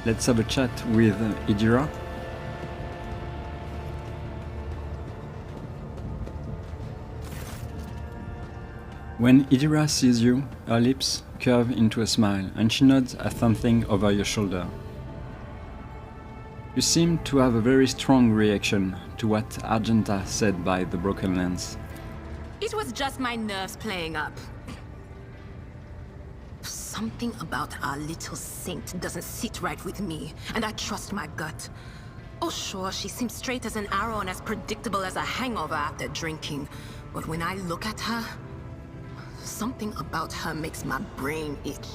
Let's have a chat with Idira. When Idira sees you, her lips curve into a smile and she nods at something over your shoulder. You seem to have a very strong reaction to what Argenta said by the broken lens. It was just my nerves playing up. Something about our little saint doesn't sit right with me, and I trust my gut. Oh sure, she seems straight as an arrow and as predictable as a hangover after drinking. But when I look at her, something about her makes my brain itch.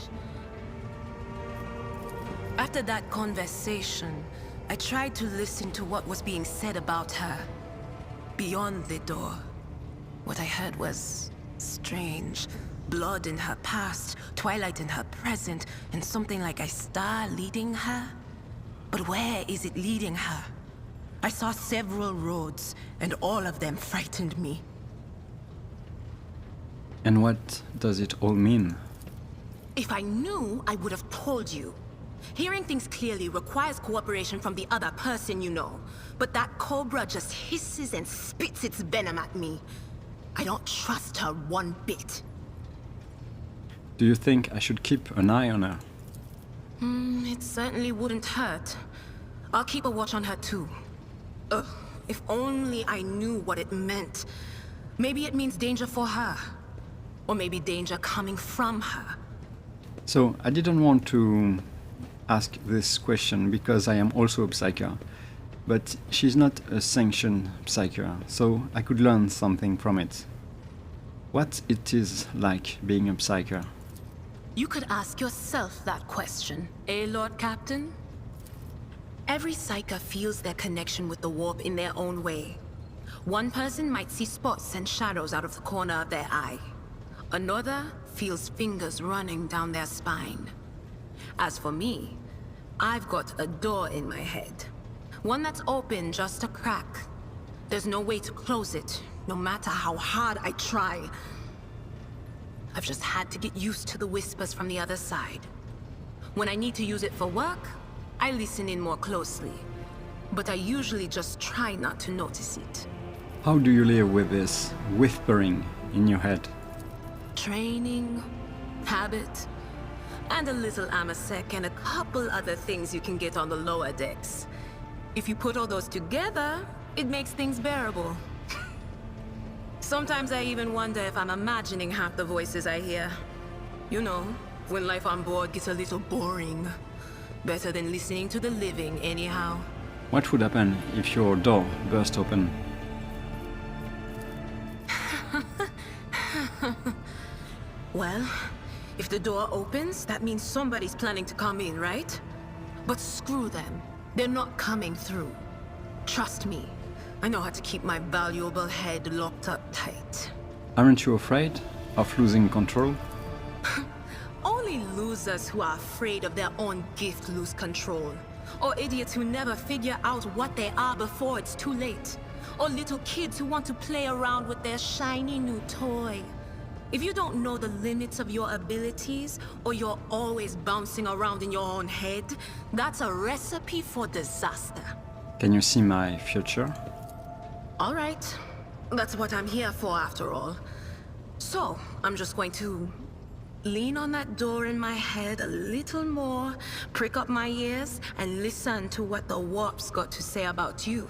After that conversation, I tried to listen to what was being said about her. Beyond the door, what I heard was strange. Blood in her past, twilight in her present, and something like a star leading her. But where is it leading her? I saw several roads, and all of them frightened me. And what does it all mean? If I knew, I would have told you. Hearing things clearly requires cooperation from the other person, you know. But that cobra just hisses and spits its venom at me. I don't trust her one bit. Do you think I should keep an eye on her? It certainly wouldn't hurt. I'll keep a watch on her too. Ugh, if only I knew what it meant. Maybe it means danger for her. Or maybe danger coming from her. So, I didn't want to ask this question because I am also a psyker. But she's not a sanctioned psyker, so I could learn something from it. What it is like being a psyker? You could ask yourself that question, eh, Lord Captain? Every psyker feels their connection with the warp in their own way. One person might see spots and shadows out of the corner of their eye. Another feels fingers running down their spine. As for me, I've got a door in my head. One that's open just a crack. There's no way to close it, no matter how hard I try. I've just had to get used to the whispers from the other side. When I need to use it for work, I listen in more closely. But I usually just try not to notice it. How do you live with this whispering in your head? Training, habit, and a little amasec and a couple other things you can get on the lower decks. If you put all those together, it makes things bearable. Sometimes I even wonder if I'm imagining half the voices I hear. You know, when life on board gets a little boring. Better than listening to the living, anyhow. What would happen if your door burst open? Well, if the door opens, that means somebody's planning to come in, right? But screw them. They're not coming through. Trust me. I know how to keep my valuable head locked up tight. Aren't you afraid of losing control? Only losers who are afraid of their own gift lose control. Or idiots who never figure out what they are before it's too late. Or little kids who want to play around with their shiny new toy. If you don't know the limits of your abilities, or you're always bouncing around in your own head, that's a recipe for disaster. Can you see my future? All right. That's what I'm here for, after all. So, I'm just going to lean on that door in my head a little more, prick up my ears, and listen to what the warp's got to say about you.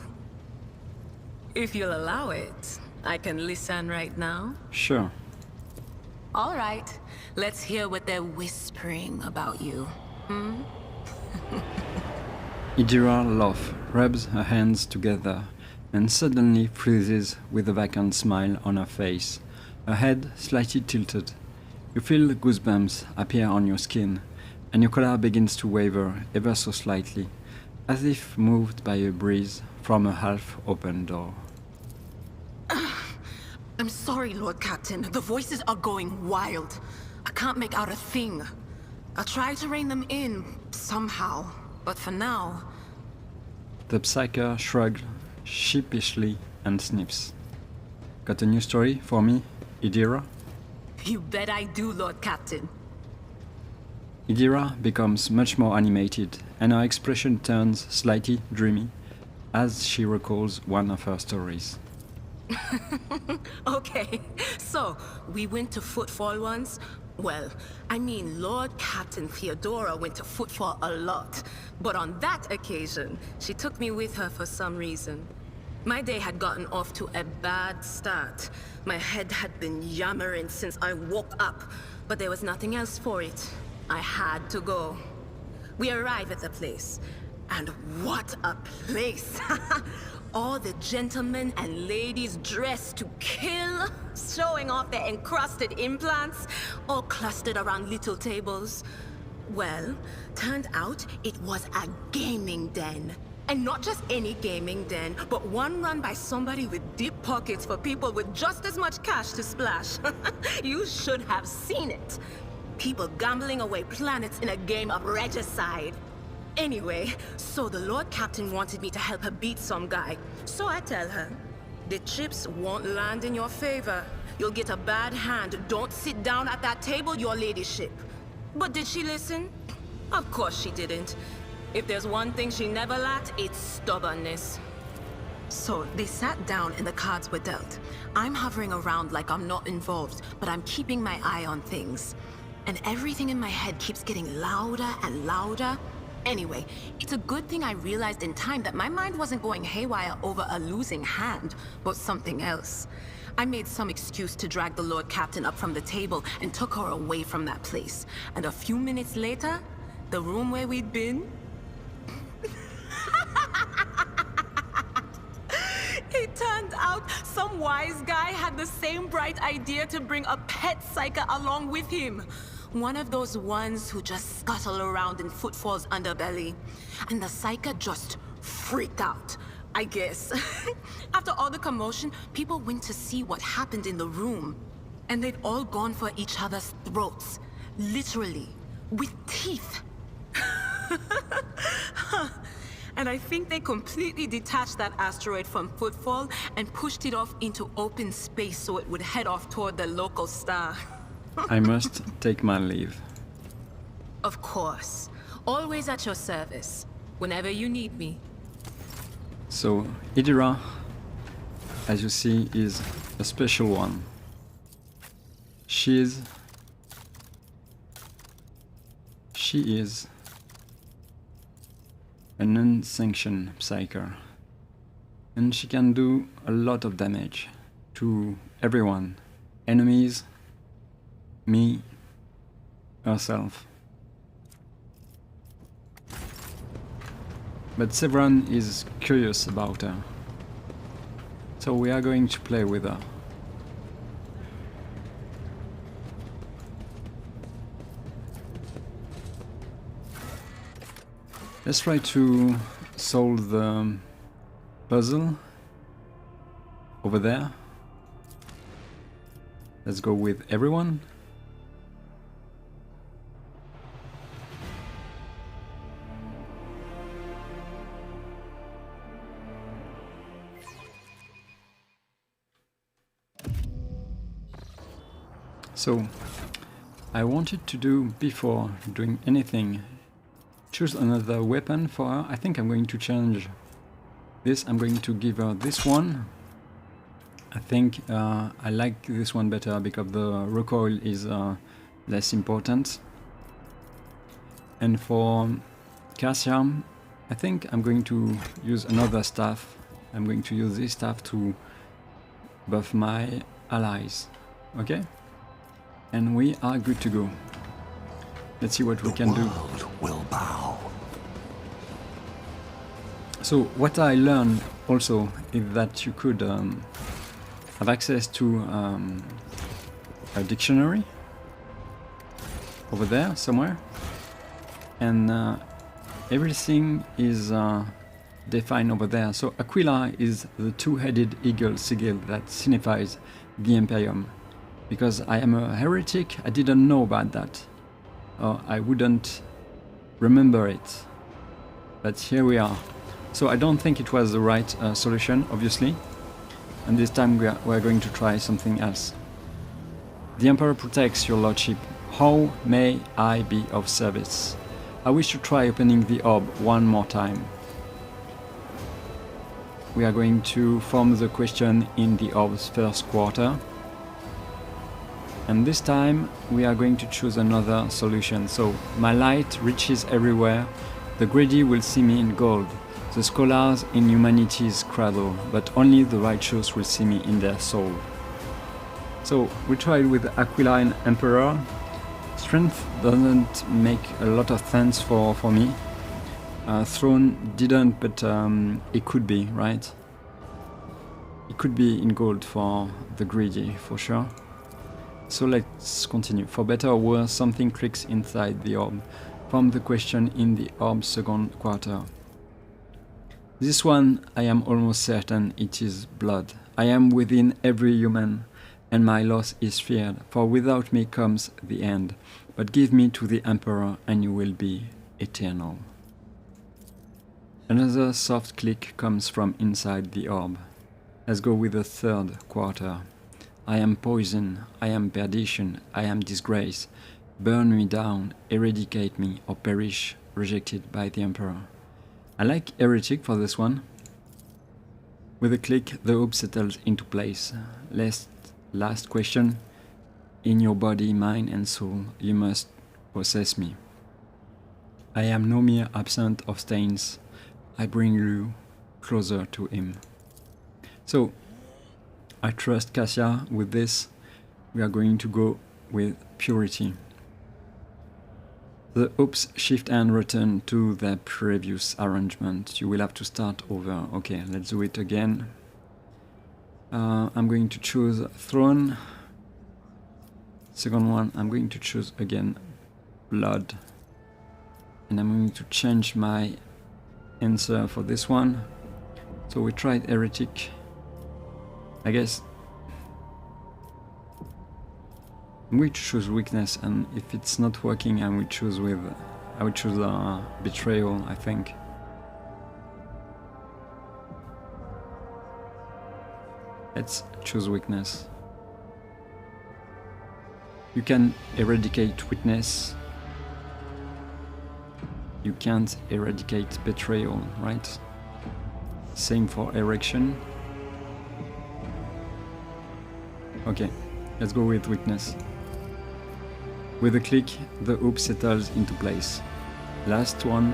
If you'll allow it, I can listen right now. Sure. All right. Let's hear what they're whispering about you. Idira laughs, rubs her hands together, and suddenly freezes with a vacant smile on her face, her head slightly tilted. You feel goosebumps appear on your skin, and your collar begins to waver ever so slightly, as if moved by a breeze from a half-open door. I'm sorry, Lord Captain. The voices are going wild. I can't make out a thing. I'll try to rein them in, somehow. But for now... The psyker shrugs sheepishly and sniffs. Got a new story for me, Idira? You bet I do, Lord Captain. Idira becomes much more animated, and her expression turns slightly dreamy as she recalls one of her stories. Okay, so we went to Footfall once. Well, I mean, Lord Captain Theodora went to Footfall a lot. But on that occasion, she took me with her for some reason. My day had gotten off to a bad start. My head had been yammering since I woke up, but there was nothing else for it. I had to go. We arrive at the place, and what a place! All the gentlemen and ladies dressed to kill, showing off their encrusted implants, all clustered around little tables. Well, turned out it was a gaming den. And not just any gaming den, but one run by somebody with deep pockets for people with just as much cash to splash. You should have seen it. People gambling away planets in a game of regicide. Anyway, so the Lord Captain wanted me to help her beat some guy. So I tell her, the chips won't land in your favor. You'll get a bad hand. Don't sit down at that table, your ladyship. But did she listen? Of course she didn't. If there's one thing she never lacked, it's stubbornness. So they sat down and the cards were dealt. I'm hovering around like I'm not involved, but I'm keeping my eye on things. And everything in my head keeps getting louder and louder. Anyway, it's a good thing I realized in time that my mind wasn't going haywire over a losing hand, but something else. I made some excuse to drag the Lord Captain up from the table and took her away from that place. And a few minutes later, the room where we'd been... It turned out some wise guy had the same bright idea to bring a pet psyker along with him. One of those ones who just scuttle around in Footfall's underbelly. And the psyker just freaked out, I guess. After all the commotion, people went to see what happened in the room. And they'd all gone for each other's throats. Literally. With teeth. And I think they completely detached that asteroid from Footfall and pushed it off into open space so it would head off toward the local star. I must take my leave. Of course. Always at your service. Whenever you need me. So, Idira, as you see, is a special one. She is an unsanctioned psyker, and she can do a lot of damage to everyone, enemies, me, herself. But Severan is curious about her, so we are going to play with her. Let's try to solve the puzzle over there. Let's go with everyone. So, I wanted to do, before doing anything, choose another weapon for her. I think I'm going to change this. I'm going to give her this one. I think I like this one better because the recoil is less important. And for Cassia, I think I'm going to use another staff. I'm going to use this staff to buff my allies. Okay? And we are good to go. Let's see what we can do. Will bow. So what I learned also is that you could have access to a dictionary over there somewhere, and everything is defined over there. So Aquila is the two-headed eagle sigil that signifies the Imperium. Because I am a heretic, I didn't know about that. I wouldn't remember it. But here we are. So I don't think it was the right solution, obviously. And this time we're going to try something else. The Emperor protects your lordship. How may I be of service? I wish to try opening the orb one more time. We are going to form the question in the orb's first quarter. And this time we are going to choose another solution. So my light reaches everywhere. The greedy will see me in gold. The scholars in humanity's cradle, but only the righteous will see me in their soul. So we tried with Aquiline Emperor. Strength doesn't make a lot of sense for me. Throne didn't, but it could be, right? It could be in gold for the greedy, for sure. So let's continue. For better or worse, something clicks inside the orb. Form the question in the orb's second quarter. This one, I am almost certain it is blood. I am within every human, and my loss is feared, for without me comes the end. But give me to the Emperor, and you will be eternal. Another soft click comes from inside the orb. Let's go with the third quarter. I am poison, I am perdition, I am disgrace. Burn me down, eradicate me, or perish, rejected by the Emperor. I like heretic for this one. With a click, the orb settles into place. Last question. In your body, mind, and soul, you must possess me. I am no mere absent of stains. I bring you closer to him. So, I trust Cassia with this. We are going to go with purity. The oops shift and return to the previous arrangement. You will have to start over. Okay, let's do it again. I'm going to choose throne. Second one, I'm going to choose again blood. And I'm going to change my answer for this one. So we tried heretic. I guess I'm going to choose weakness, and if it's not working, I would choose betrayal, I think. Let's choose weakness. You can eradicate weakness. You can't eradicate betrayal, right? Same for erection. Okay, let's go with weakness. With a click, the hoop settles into place. Last one,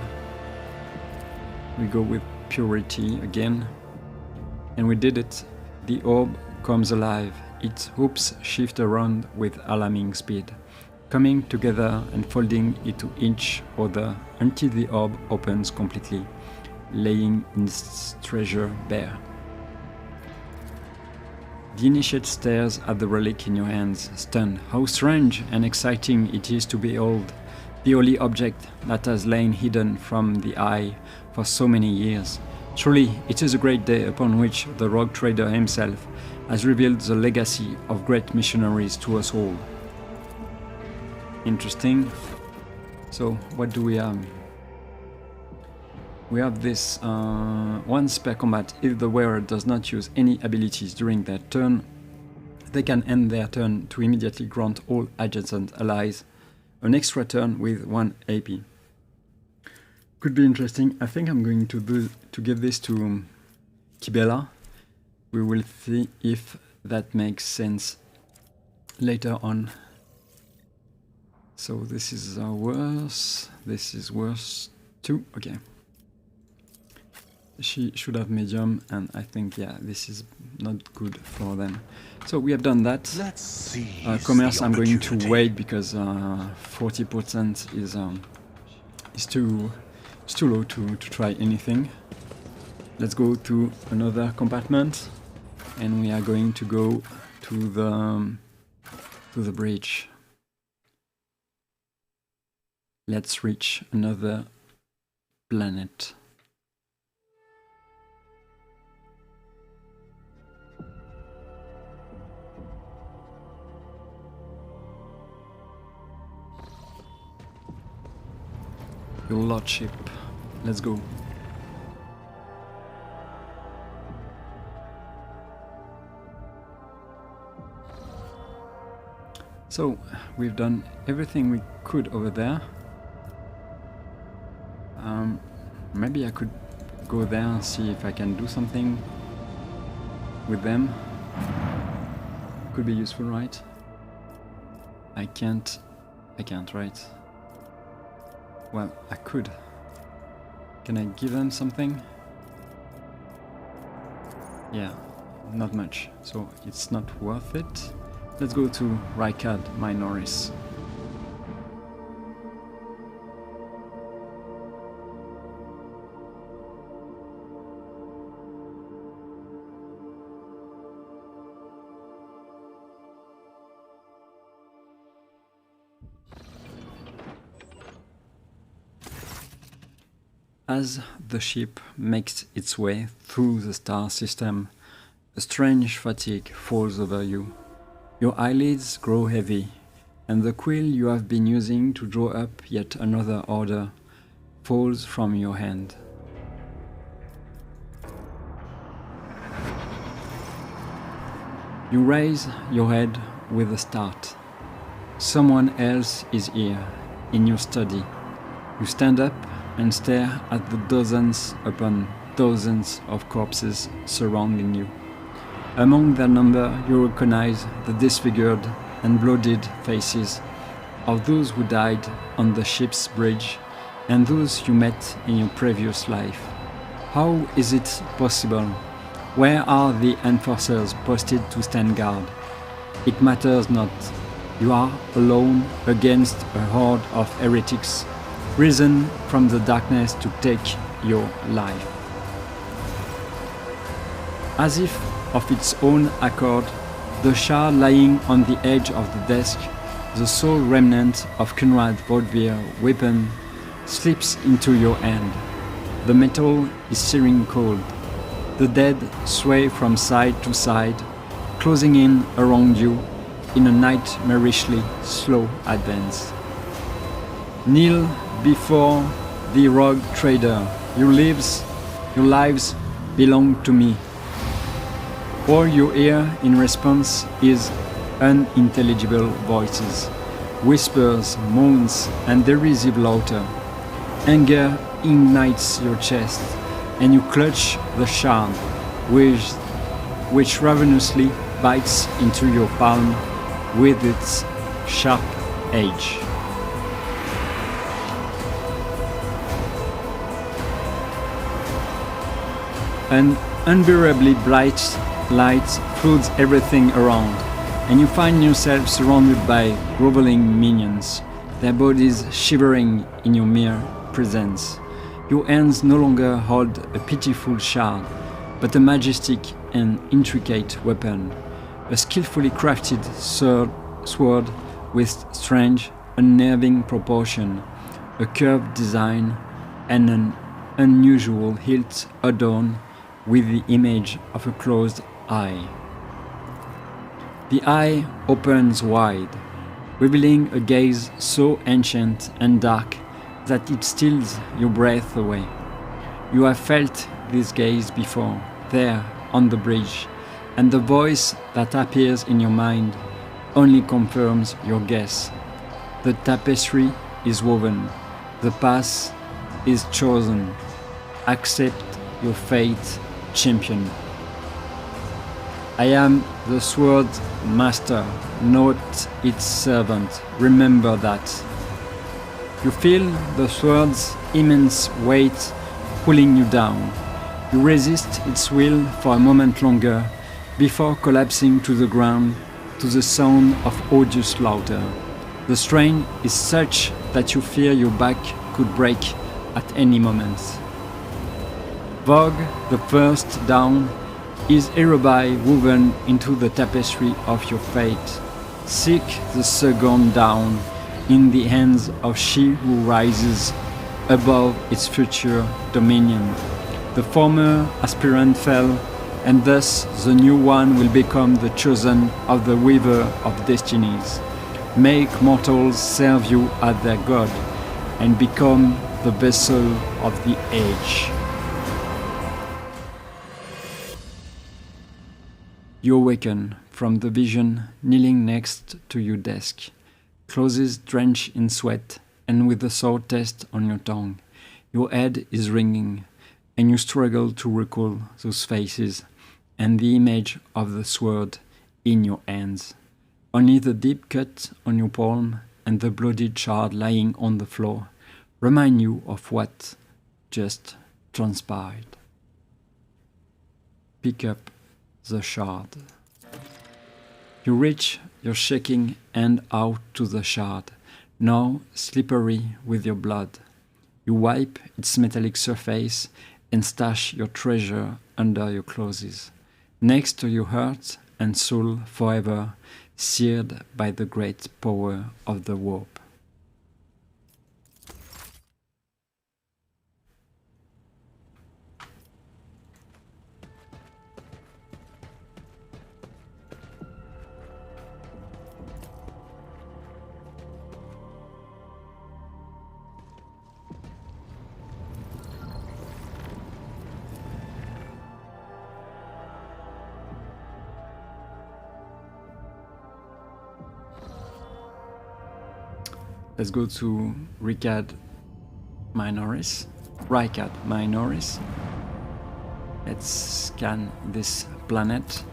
we go with purity again. And we did it. The orb comes alive. Its hoops shift around with alarming speed, coming together and folding into each other until the orb opens completely, laying its treasure bare. The initiate stares at the relic in your hands, stunned. How strange and exciting it is to behold the holy object that has lain hidden from the eye for so many years. Truly, it is a great day upon which the rogue trader himself has revealed the legacy of great missionaries to us all. Interesting. So, what do we have? We have this once per combat. If the wearer does not use any abilities during their turn, they can end their turn to immediately grant all adjacent allies an extra turn with 1 AP. Could be interesting. I think I'm going to give this to Kibela. We will see if that makes sense later on. So this is worse. This is worse too. Okay. She should have medium, and I think, yeah, this is not good for them. So we have done that. Let's see. Commerce, I'm going to wait because 40% is too low to try anything. Let's go to another compartment, and we are going to go to the bridge. Let's reach another planet. Your Lordship, let's go. So, we've done everything we could over there. Maybe I could go there and see if I can do something with them. Could be useful, right? I can't, right? Well, I could. Can I give them something? Yeah, not much, so it's not worth it. Let's go to Rykad Minoris. As the ship makes its way through the star system, a strange fatigue falls over you. Your eyelids grow heavy, and the quill you have been using to draw up yet another order falls from your hand. You raise your head with a start. Someone else is here, in your study. You stand up and stare at the dozens upon dozens of corpses surrounding you. Among their number, you recognize the disfigured and bloodied faces of those who died on the ship's bridge and those you met in your previous life. How is it possible? Where are the enforcers posted to stand guard? It matters not. You are alone against a horde of heretics, risen from the darkness to take your life. As if of its own accord, the shard lying on the edge of the desk, the sole remnant of Conrad Vodvir's weapon, slips into your hand. The metal is searing cold. The dead sway from side to side, closing in around you in a nightmarishly slow advance. Kneel before the rogue trader. Your lives belong to me. All you hear in response is unintelligible voices, whispers, moans, and derisive laughter. Anger ignites your chest, and you clutch the shard, which ravenously bites into your palm with its sharp edge. An unbearably bright light floods everything around, and you find yourself surrounded by groveling minions, their bodies shivering in your mere presence. Your hands no longer hold a pitiful shard, but a majestic and intricate weapon, a skillfully crafted sword with strange, unnerving proportion, a curved design, and an unusual hilt adorned with the image of a closed eye. The eye opens wide, revealing a gaze so ancient and dark that it steals your breath away. You have felt this gaze before, there on the bridge, and the voice that appears in your mind only confirms your guess. The tapestry is woven, the path is chosen. Accept your fate, champion. I am the sword master, not its servant. Remember that. You feel the sword's immense weight pulling you down. You resist its will for a moment longer before collapsing to the ground to the sound of odious laughter. The strain is such that you fear your back could break at any moment. Vogue, the first down, is hereby woven into the tapestry of your fate. Seek the second down in the hands of she who rises above its future dominion. The former aspirant fell, and thus the new one will become the chosen of the weaver of destinies. Make mortals serve you as their god, and become the vessel of the age. You awaken from the vision kneeling next to your desk, clothes drenched in sweat and with the sore taste on your tongue. Your head is ringing, and you struggle to recall those faces and the image of the sword in your hands. Only the deep cut on your palm and the bloody shard lying on the floor remind you of what just transpired. Pick up the shard. You reach your shaking hand out to the shard, now slippery with your blood. You wipe its metallic surface and stash your treasure under your clothes, next to your heart and soul forever seared by the great power of the warp. Let's go to Rykad Minoris. Let's scan this planet.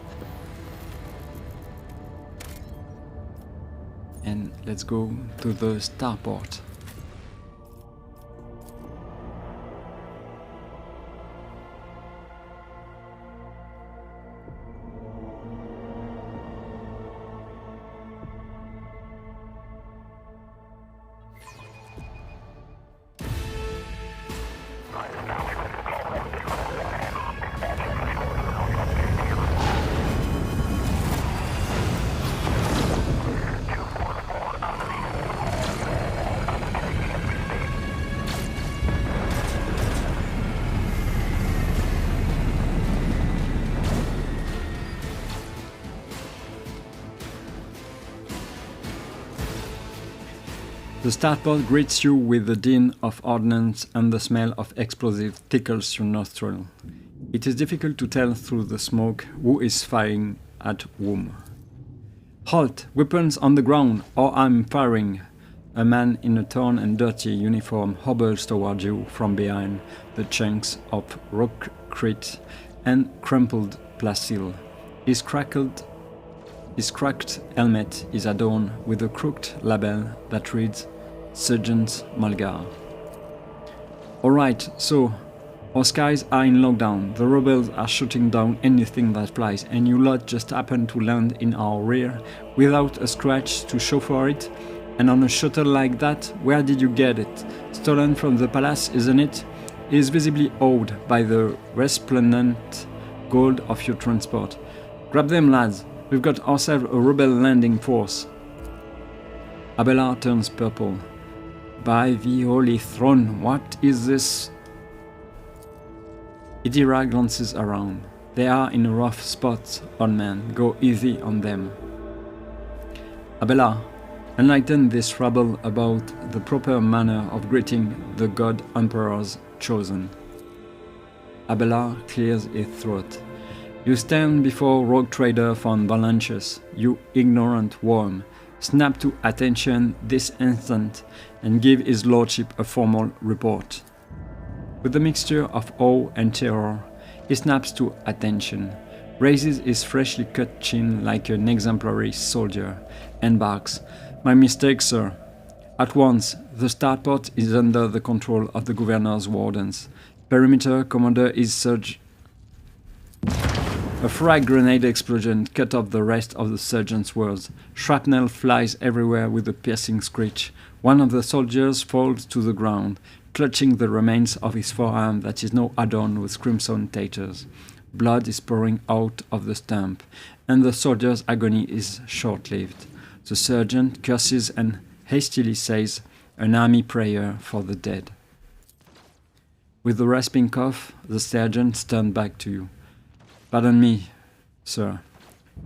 And let's go to the starport. The starport greets you with the din of ordnance, and the smell of explosive tickles your nostril. It is difficult to tell through the smoke who is firing at whom. Halt! Weapons on the ground, or I'm firing! A man in a torn and dirty uniform hobbles toward you from behind the chunks of rockcrete and crumpled plastil. His cracked helmet is adorned with a crooked label that reads Sergeant Malgar. Alright, so our skies are in lockdown, the rebels are shooting down anything that flies, and you lot just happen to land in our rear without a scratch to show for it? And on a shuttle like that, where did you get it? Stolen from the palace, isn't it? It is visibly awed by the resplendent gold of your transport. Grab them, lads. We've got ourselves a rebel landing force. Abelard turns purple. By the Holy Throne, what is this? Idira glances around. They are in a rough spot, old man. Go easy on them. Abelard, enlighten this rabble about the proper manner of greeting the God Emperor's chosen. Abelard clears his throat. You stand before rogue trader von Valanches, you ignorant worm. Snap to attention this instant and give his lordship a formal report. With a mixture of awe and terror, he snaps to attention, raises his freshly cut chin like an exemplary soldier, and barks, "My mistake, sir. At once, the starport is under the control of the governor's wardens. Perimeter commander is Surge." A frag grenade explosion cut off the rest of the sergeant's words. Shrapnel flies everywhere with a piercing screech. One of the soldiers falls to the ground, clutching the remains of his forearm that is now adorned with crimson tatters. Blood is pouring out of the stump, and the soldier's agony is short-lived. The sergeant curses and hastily says an army prayer for the dead. With a rasping cough, the sergeant turns back to you. "Pardon me, sir.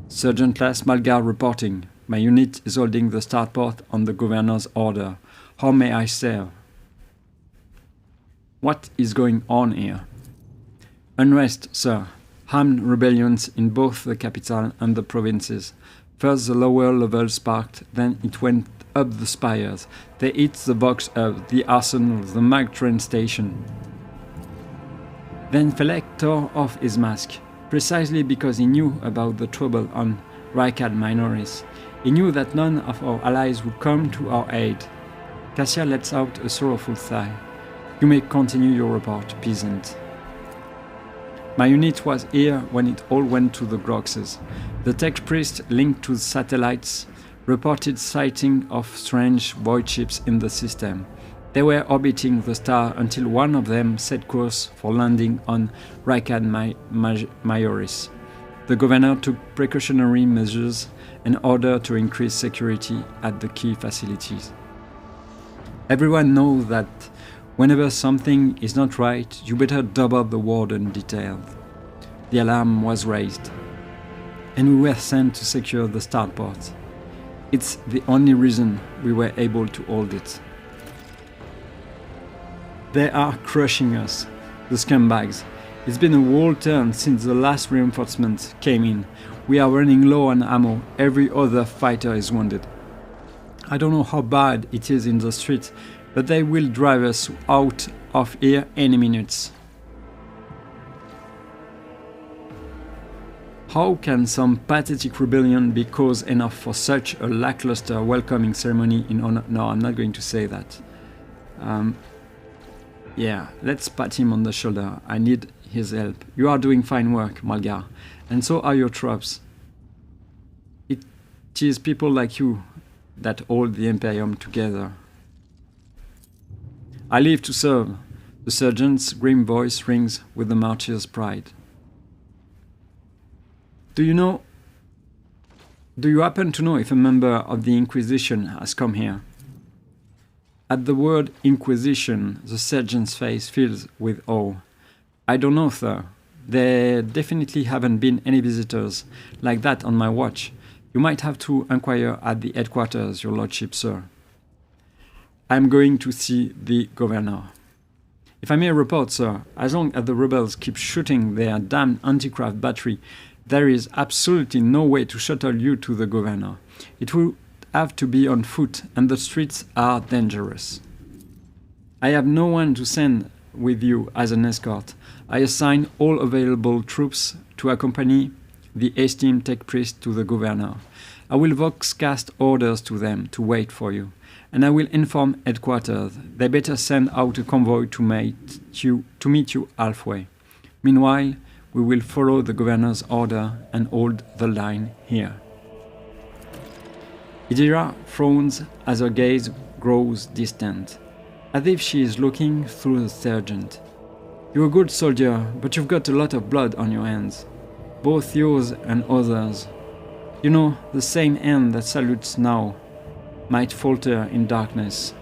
Sergeant Class Malgar reporting. My unit is holding the starport on the governor's order. How may I serve?" "What is going on here?" "Unrest, sir. armed rebellions in both the capital and the provinces. First the lower levels sparked, then it went up the spires. They hit the box up, the arsenal, the mag train station. Then Felek tore off his mask, precisely because he knew about the trouble on Rykad Minoris. He knew that none of our allies would come to our aid. Cassia lets out a sorrowful sigh. You may continue your report, peasant. My unit was here when it all went to the Groxes. The tech priest linked to the satellites reported sighting of strange void ships in the system. They were orbiting the star until one of them set course for landing on Rykad Minoris. The governor took precautionary measures in order to increase security at the key facilities. Everyone knows that whenever something is not right, you better double the warden details. The alarm was raised, and we were sent to secure the starport. It's the only reason we were able to hold it. They are crushing us, the scumbags. It's been a whole turn since the last reinforcement came in. We are running low on ammo. Every other fighter is wounded. I don't know how bad it is in the street, but they will drive us out of here any minutes. How can some pathetic rebellion be cause enough for such a lackluster welcoming ceremony in honor? No, I'm not going to say that. Yeah, let's pat him on the shoulder. I need his help. You are doing fine work, Malgar, and so are your troops. It is people like you that hold the Imperium together. I live to serve. The sergeant's grim voice rings with the martyr's pride. Do you happen to know if a member of the Inquisition has come here? At the word Inquisition, the sergeant's face fills with awe. I don't know, sir. There definitely haven't been any visitors like that on my watch. You might have to inquire at the headquarters, your lordship, sir. I'm going to see the governor. If I may report, sir, as long as the rebels keep shooting their damned anti-craft battery, there is absolutely no way to shuttle you to the governor. It would have to be on foot, and the streets are dangerous. I have no one to send with you as an escort. I assign all available troops to accompany the esteemed tech priest to the governor. I will voxcast orders to them to wait for you, and I will inform headquarters. They better send out a convoy to meet you halfway. Meanwhile, we will follow the governor's order and hold the line here. Idira frowns as her gaze grows distant, as if she is looking through the sergeant. You're a good soldier, but you've got a lot of blood on your hands. Both yours and others. You know, the same hand that salutes now might falter in darkness.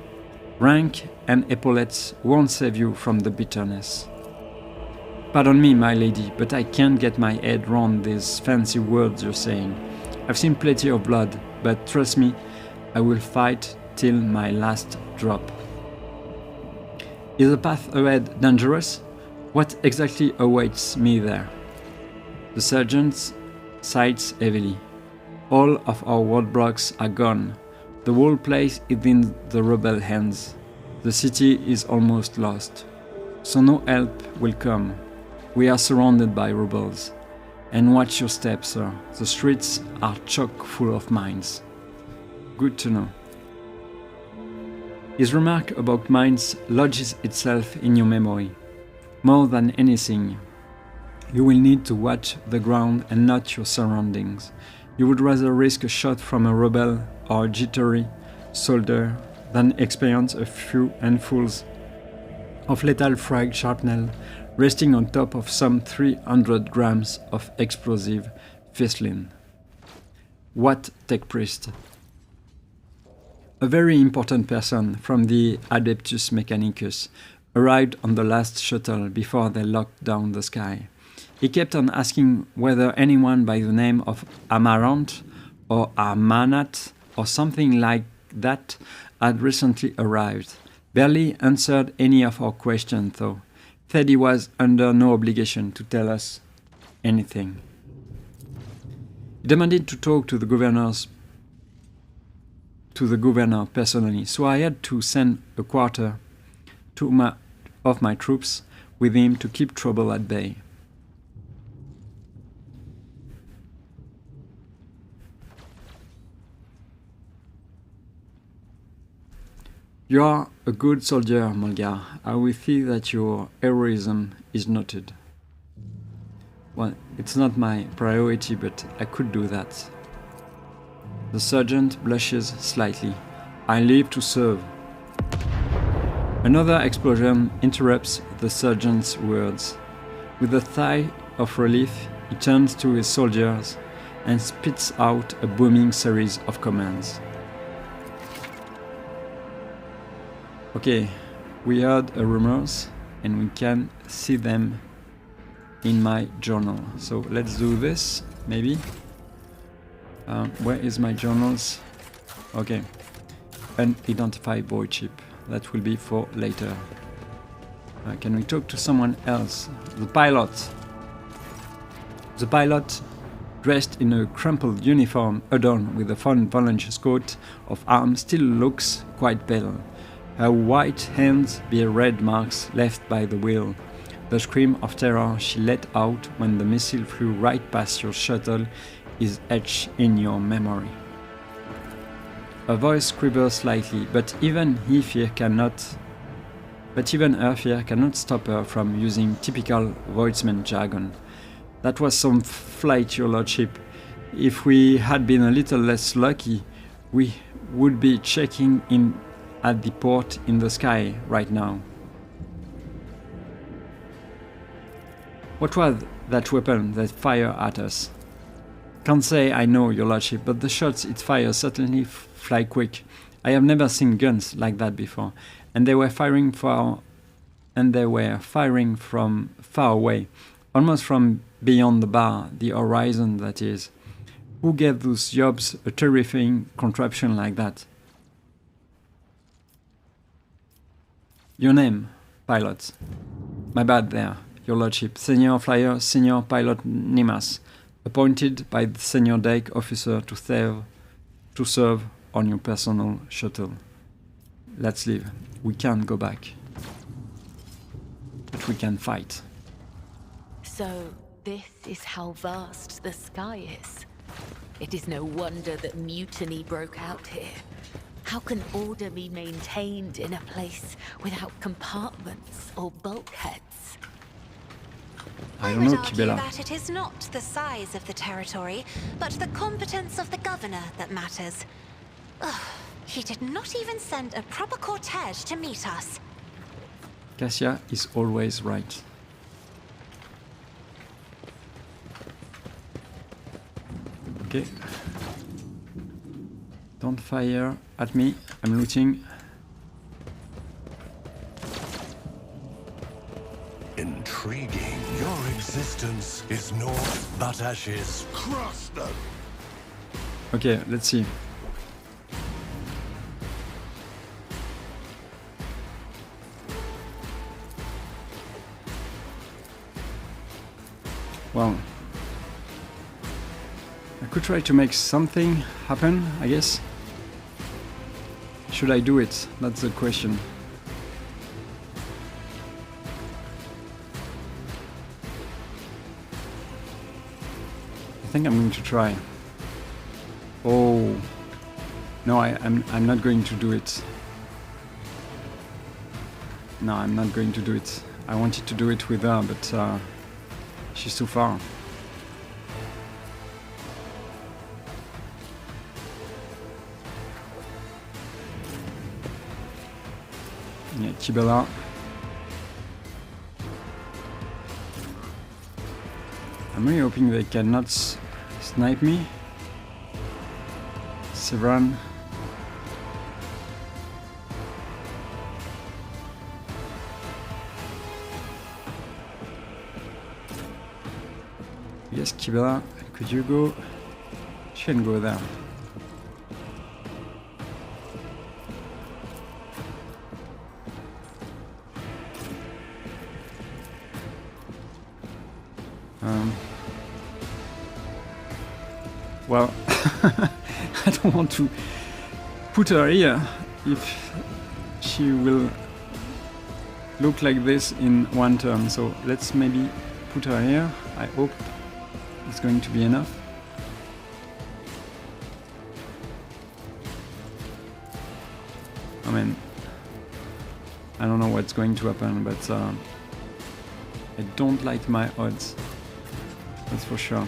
Rank and epaulettes won't save you from the bitterness. Pardon me, my lady, but I can't get my head round these fancy words you're saying. I've seen plenty of blood, but trust me, I will fight till my last drop. Is the path ahead dangerous? What exactly awaits me there? The sergeant sighs heavily. All of our roadblocks are gone. The whole place is in the rebel hands. The city is almost lost. So no help will come. We are surrounded by rebels. And watch your steps, sir. The streets are chock full of mines. Good to know. His remark about mines lodges itself in your memory. More than anything, you will need to watch the ground and not your surroundings. You would rather risk a shot from a rebel or a jittery soldier than experience a few handfuls of lethal frag shrapnel resting on top of some 300 grams of explosive fislin. What tech priest? A very important person from the Adeptus Mechanicus arrived on the last shuttle before they locked down the sky. He kept on asking whether anyone by the name of Amarant or Amanat or something like that had recently arrived. Barely answered any of our questions though. Said he was under no obligation to tell us anything. He demanded to talk to the governor personally, so I had to send a quarter of my troops with him to keep trouble at bay. You are a good soldier, Mulgar. I will see that your heroism is noted. Well, it's not my priority, but I could do that. The sergeant blushes slightly. I live to serve. Another explosion interrupts the sergeant's words. With a sigh of relief, he turns to his soldiers and spits out a booming series of commands. Okay, we heard rumors and we can see them in my journal. So let's do this, maybe. Where is my journals? Okay, unidentified void chip. That will be for later. Can we talk to someone else? The pilot. The pilot, dressed in a crumpled uniform adorned with a fun volunteer's coat of arms, still looks quite pale. Her white hands bear red marks left by the wheel. The scream of terror she let out when the missile flew right past your shuttle is etched in your memory. Her voice quivers slightly, but even her fear cannot stop her from using typical Voidsman jargon. That was some flight, your lordship. If we had been a little less lucky, we would be checking in at the port in the sky right now. What was that weapon that fired at us? Can't say I know, your lordship, but the shots it fires certainly fly quick. I have never seen guns like that before, and they were firing from far away, almost from beyond the bar, the horizon that is. Who gave those jobs a terrifying contraption like that? Your name, pilot. My bad there, your lordship. Senior flyer, senior pilot Nimas, appointed by the senior deck officer to serve on your personal shuttle. Let's leave. We can't go back. But we can fight. So, this is how vast the sky is. It is no wonder that mutiny broke out here. How can order be maintained in a place without compartments or bulkheads? I don't know, would argue Kibela. that it is not the size of the territory, but the competence of the governor that matters. Ugh, he did not even send a proper cortege to meet us. Cassia is always right. Okay. Don't fire at me. I'm looting. Intriguing. Your existence is naught but ashes. Crush them. Okay, let's see. Well, I could try to make something happen, I guess. Should I do it? That's the question. I think I'm going to try. Oh no, I'm not going to do it. No, I'm not going to do it. I wanted to do it with her, but she's too far. Yeah, Kibela. I'm really hoping they cannot snipe me. Severan. Yes, Kibela, could you go? She can go there. well, I don't want to put her here if she will look like this in one turn. So let's maybe put her here. I hope it's going to be enough. I mean, I don't know what's going to happen, but I don't like my odds. That's for sure.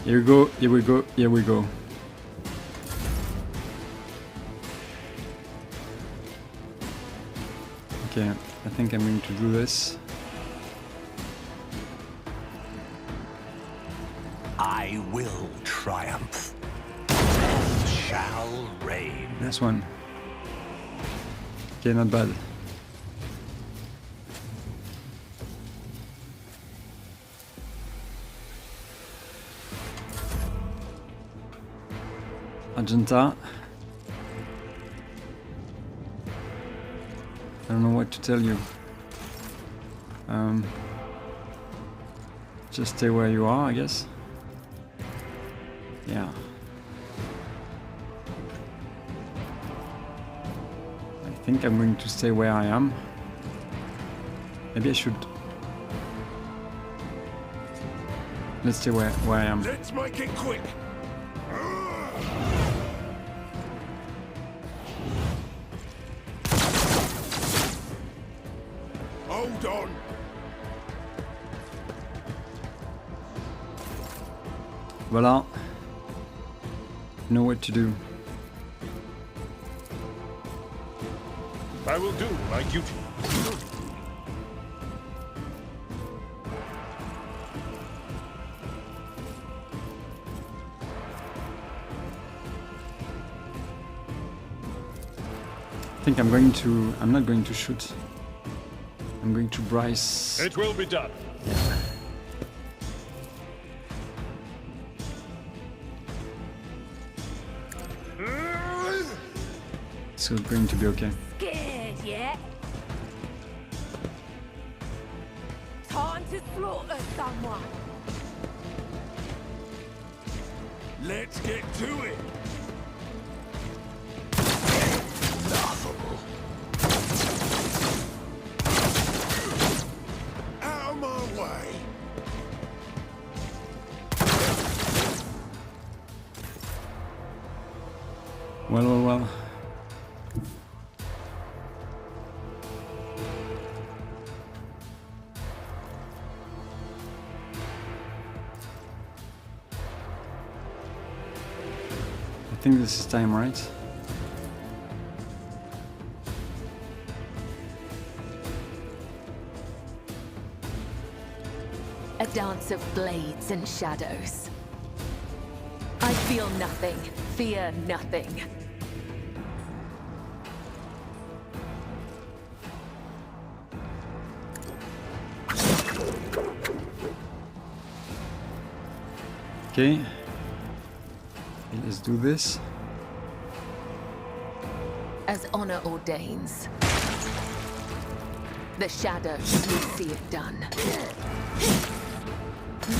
Here we go, here we go, here we go. Okay, I think I'm going to do this. I will triumph. Death shall reign. Nice one. Okay, not bad. Argenta. I don't know what to tell you. Just stay where you are, I guess. Yeah. I think I'm going to stay where I am. Maybe I should. Let's stay where I am. Let's make it quick. Hold on. Voila. Know what to do. I will do my duty. I think I'm not going to shoot. I'm going to Bryce. It will be done. So it's going to be okay. Scared yet? Time to slaughter someone. Let's get to it. Laughable. Out of my way. Well. I think this is time, right? A dance of blades and shadows. I feel nothing, fear nothing. Okay. Let's do this. As honor ordains. The shadows will see it done.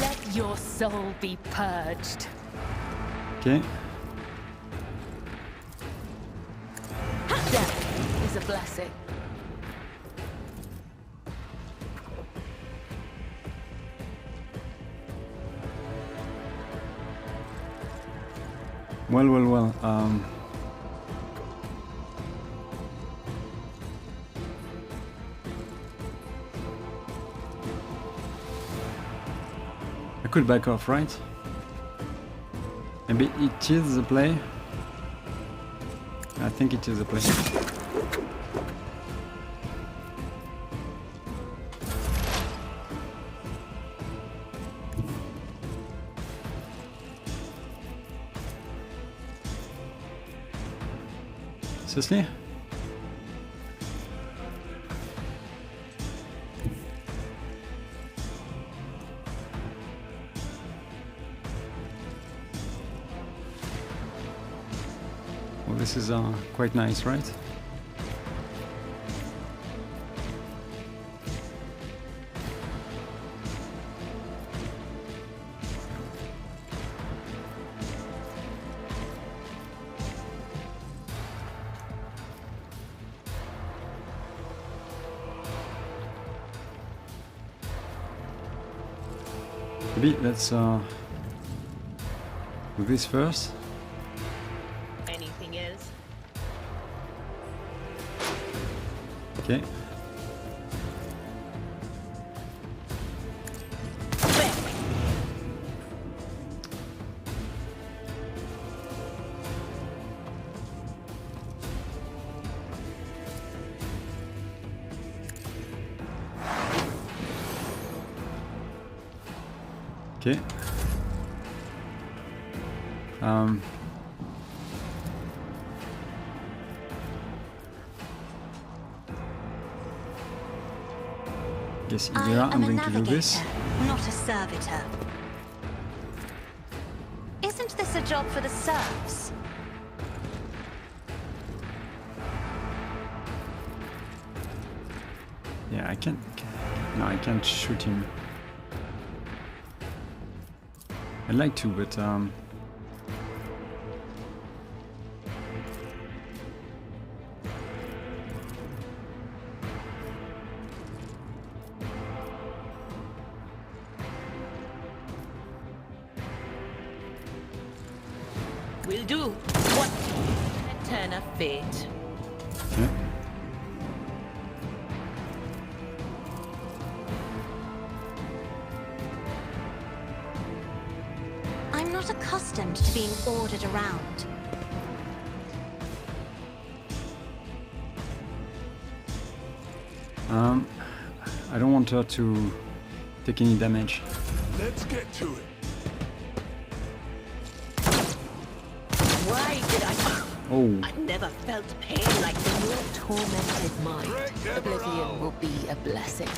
Let your soul be purged. Okay. Death is a blessing. Well. I could back off, right? Maybe it is the play. I think it is the play. Seriously? Well, this is quite nice, right? Maybe let's do this first. Anything else? Okay. Okay. Guess Idira, I'm I am a going to do this. navigator, not a servitor. Isn't this a job for the serfs? Yeah, I can't. No, I can't shoot him. I'd like to, but Will do. What? A turn of fate. yeah. I'm not accustomed to being ordered around. I don't want her to take any damage. Let's get to it. Why did I? Oh, I've never felt pain like this. Your tormented mind. Oblivion will be a blessing.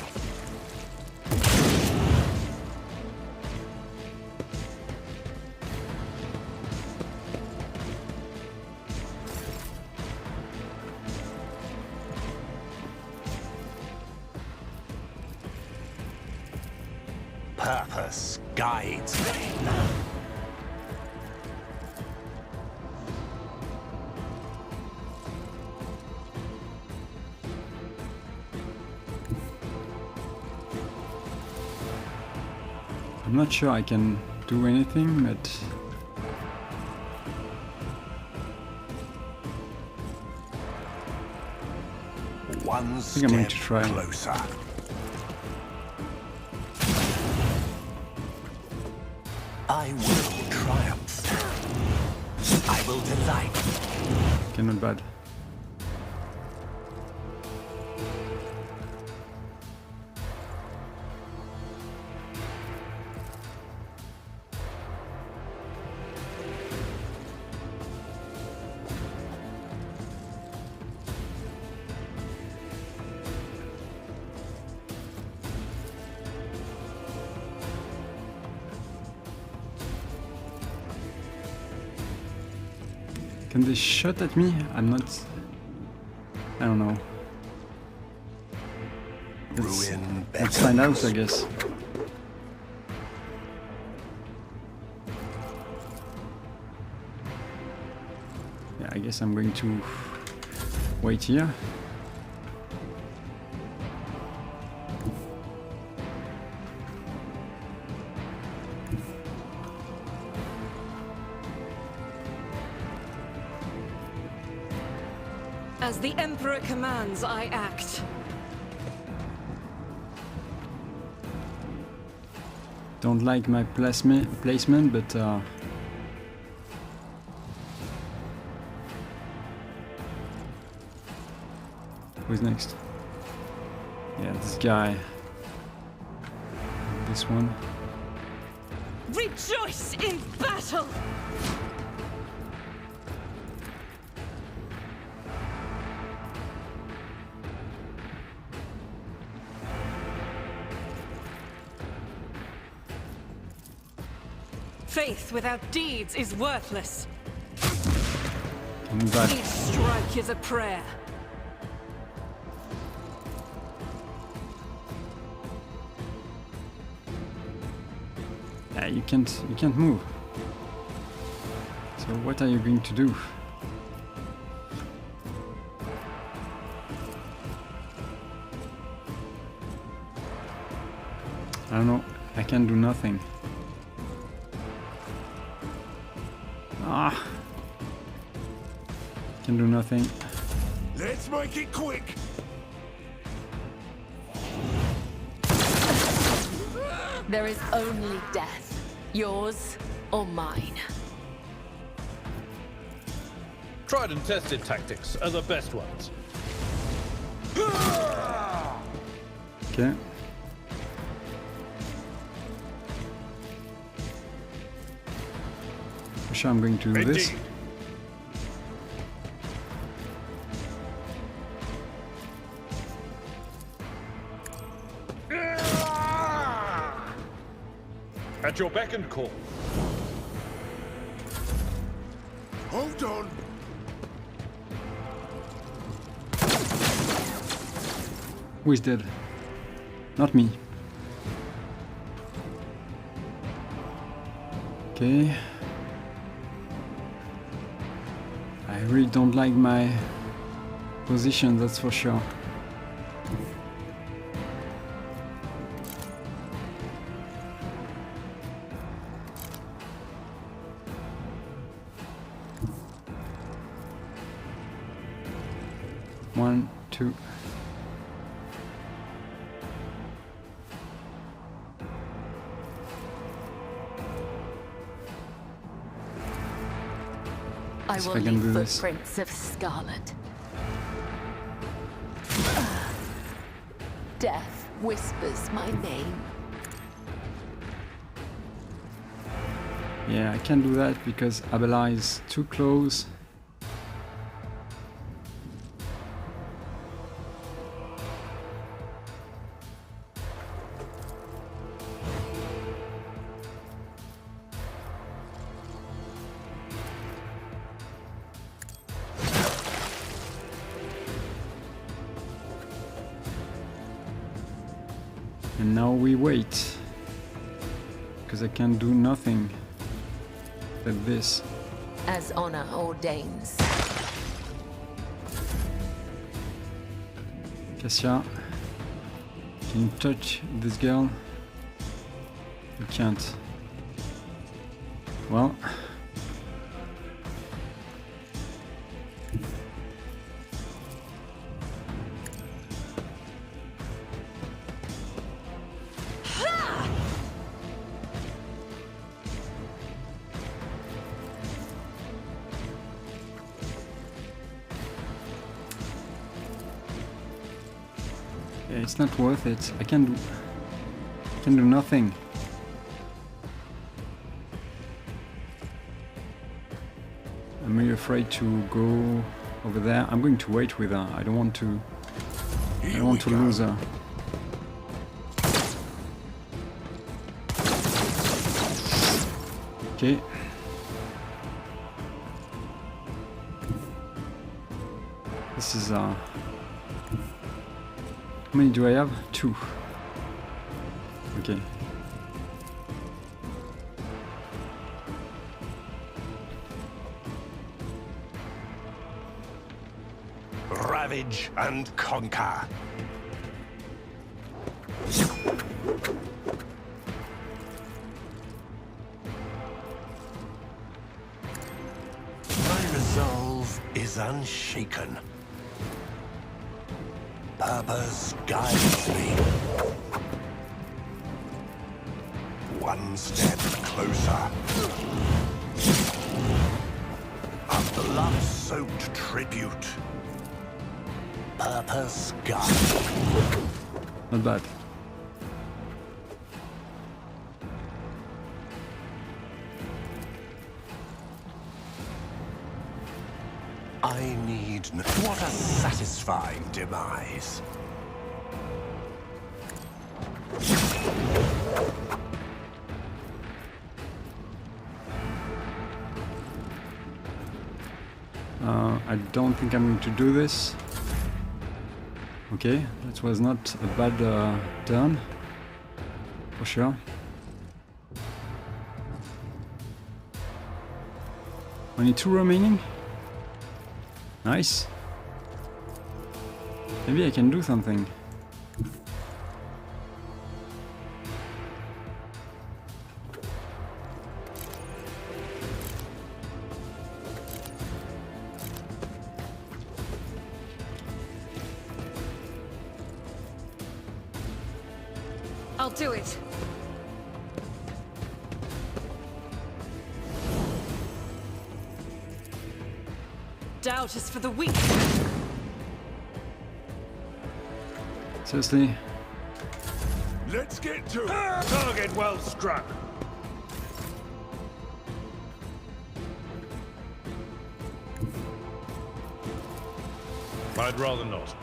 Purpose guides me. I'm not sure I can do anything, but One think I'm going step to try. closer. I will triumph. I will delight. okay, not bad. Can they shoot at me? I'm not... I don't know. Ruin Let's find out, I guess. Yeah, I guess I'm going to wait here. As the Emperor commands, I act. Don't like my placement, but who's next? Yeah, this guy. This one. Rejoice in battle! Faith without deeds is worthless. Coming back. Each strike is a prayer. Yeah, you can't move. So what are you going to do? I don't know. I can do nothing. Ah! Can do nothing. Let's make it quick. There is only death. Yours or mine. Tried and tested tactics are the best ones. Okay. For sure I'm going to do this. Indeed. At your beck and call. Hold on. Who is dead? Not me. Okay. I really don't like my position, that's for sure. One, two. I See will if I can leave do this. footprints of scarlet. Death whispers my name. Yeah, I can't do that because Abela is too close. And now we wait, because I can do nothing but this. As honor ordains. Cassia, can you touch this girl? You can't. Well. Yeah, it's not worth it. I can do nothing. I'm really afraid to go over there. I'm going to wait with her. I don't want to lose her. Okay. This is how many do I have? 2. Okay. Ravage and conquer. My resolve is unshaken. Purpose guides me. One step closer. A blood-soaked tribute. Purpose guides. Not bad. I need what a satisfying demise. I don't think I'm going to do this. Okay, that was not a bad turn, for sure. Only 2 remaining. Nice. Maybe I can do something. I'll do it. Doubt is for the weak. Seriously? Let's get to it. Target well struck. I'd rather not.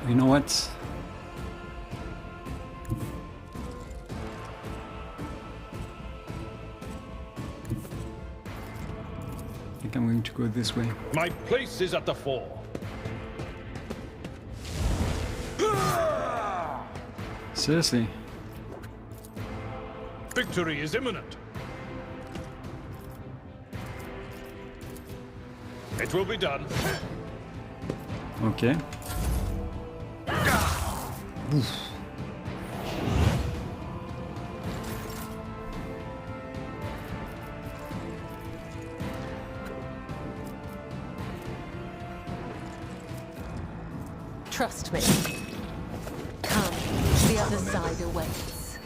You know what? I think I'm going to go this way. My place is at the fore. Seriously? Victory is imminent. It will be done. Okay. Trust me. Come, the other side awaits.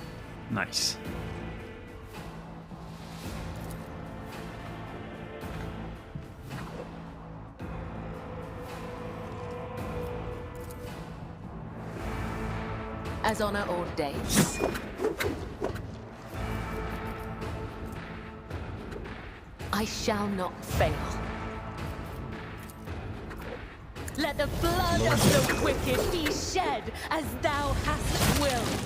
Nice. As honor ordains. I shall not fail. Let the blood of the wicked be shed as thou hast willed.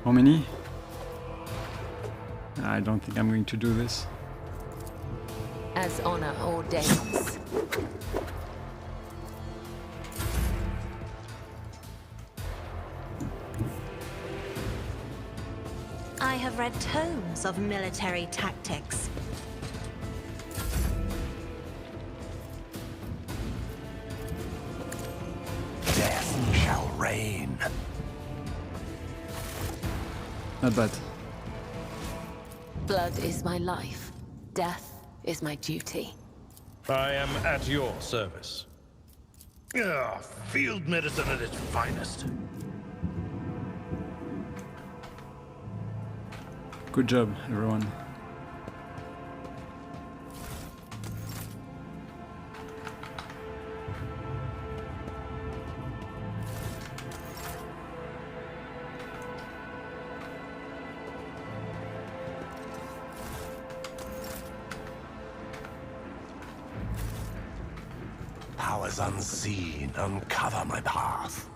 How many? I don't think I'm going to do this. As honor ordains. I have read tomes of military tactics. Death shall reign. Not bad. Blood is my life. Death is my duty. I am at your service. Field medicine at its finest. Good job, everyone. Powers unseen uncover my path.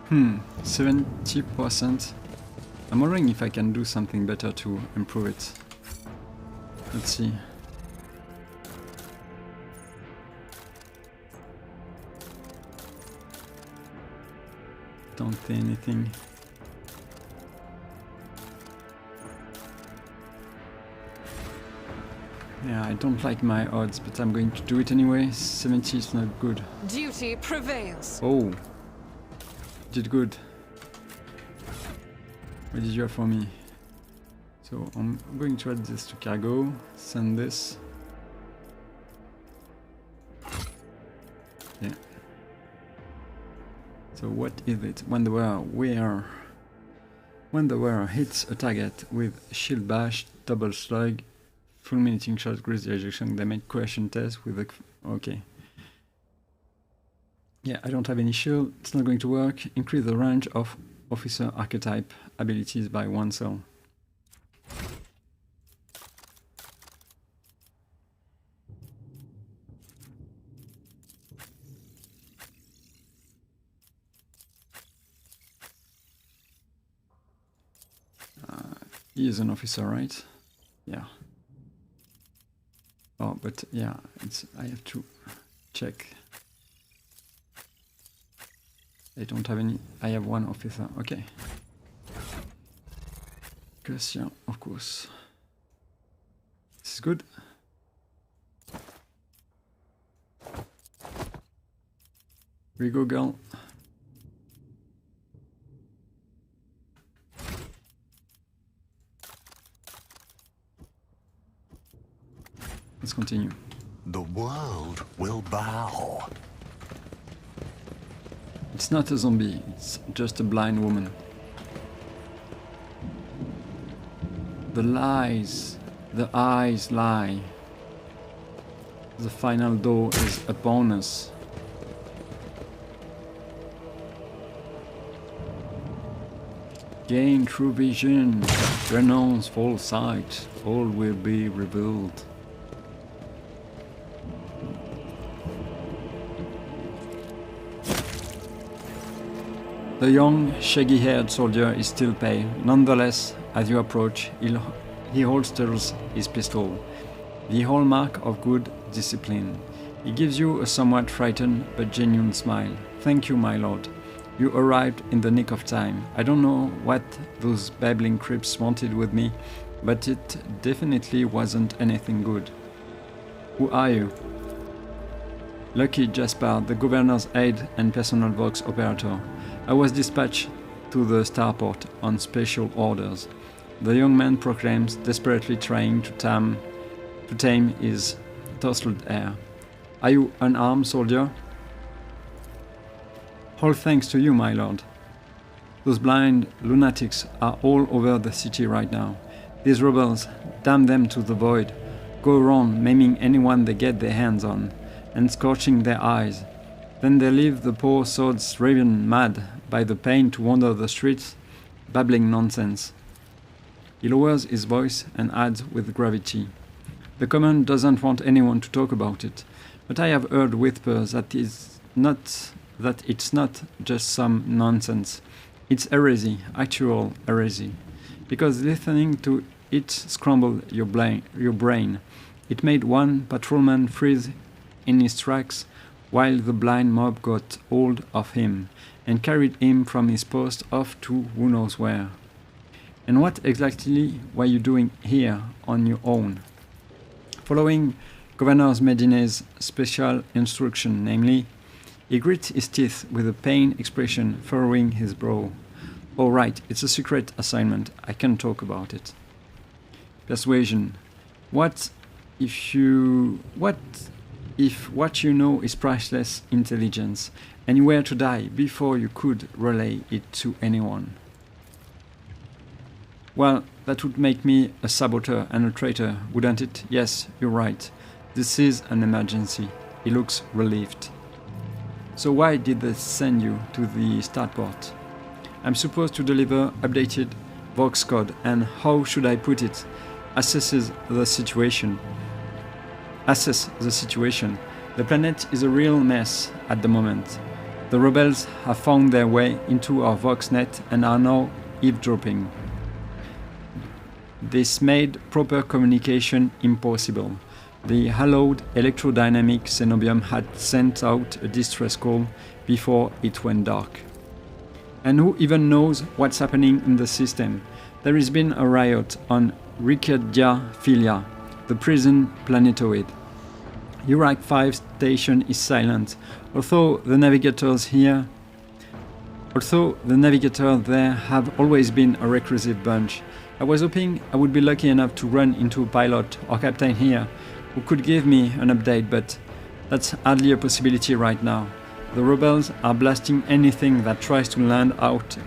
Hmm, 70%. I'm wondering if I can do something better to improve it. Let's see. Don't say anything. Yeah, I don't like my odds, but I'm going to do it anyway. 70 is not good. Duty prevails. Oh, did good. What did you have for me? So I'm going to add this to cargo, send this. Yeah. So what is it? When the wearer hits a target with shield bash, double slug, fulminating shot, grizzly ejection, they make question test with a... Okay. Yeah, I don't have any shield, it's not going to work. Increase the range of officer archetype abilities by 1 cell. He is an officer, right? Yeah. Oh, but yeah, I have to check. I don't have any. I have 1 officer. Okay. Because yeah, of course. This is good. Here we go, girl. Let's continue. The world will bow. It's not a zombie, it's just a blind woman. The lies, the eyes lie. The final door is upon us. Gain true vision, renounce false sight, all will be revealed. The young, shaggy-haired soldier is still pale. Nonetheless, as you approach, he holsters his pistol, the hallmark of good discipline. He gives you a somewhat frightened but genuine smile. "Thank you, my lord. You arrived in the nick of time. I don't know what those babbling creeps wanted with me, but it definitely wasn't anything good. Who are you?" "Lucky Jasper, the governor's aide and personal Vox operator. I was dispatched to the starport on special orders," the young man proclaims, desperately trying to tame his tousled hair. "Are you an armed soldier?" "All thanks to you, my lord. Those blind lunatics are all over the city right now. These rebels, damn them to the void, go around maiming anyone they get their hands on, and scorching their eyes. Then they leave the poor sods driven mad by the pain to wander the streets, babbling nonsense." He lowers his voice and adds with gravity, "The command doesn't want anyone to talk about it, but I have heard whispers that it's not just some nonsense. It's heresy, actual heresy. Because listening to it scrambled your brain. It made one patrolman freeze in his tracks while the blind mob got hold of him and carried him from his post off to who knows where. And what exactly were you doing here on your own?" Following Governor Medinez's special instruction, namely, he grits his teeth with a pained expression furrowing his brow. "Oh right, it's a secret assignment, I can't talk about it." Persuasion. What if what you know is priceless intelligence, and you were to die before you could relay it to anyone? "Well, that would make me a saboteur and a traitor, wouldn't it? Yes, you're right. This is an emergency." He looks relieved. "So why did they send you to the starport?" "I'm supposed to deliver updated Vox code and, how should I put it, assess the situation. The planet is a real mess at the moment. The rebels have found their way into our Vox net and are now eavesdropping. This made proper communication impossible. The hallowed electrodynamic Cenobium had sent out a distress call before it went dark. And who even knows what's happening in the system? There has been a riot on Rykad Minoris, the prison planetoid. Urac 5 station is silent, although the navigators there have always been a reclusive bunch. I was hoping I would be lucky enough to run into a pilot or captain here who could give me an update, but that's hardly a possibility right now. The rebels are blasting anything that tries to land out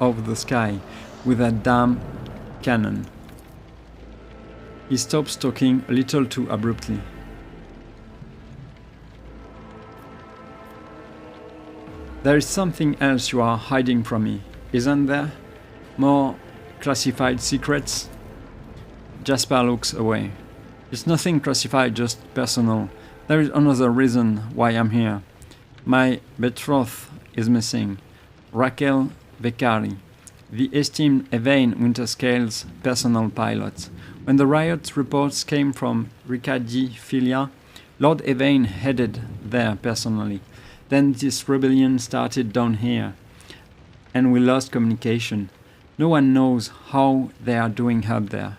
of the sky with a damn cannon." He stops talking a little too abruptly. "There is something else you are hiding from me, isn't there? More classified secrets?" Jasper looks away. "It's nothing classified, just personal. There is another reason why I'm here. My betrothed is missing. Raquel Beccari, the esteemed Evane Winterscale's personal pilot. When the riot reports came from Rykad Minoris, Lord Evane headed there personally. Then this rebellion started down here, and we lost communication. No one knows how they are doing up there.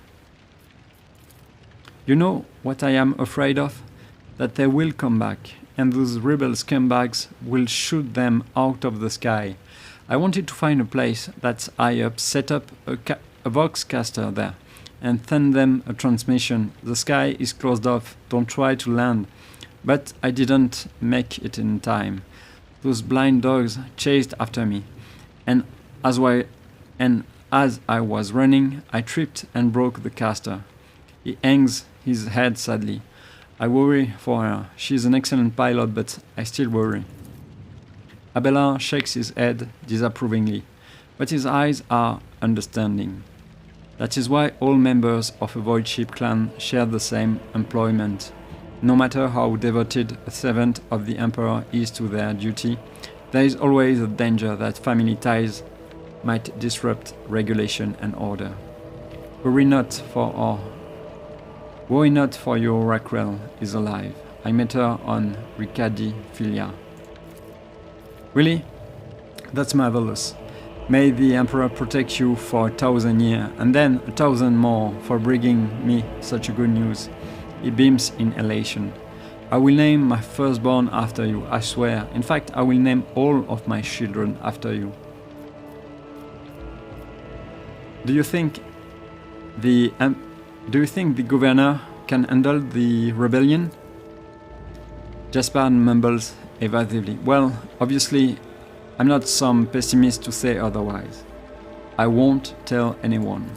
You know what I am afraid of? that they will come back, and those rebel scumbags will shoot them out of the sky. I wanted to find a place that's high up, set up a voxcaster there, and send them a transmission. The sky is closed off, don't try to land. But I didn't make it in time. Those blind dogs chased after me, and as I was running, I tripped and broke the caster. He hangs his head sadly. I worry for her. She's an excellent pilot, but I still worry. Abelard shakes his head disapprovingly, but his eyes are understanding. That is why all members of a Void Ship clan share the same employment. No matter how devoted a servant of the Emperor is to their duty, there is always a danger that family ties might disrupt regulation and order. Worry not, for your Raquel is alive. I met her on Rykad Filia. Really? That's marvelous. May the Emperor protect you for 1,000 years, and then 1,000 more for bringing me such a good news. He beams in elation. I will name my firstborn after you, I swear. In fact, I will name all of my children after you. Do you think the governor can handle the rebellion? Jasper mumbles evasively. Well, obviously, I'm not some pessimist to say otherwise. I won't tell anyone.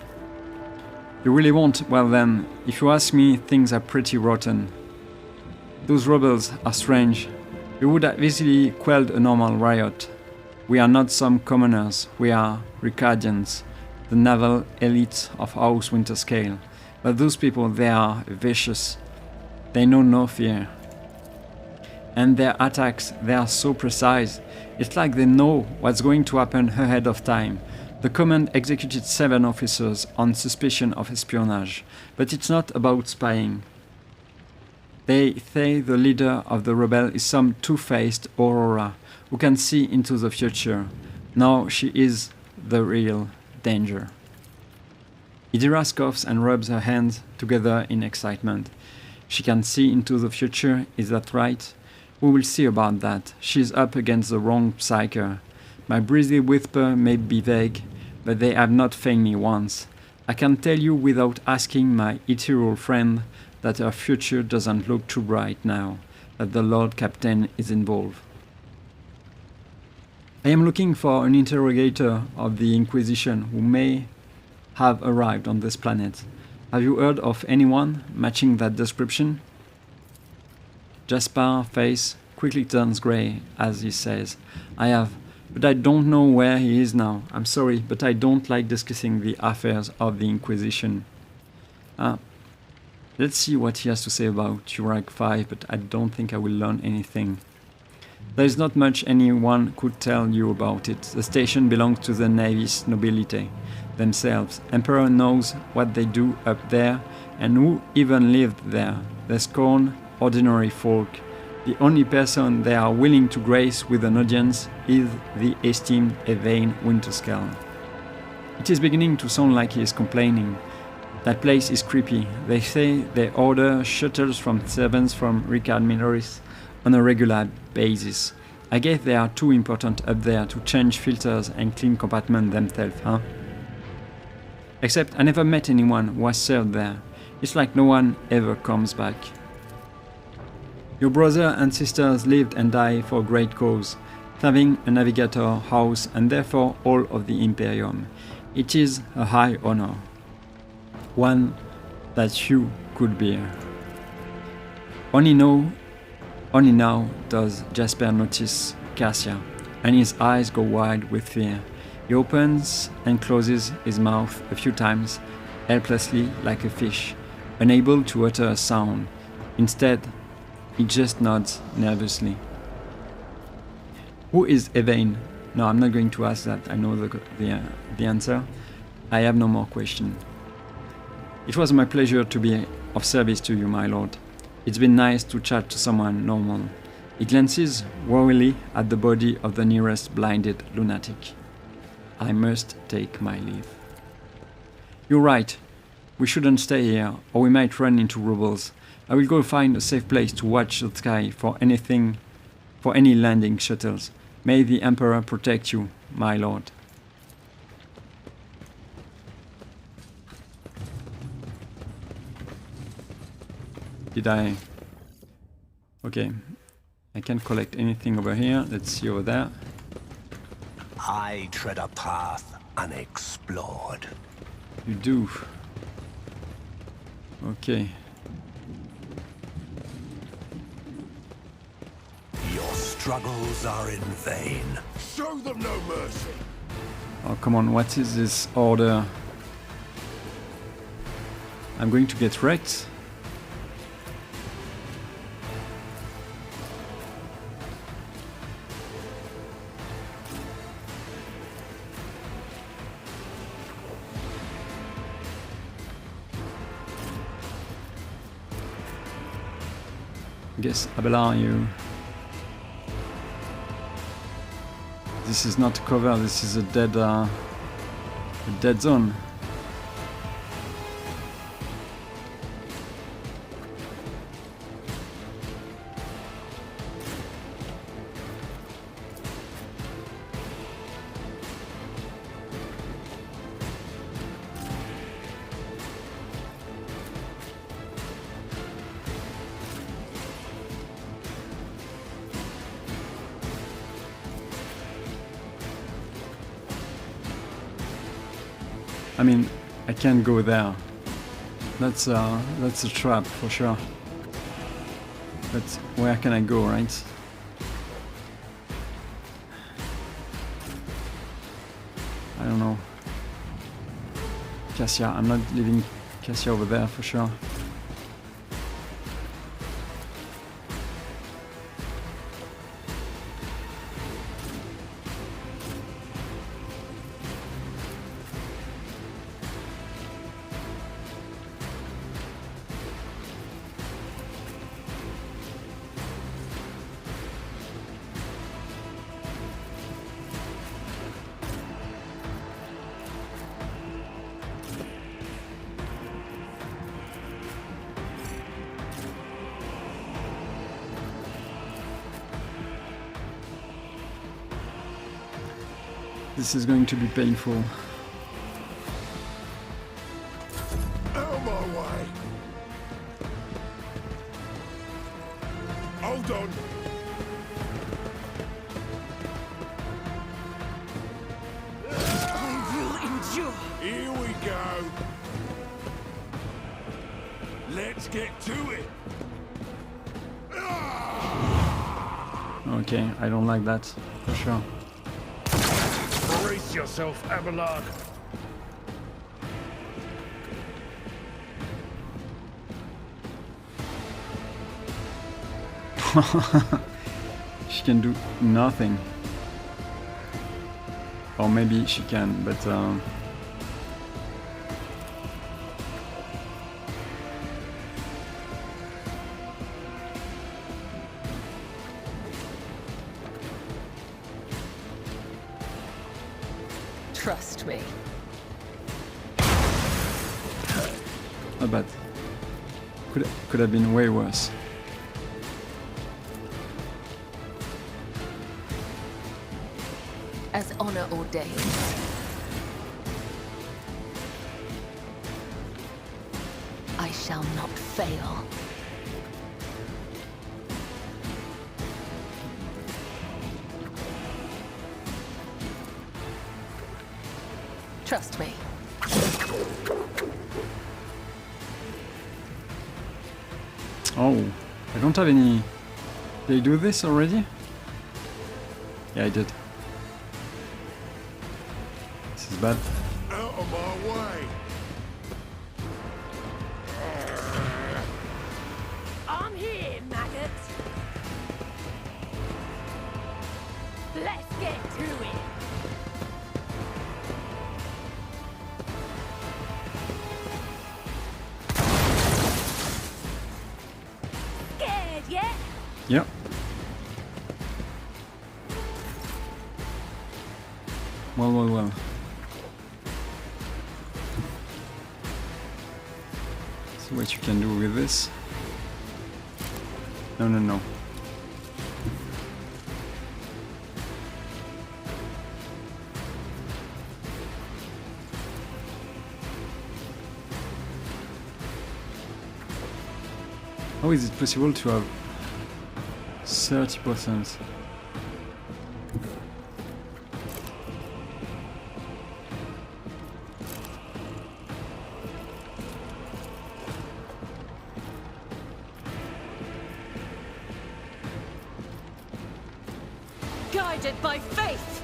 You really won't? Well then, if you ask me, things are pretty rotten. Those rebels are strange. We would have easily quelled a normal riot. We are not some commoners, we are Rykadians, the naval elite of House Winterscale. But those people, they are vicious. They know no fear. And their attacks, they are so precise. It's like they know what's going to happen ahead of time. The command executed 7 officers on suspicion of espionage, but it's not about spying. They say the leader of the rebel is some two-faced Aurora who can see into the future. Now she is the real danger. Idira scoffs and rubs her hands together in excitement. She can see into the future, is that right? We will see about that. She's up against the wrong psyker. My breezy whisper may be vague, but they have not failed me once. I can tell you without asking my ethereal friend that her future doesn't look too bright now, that the Lord Captain is involved. I am looking for an interrogator of the Inquisition who may have arrived on this planet. Have you heard of anyone matching that description? Jasper's face quickly turns grey as he says, I have, but I don't know where he is now. I'm sorry, but I don't like discussing the affairs of the Inquisition. Let's see what he has to say about Urag 5, but I don't think I will learn anything. There is not much anyone could tell you about it. The station belongs to the Navis nobility themselves. Emperor knows what they do up there and who even lived there. They scorn ordinary folk. The only person they are willing to grace with an audience is the esteemed Evain Winterscale. It is beginning to sound like he is complaining. That place is creepy. They say they order shuttles from servants from Rykad Minoris on a regular basis. I guess they are too important up there to change filters and clean compartments themselves, huh? Except I never met anyone who has served there. It's like no one ever comes back. Your brother and sisters lived and died for a great cause, serving a navigator house and therefore all of the Imperium. It is a high honor, one that you could bear. Only now does Jasper notice Cassia, and his eyes go wide with fear. He opens and closes his mouth a few times, helplessly like a fish, unable to utter a sound. Instead, he just nods nervously. Who is Evain? No, I'm not going to ask that. I know the answer. I have no more question. It was my pleasure to be of service to you, my lord. It's been nice to chat to someone normal. He glances wearily at the body of the nearest blinded lunatic. I must take my leave. You're right. We shouldn't stay here, or we might run into rebels. I will go find a safe place to watch the sky for anything, for any landing shuttles. May the Emperor protect you, my lord. Did I... Okay. I can't collect anything over here. Let's see over there. I tread a path unexplored. You do. Okay. Your struggles are in vain. Show them no mercy. Oh, come on. What is this order? I'm going to get wrecked. Guess Abelard, you. This is not cover. This is a dead zone. I mean, I can't go there. That's a trap for sure. But where can I go, right? I don't know. Cassia, I'm not leaving Cassia over there for sure. This is going to be painful. Out of my way. Hold on. I will endure. Here we go. Let's get to it. Okay, I don't like that for sure. Brace yourself, Abelard. She can do nothing. Or maybe she can, but Trust me. not bad. Could have been way worse. As honor ordains. I shall not fail. Trust me. Oh, I don't have any... Did I do this already? Yeah, I did. This is bad. Out of my way. I'm here, maggots. Let's get to it. Scared yet? Yep. Well. See what you can do with this. No, no, no. How is it possible to have 30%? Guided by faith!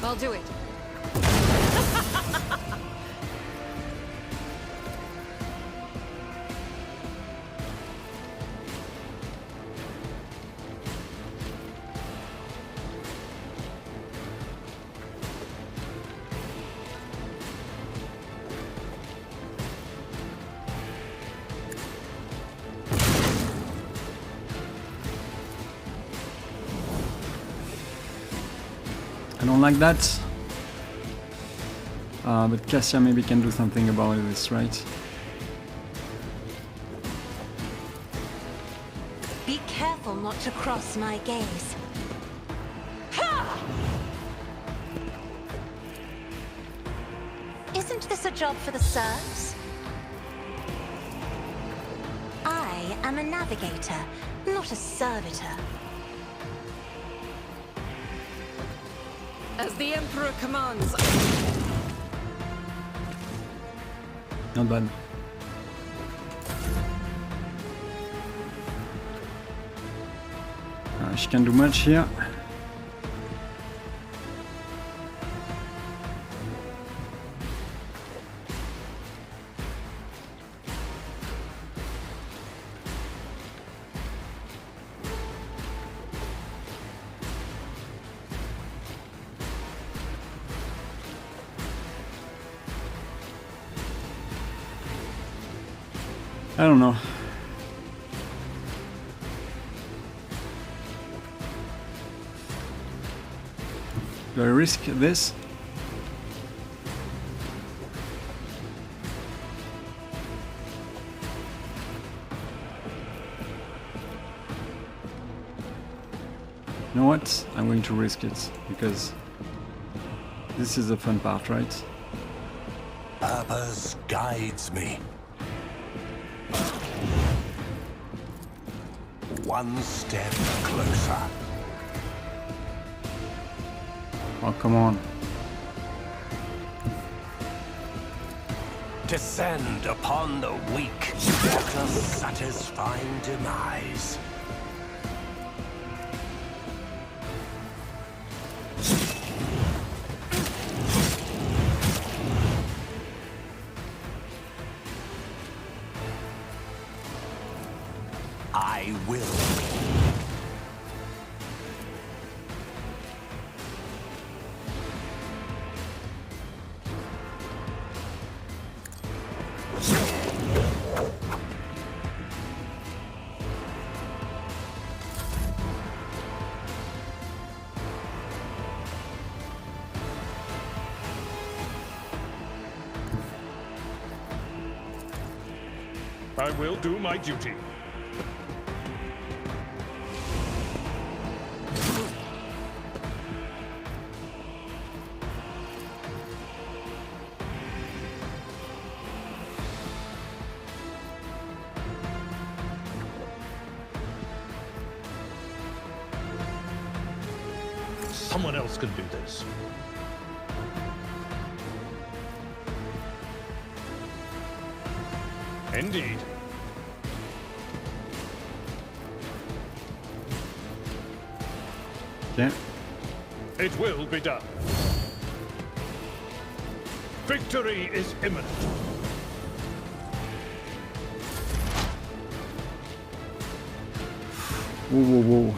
I'll do it. I don't like that. But Cassia maybe can do something about this, right? Be careful not to cross my gaze. Ha! Isn't this a job for the serfs? I am a navigator, not a servitor. As the Emperor commands. Not bad. She can do much here. I don't know. Do I risk this? You know what? I'm going to risk it because this is the fun part, right? Purpose guides me. One step closer. Oh, come on. Descend upon the weak. What a satisfying demise. I will. I will do my duty. Someone else can do this. Indeed. Yeah. It will be done. Victory is imminent. Whoa, whoa, whoa.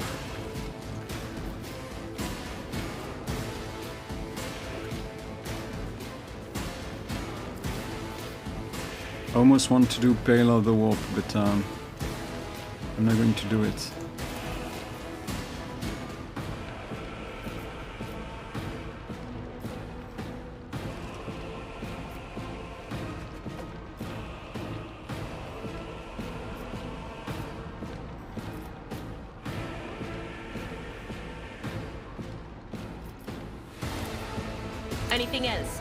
I almost want to do Parallel the Warp, but I'm not going to do it. Anything else?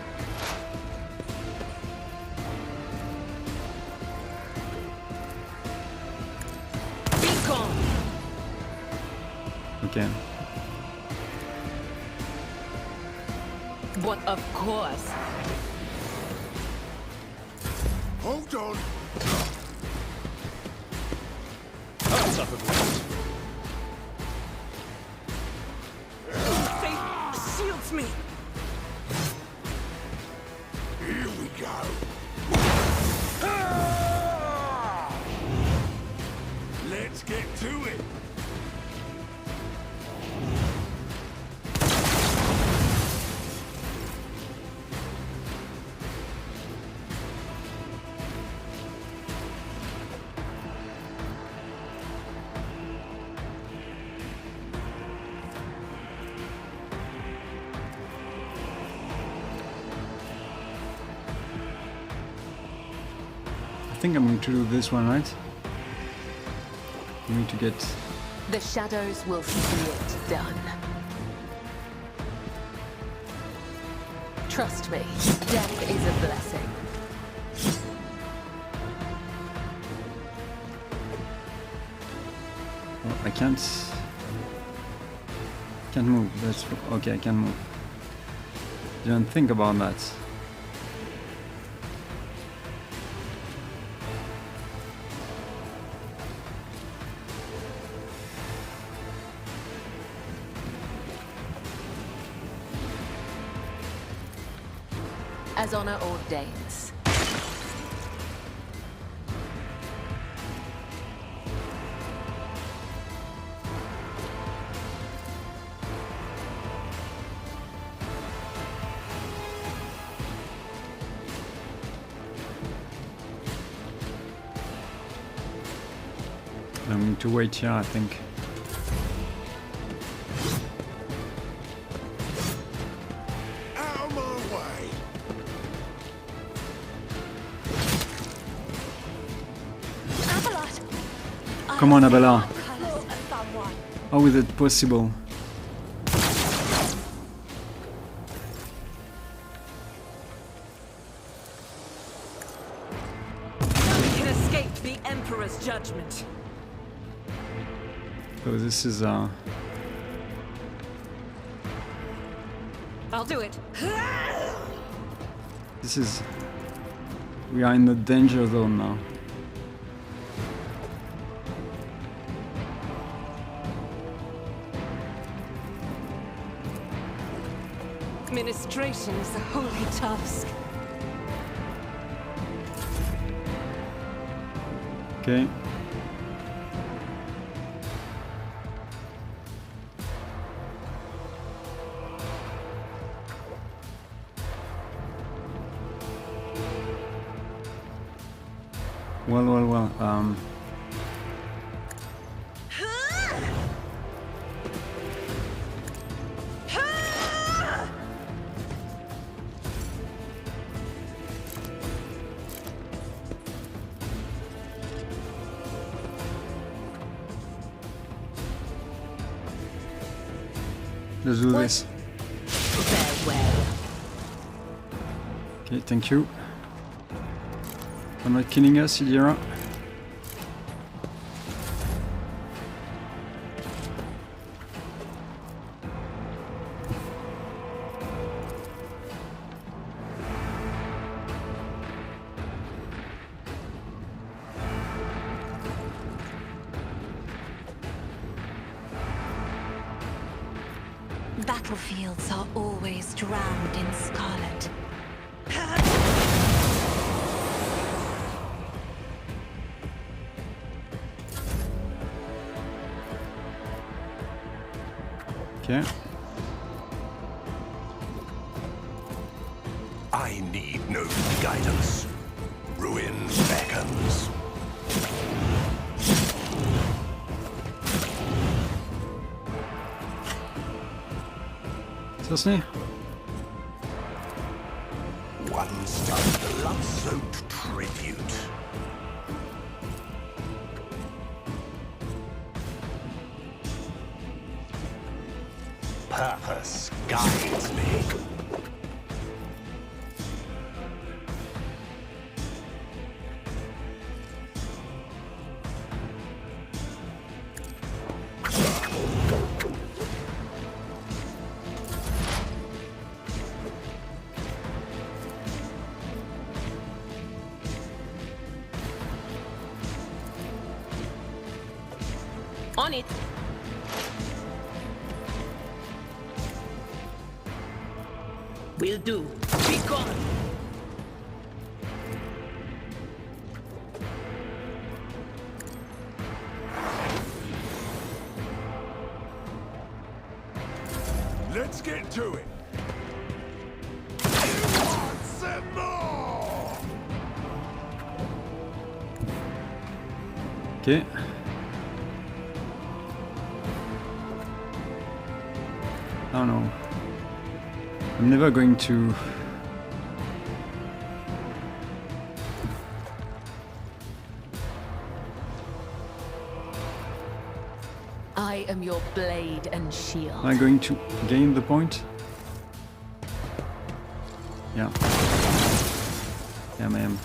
Be gone. Okay. But of course. Hold on. That's up a bit. Faith shields me. Here we go. Let's get to it. I think I'm going to do this one, right? I'm going to get... The shadows will see it done. Trust me, death is a blessing. Oh, I can't move. That's okay. I can move. Didn't think about that. As honor ordains. I'm going to wait here, I think. Out of my way. Avalot! Come on, Abella. Colours of someone. How is it possible? None can escape the Emperor's judgment. So this is I'll do it. this is... We are in the danger zone now. Administration is a holy task. Okay. Well. Let's do this. Farewell. Okay, thank you. For not killing us, Idira. Battlefields are always drowned in scarlet. Okay. I need no guidance. Ruin beckons. Seriously? One stunned, blood-soaked tribute. Purpose guides me. On it. Will do. Be gone. Let's get to it. You want some more? Okay. I don't know. I'm never going to... I am your blade and shield. Am I going to gain the point? Yeah. Yeah, I am.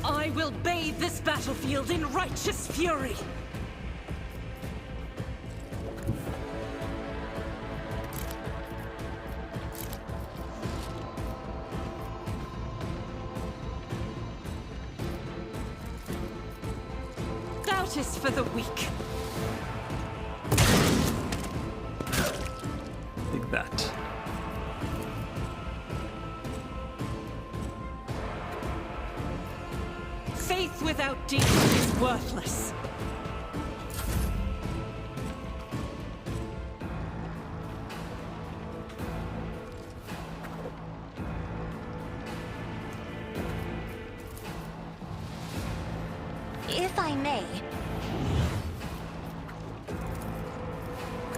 I will bathe this battlefield in righteous fury. Doubt is for the weak. Take that. Faith without deed is worthless. If I may,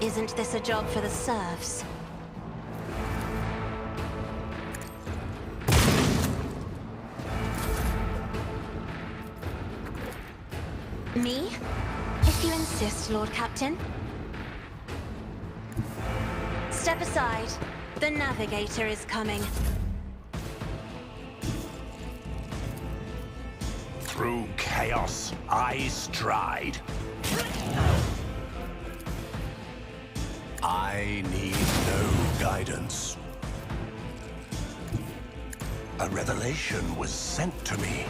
isn't this a job for the serfs? Me? If you insist, Lord Captain. Step aside. The navigator is coming. Through chaos, I stride. I need no guidance. A revelation was sent to me.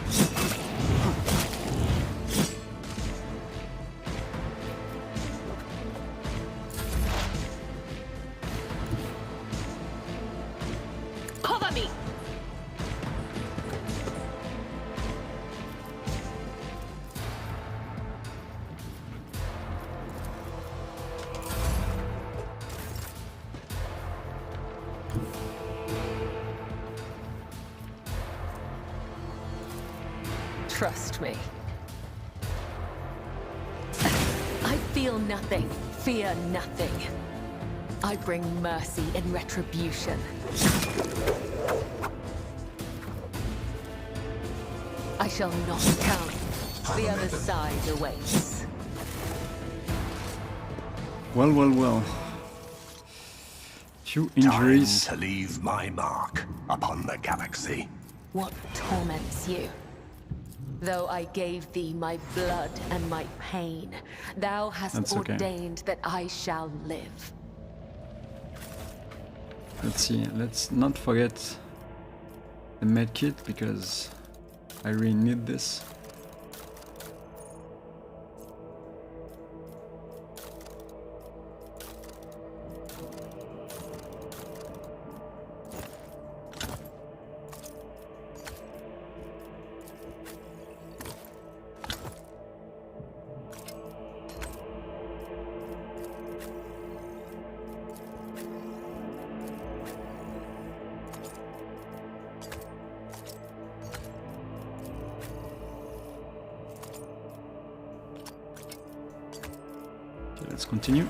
Cover me! Trust me. I feel nothing, fear nothing. I bring mercy and retribution. I shall not count. The other side awaits. Well, well, well. Few injuries. Time to leave my mark upon the galaxy. What torments you? Though I gave thee my blood and my pain, thou hast That's okay. ordained that I shall live. Let's see, let's not forget the medkit because I really need this. Let's continue.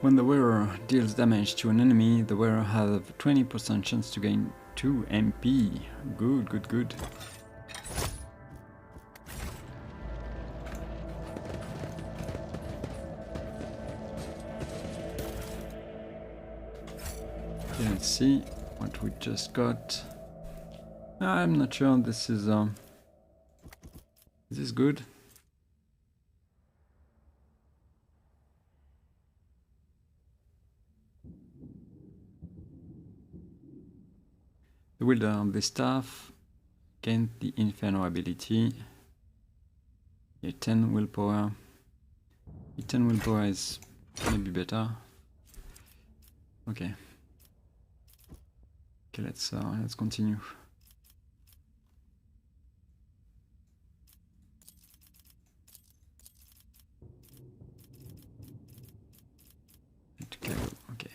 When the wearer deals damage to an enemy, the wearer has a 20% chance to gain 2 MP. Good, good, good. Okay, let's see what we just got. I'm not sure this is good? The wielder of the staff gained the Inferno ability. Yeah, 10 willpower. 10 willpower is maybe better. Okay. Okay, let's continue. Okay.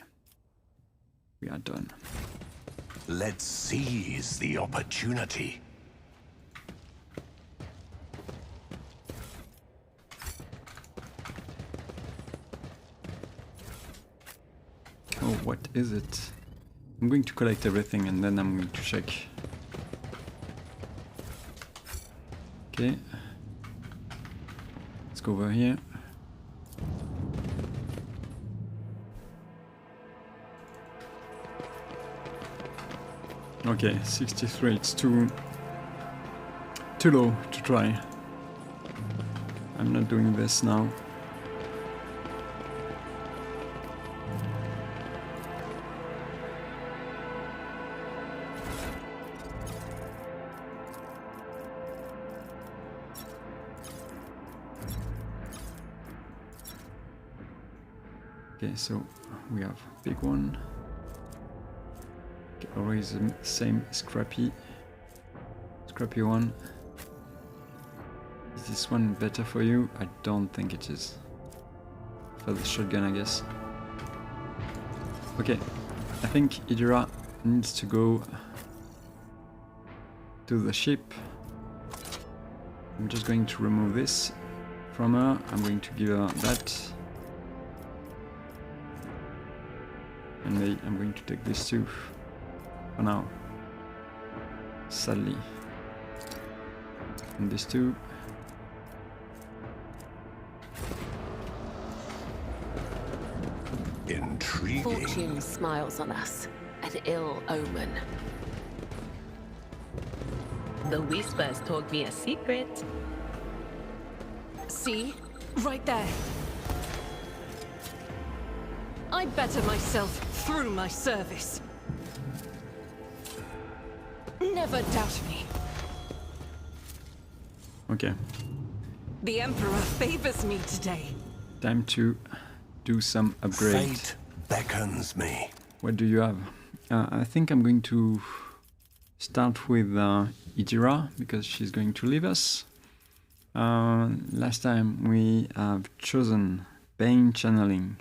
We are done. Let's seize the opportunity. Oh, what is it? I'm going to collect everything and then I'm going to check. Okay. Let's go over here. Okay, 63, it's too low to try. I'm not doing this now. Okay, so we have big one. Okay, always the same scrappy one. Is this one better for you? I don't think it is. For the shotgun, I guess. Okay, I think Idira needs to go to the ship. I'm just going to remove this from her. I'm going to give her that. And maybe I'm going to take this too. For now. Sadly. And this too. Intriguing. Fortune smiles on us, an ill omen. The Whispers told me a secret. See? Right there. I better myself through my service. Never doubt me. Okay. The Emperor favors me today. Time to do some upgrade. Fate beckons me. What do you have? I think I'm going to start with Idira because she's going to leave us. Last time we have chosen Bane Channeling.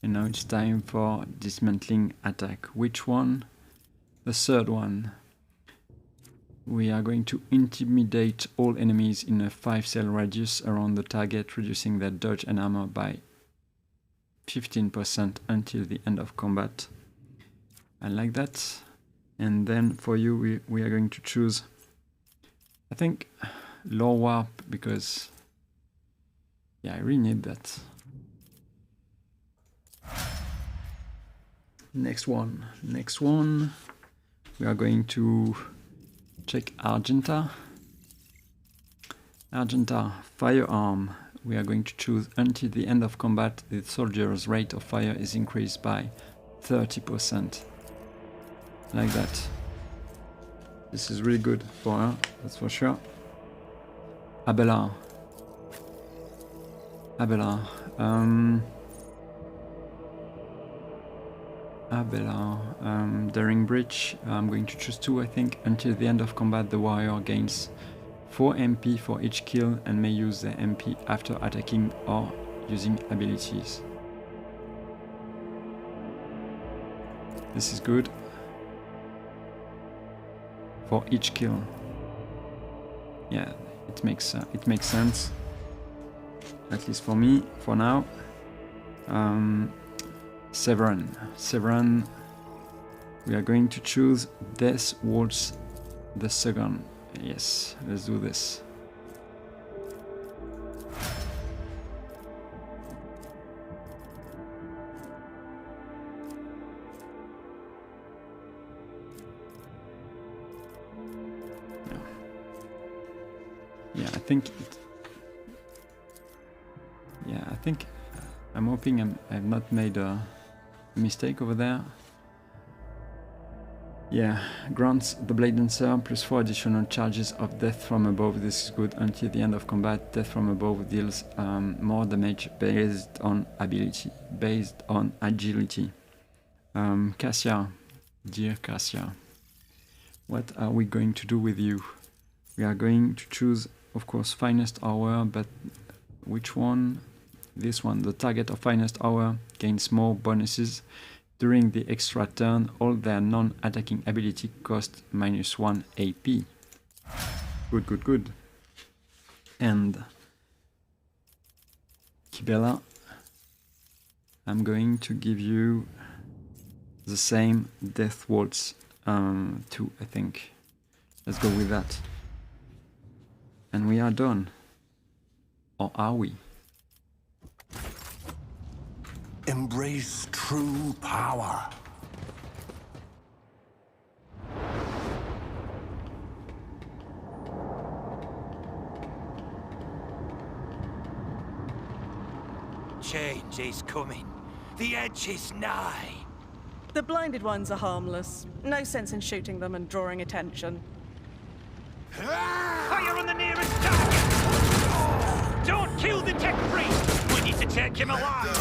And now it's time for Dismantling Attack. Which one? The third one. We are going to intimidate all enemies in a 5-cell radius around the target, reducing their dodge and armor by 15% until the end of combat. I like that. And then for you, we are going to choose, I think, Lore Warp, because, yeah, I really need that. Next one. We are going to check Argenta. Firearm. We are going to choose until the end of combat, the soldier's rate of fire is increased by 30%. Like that. This is really good for her, that's for sure. Abelard. Daring Breach. I'm going to choose 2, I think. Until the end of combat, the warrior gains 4 MP for each kill and may use the MP after attacking or using abilities. This is good. For each kill. Yeah, it makes sense. At least for me, for now. Severan, we are going to choose Death Waltz the second. Yes, let's do this. Yeah, I think I'm hoping I've not made a mistake over there. Yeah, grants the Bladedancer +4 additional charges of death from above. This is good until the end of combat. Death from above deals more damage based on agility. Cassia, dear Cassia, what are we going to do with you? We are going to choose, of course, Finest Hour, but which one? This one. The target of Finest Hour gains more bonuses. During the extra turn, all their non-attacking ability cost -1 AP. Good, good, good. And Kibela, I'm going to give you the same Death Waltz 2, I think. Let's go with that. And we are done. Or are we? Embrace true power. Change is coming. The edge is nigh. The blinded ones are harmless. No sense in shooting them and drawing attention. Fire on the nearest target! Don't kill the tech priest! We need to take him alive!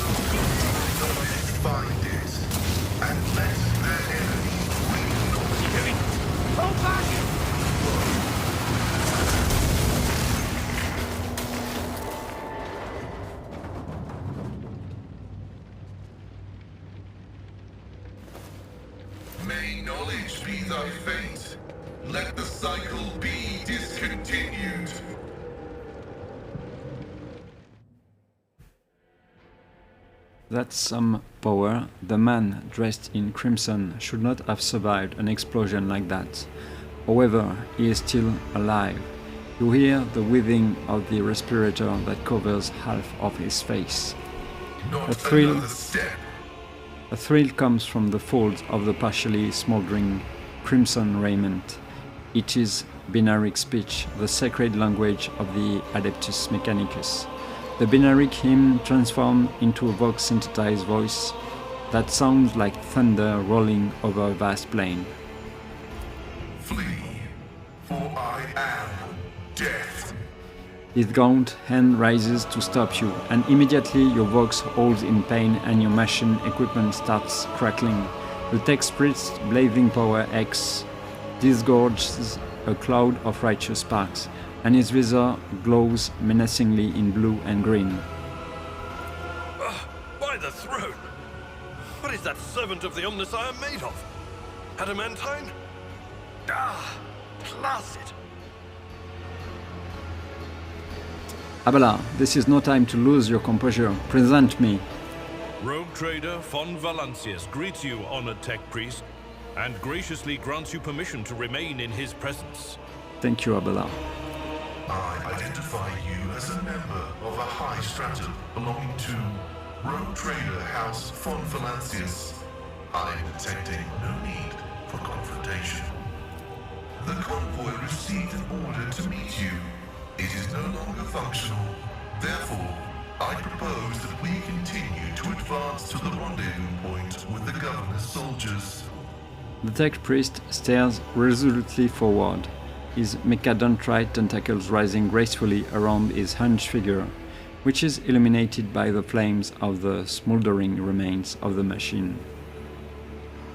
Find it, and let their enemies win. What's he doing? Pull back! May knowledge be thy fate. Let the cycle be discontinued. That's some power. The man dressed in crimson should not have survived an explosion like that. However, he is still alive. You hear the wheezing of the respirator that covers half of his face. A thrill comes from the folds of the partially smoldering crimson raiment. It is binaric speech, the sacred language of the Adeptus Mechanicus. The binaric hymn transformed into a Vox-synthesized voice that sounds like thunder rolling over a vast plain. Flee, for I am death. His gaunt hand rises to stop you, and immediately your Vox holds in pain and your machine equipment starts crackling. The text priest's blazing power X disgorges a cloud of righteous sparks, and his visor glows menacingly in blue and green. By the throat! What is that servant of the Omnissiah made of? Adamantine? Ah, placid! Abala, this is no time to lose your composure. Present me. Rogue trader von Valancius greets you, honored tech priest, and graciously grants you permission to remain in his presence. Thank you, Abala. I identify you as a member of a high stratum belonging to Rogue Trader House von Valancius. I am detecting no need for confrontation. The convoy received an order to meet you. It is no longer functional. Therefore, I propose that we continue to advance to the rendezvous point with the governor's soldiers. The tech priest stares resolutely forward, his mechadontrite tentacles rising gracefully around his hunched figure, which is illuminated by the flames of the smoldering remains of the machine.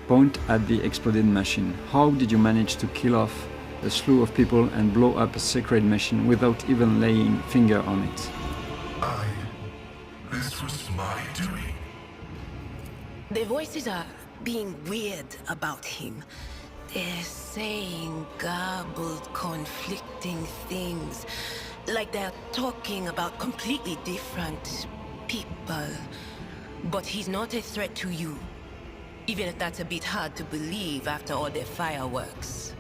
Point at the exploded machine. How did you manage to kill off a slew of people and blow up a sacred machine without even laying finger on it? This was my doing. The voices are being weird about him. They're saying garbled, conflicting things. Like they're talking about completely different people. But he's not a threat to you. Even if that's a bit hard to believe after all the fireworks.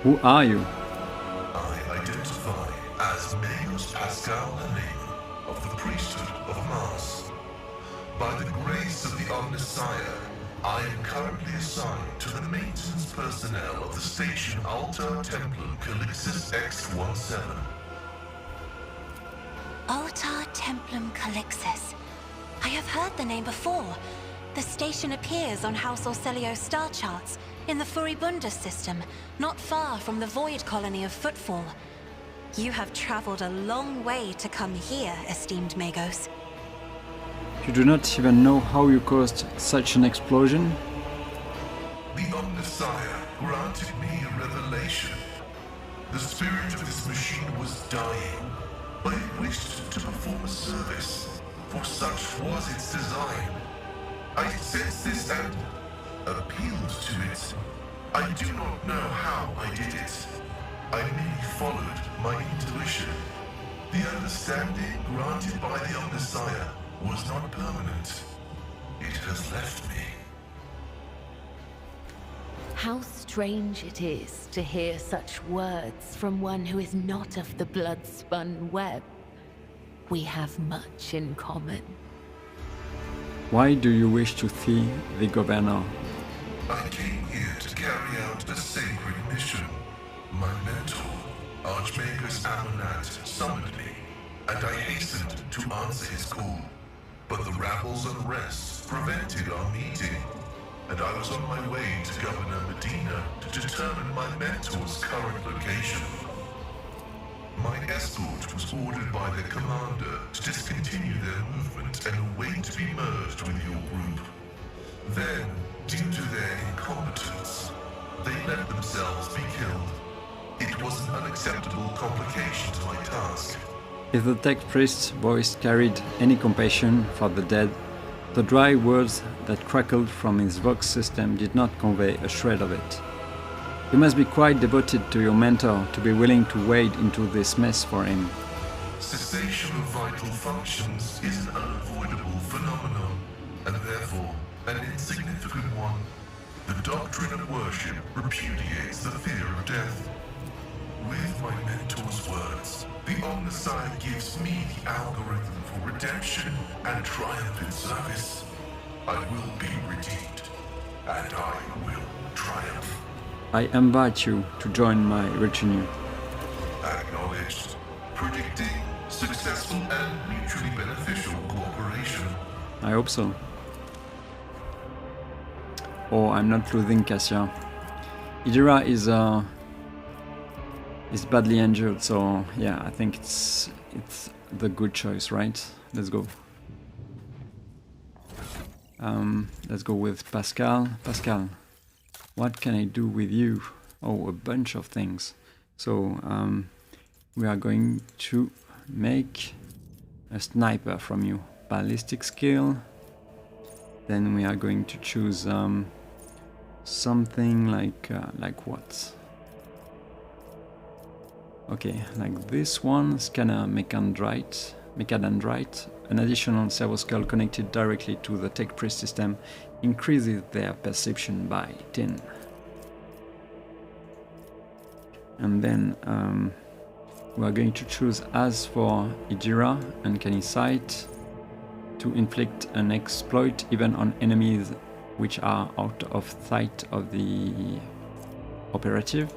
Who are you? I identify as Magus Pasqual of the priesthood of Mars. By the grace of the Omnissiah, I am currently assigned to the maintenance personnel of the station Altar Templum Calixis X-17. Altar Templum Calixis. I have heard the name before. The station appears on House Orselio's star charts in the Furibunda system, not far from the void colony of Footfall. You have traveled a long way to come here, esteemed Magos. You do not even know how you caused such an explosion? The Omnissiah granted me a revelation. The spirit of this machine was dying, but it wished to perform a service, for such was its design. I sensed this and appealed to it. I do not know how I did it. I merely followed my intuition. The understanding granted by the Omnissiah was not permanent. It has left me. How strange it is to hear such words from one who is not of the blood-spun web. We have much in common. Why do you wish to see the governor? I came here to carry out a sacred mission. My mentor, Archmagus Amonat, summoned me, and I hastened to answer his call. But the rabble's unrest prevented our meeting, and I was on my way to Governor Medina to determine my mentor's current location. My escort was ordered by their commander to discontinue their movement and await to be merged with your group. Then, due to their incompetence, they let themselves be killed. It was an unacceptable complication to my task. If the tech priest's voice carried any compassion for the dead, the dry words that crackled from his vox system did not convey a shred of it. You must be quite devoted to your mentor to be willing to wade into this mess for him. Cessation of vital functions is an unavoidable phenomenon, and therefore an insignificant one. The doctrine of worship repudiates the fear of death. With my mentor's words, the Omnissiah gives me the algorithm for redemption and triumphant service. I will be redeemed, and I will triumph. I invite you to join my retinue. Acknowledged. Predicting successful and mutually beneficial cooperation. I hope so. Oh, I'm not losing Cassia. Idira is badly injured, so yeah, I think it's the good choice, right? Let's go. Let's go with Pasqual. Pasqual, what can I do with you? Oh, a bunch of things. So we are going to make a sniper from you. Ballistic skill. Then we are going to choose something like what? Okay, like this one, scanner mechadendrite, an additional servo skull connected directly to the tech priest system increases their perception by 10. And then we are going to choose as for Idira, uncanny sight, to inflict an exploit even on enemies which are out of sight of the operative.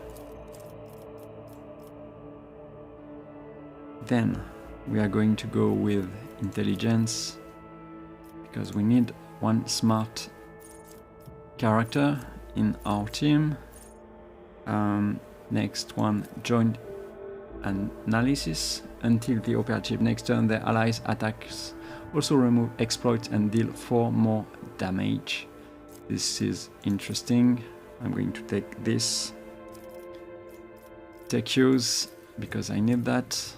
Then we are going to go with intelligence because we need one smart character in our team. Next one, joint analysis. Until the operative next turn, their allies attacks also remove exploits and deal 4 more damage. This is interesting. I'm going to take this. Take use because I need that.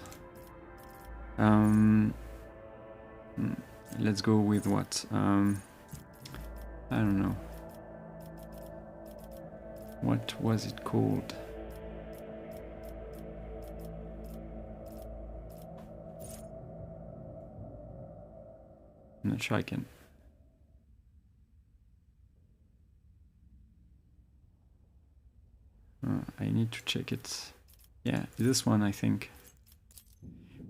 Let's go with what? I don't know. What was it called? I'm not sure I can I need to check it. Yeah, this one I think.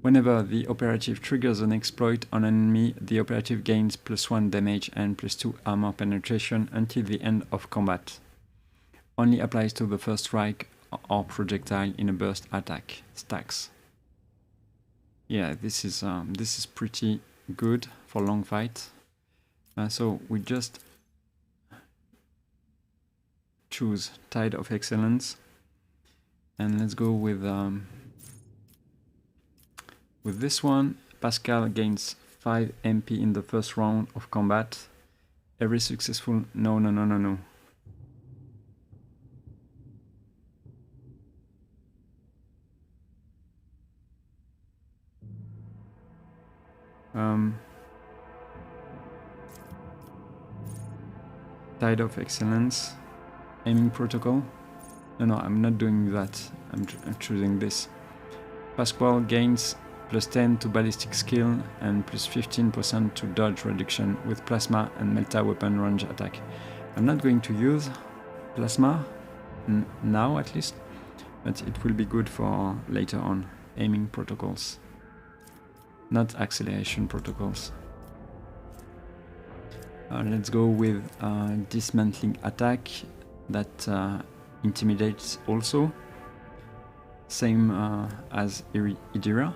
Whenever the operative triggers an exploit on an enemy, the operative gains +1 damage and +2 armor penetration until the end of combat. Only applies to the first strike or projectile in a burst attack. Stacks. Yeah, this is pretty good for long fight. So we just choose Tide of Excellence, and let's go with this one. Pasqual gains 5 MP in the first round of combat. Every successful... No. Tide of Excellence. Aiming protocol. No, I'm not doing that. I'm choosing this. Pasqual gains +10 to ballistic skill and +15% to dodge reduction with plasma and multi-weapon range attack. I'm not going to use plasma now at least, but it will be good for later on. Aiming protocols, not acceleration protocols. Let's go with dismantling attack that intimidates also. Same as Idira.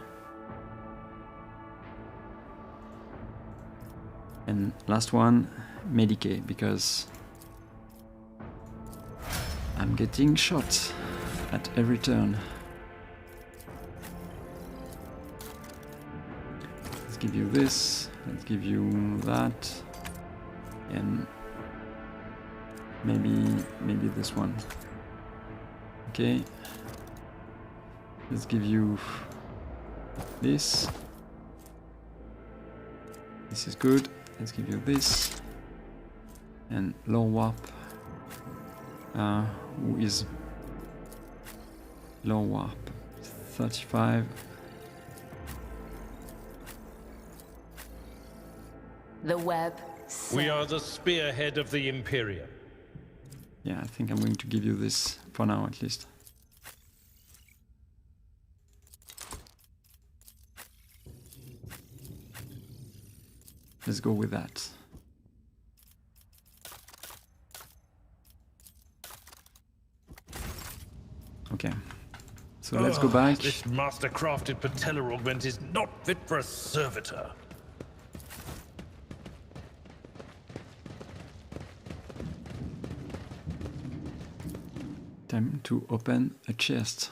And last one, Medicate, because I'm getting shot at every turn. Let's give you this, let's give you that, and maybe this one. Okay. Let's give you this. This is good. Let's give you this. And low warp. Who is low warp? 35. The web. We are the spearhead of the Imperium. Yeah, I think I'm going to give you this for now at least. Let's go with that. Okay. So let's go back. This master-crafted patella augment is not fit for a servitor. Time to open a chest.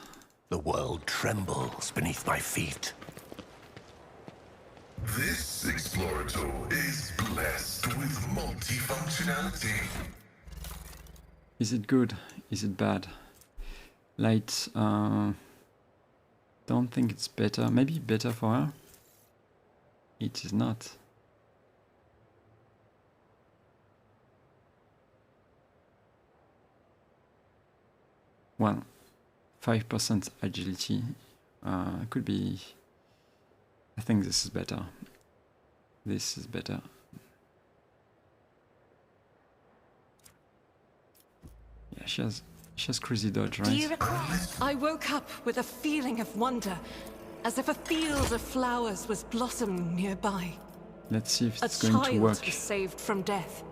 The world trembles beneath my feet. This Explorator is blessed with multifunctionality. Is it good? Is it bad? Light, don't think it's better. Maybe better for her. It is not. Well, 5% agility could be... I think this is better. This is better. Yeah, she has crazy dodge, right? Do you recall? I woke up with a feeling of wonder, as if a field of flowers was blossoming nearby. Let's see if it's a going to child work. was saved from death.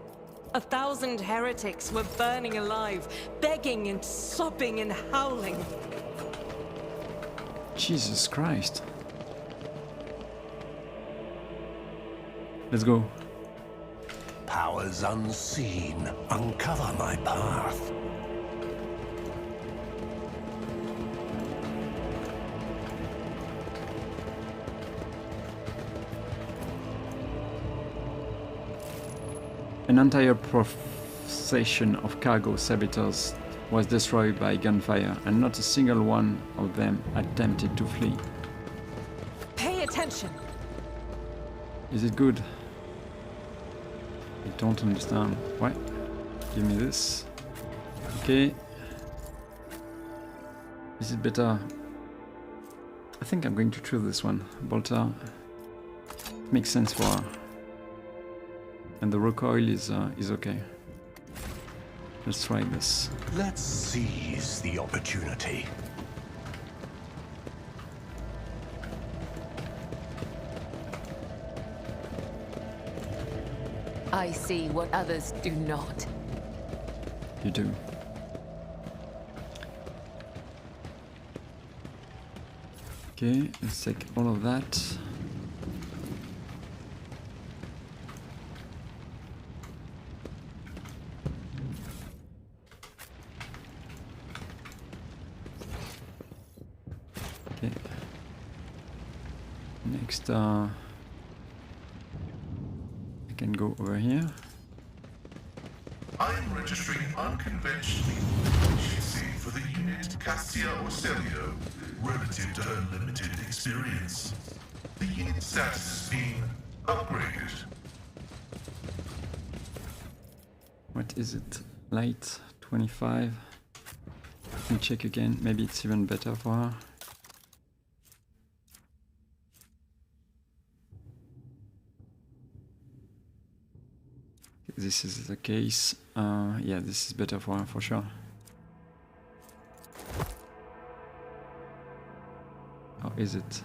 1,000 heretics were burning alive, begging and sobbing and howling. Jesus Christ. Let's go. Powers unseen uncover my path. An entire procession of cargo saboteurs was destroyed by gunfire, and not a single one of them attempted to flee. Pay attention. Is it good? I don't understand. What? Give me this. Okay. Is it better? I think I'm going to choose this one. Bolter. Makes sense for her. And the recoil is okay. Let's try this. Let's seize the opportunity. I see what others do not. You do. Okay, let's take all of that. Okay. Next, I can go over here. I am registering unconventionally efficiency for the unit Cassia Orselio relative to her limited experience. The unit status is being upgraded. What is it? Light 25. Let me check again. Maybe it's even better for her. This is the case. Yeah, this is better for her for sure. How is it?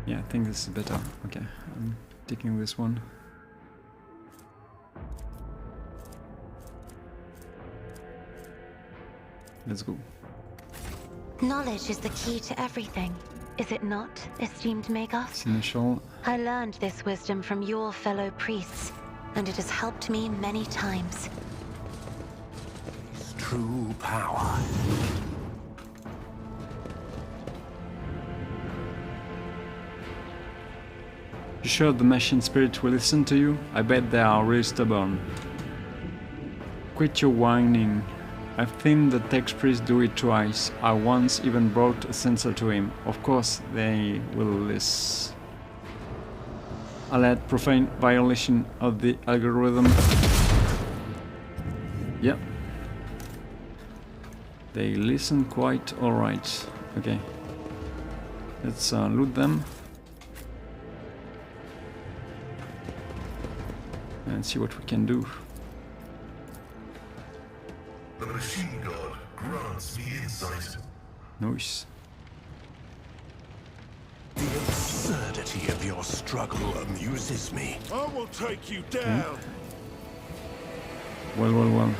Yeah, I think this is better. Okay, I'm taking this one. Let's go. Knowledge is the key to everything, is it not, esteemed Magos? Initial. I learned this wisdom from your fellow priests, and it has helped me many times. True power. You sure the machine spirit will listen to you? I bet they are really stubborn. Quit your whining. I've seen the tech priest do it twice. I once even brought a sensor to him. Of course they will listen. Alert profane violation of the algorithm. Yep. They listen quite alright. Okay. Let's loot them. And see what we can do. The machine god grants me insight. Nice. The absurdity of your struggle amuses me. I will take you down. Well, well, well.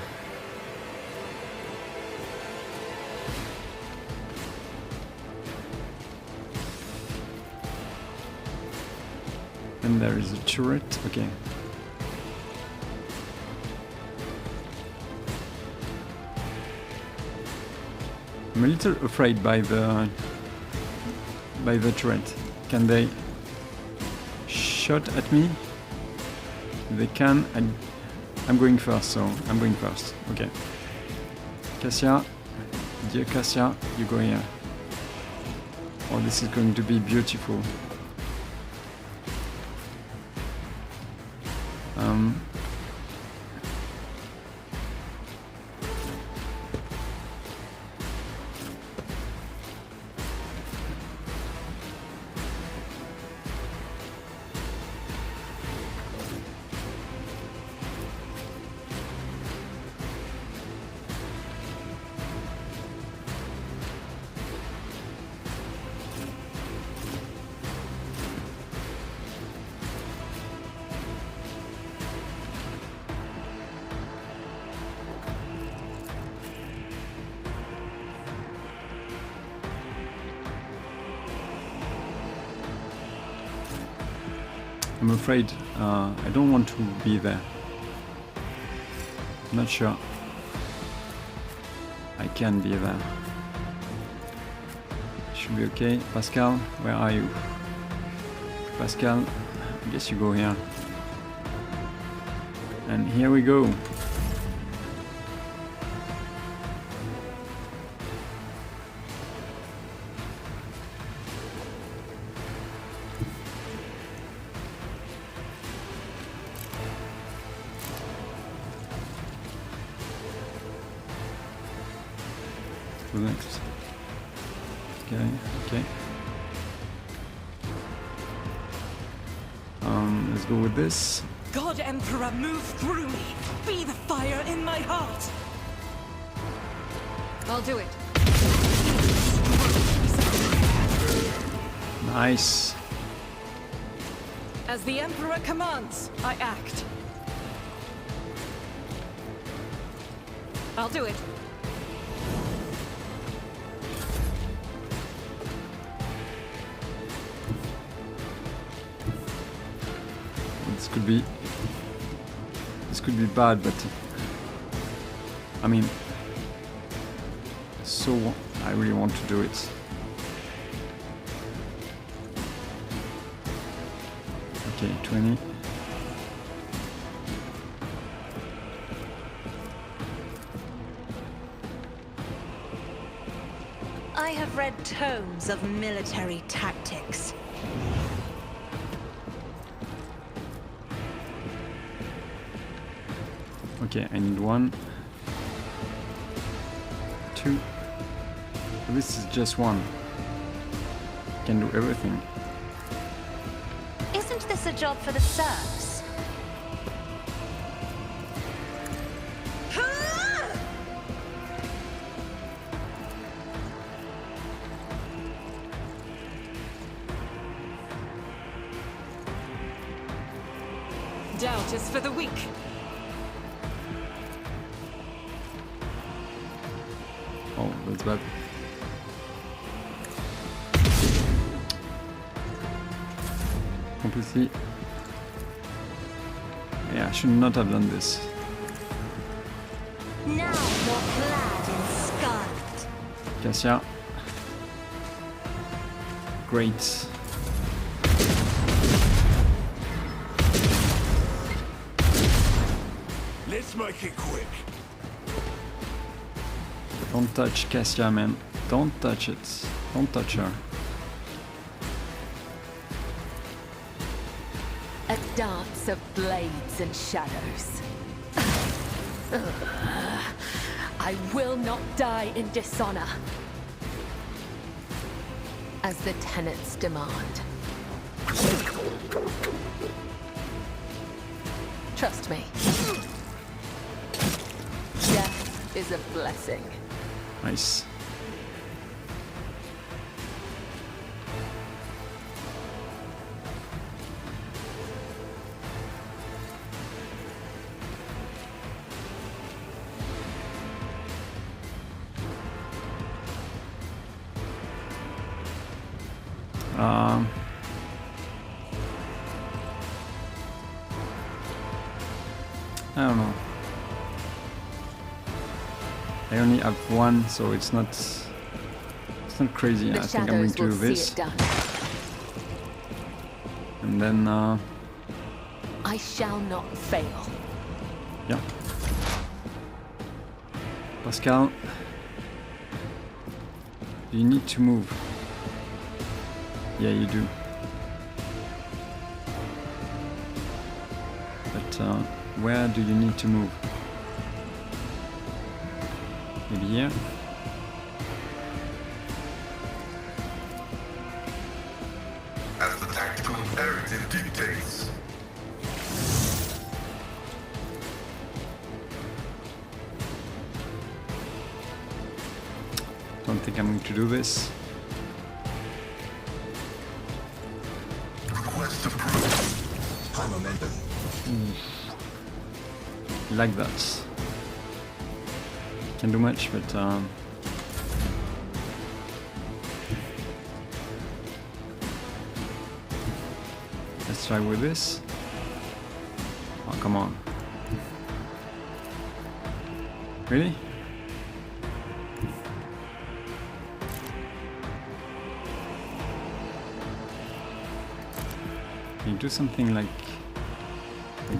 And there is a turret. Okay. I'm a little afraid by the turret. Can they shoot at me? They can. I'm going first, so I'm going first. Okay. Cassia, dear Cassia, you go here. Oh, this is going to be beautiful. I'm afraid I don't want to be there. I'm not sure I can be there. Should be okay. Pasqual, where are you? Pasqual, I guess you go here. And here we go. Who's next? Okay, okay. Let's go with this. God Emperor, move through me. Be the fire in my heart. I'll do it. Nice. As the Emperor commands, I act. I'll do it. This could be bad, but I mean, so I really want to do it. Okay, 20. I have read tomes of military tactics. Okay, I need 1, 2. This is just 1. Can do everything. Isn't this a job for the serfs? Doubt is for the weak. Oh, that's bad. Completely. Yeah, I should not have done this. Now you're clad in scarlet. Cassia. Great. Let's make it quick. Don't touch Cassia, man. Don't touch it. Don't touch her. A dance of blades and shadows. I will not die in dishonor. As the tenets demand. Trust me. Death is a blessing. Nice. I don't know. I only have 1, so it's not crazy. I think I'm going to do this. And then I shall not fail. Yeah. Pasqual, you need to move. Yeah, you do. But where do you need to move? Maybe here? As the tactical imperative dictates. Don't think I'm going to do this. Request approved. Pyromancer. Like that. Can do much, but let's try with this. Oh, come on. Really? Can you do something like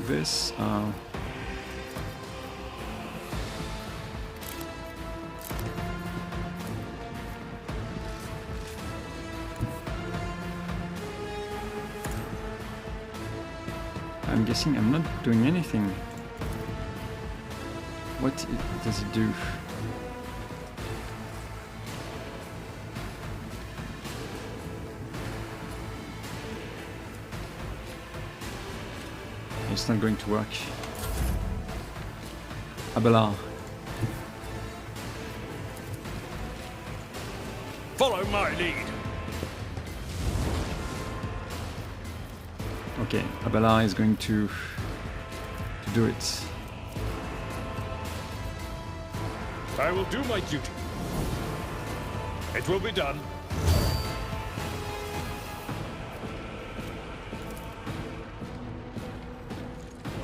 this? I'm guessing I'm not doing anything. What does it do? It's not going to work. Abelard. Follow my lead. Okay, Abelard is going to do it. I will do my duty. It will be done.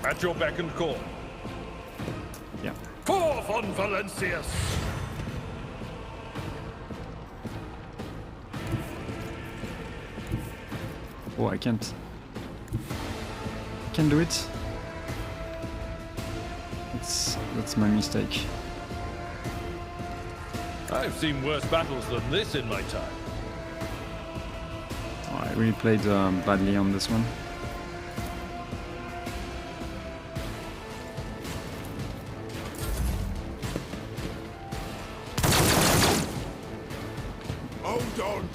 At your beck and call. Yeah. Forth on Valencius! Oh, I can't do it. That's my mistake. I've seen worse battles than this in my time. Oh, I really played badly on this one. Hold on.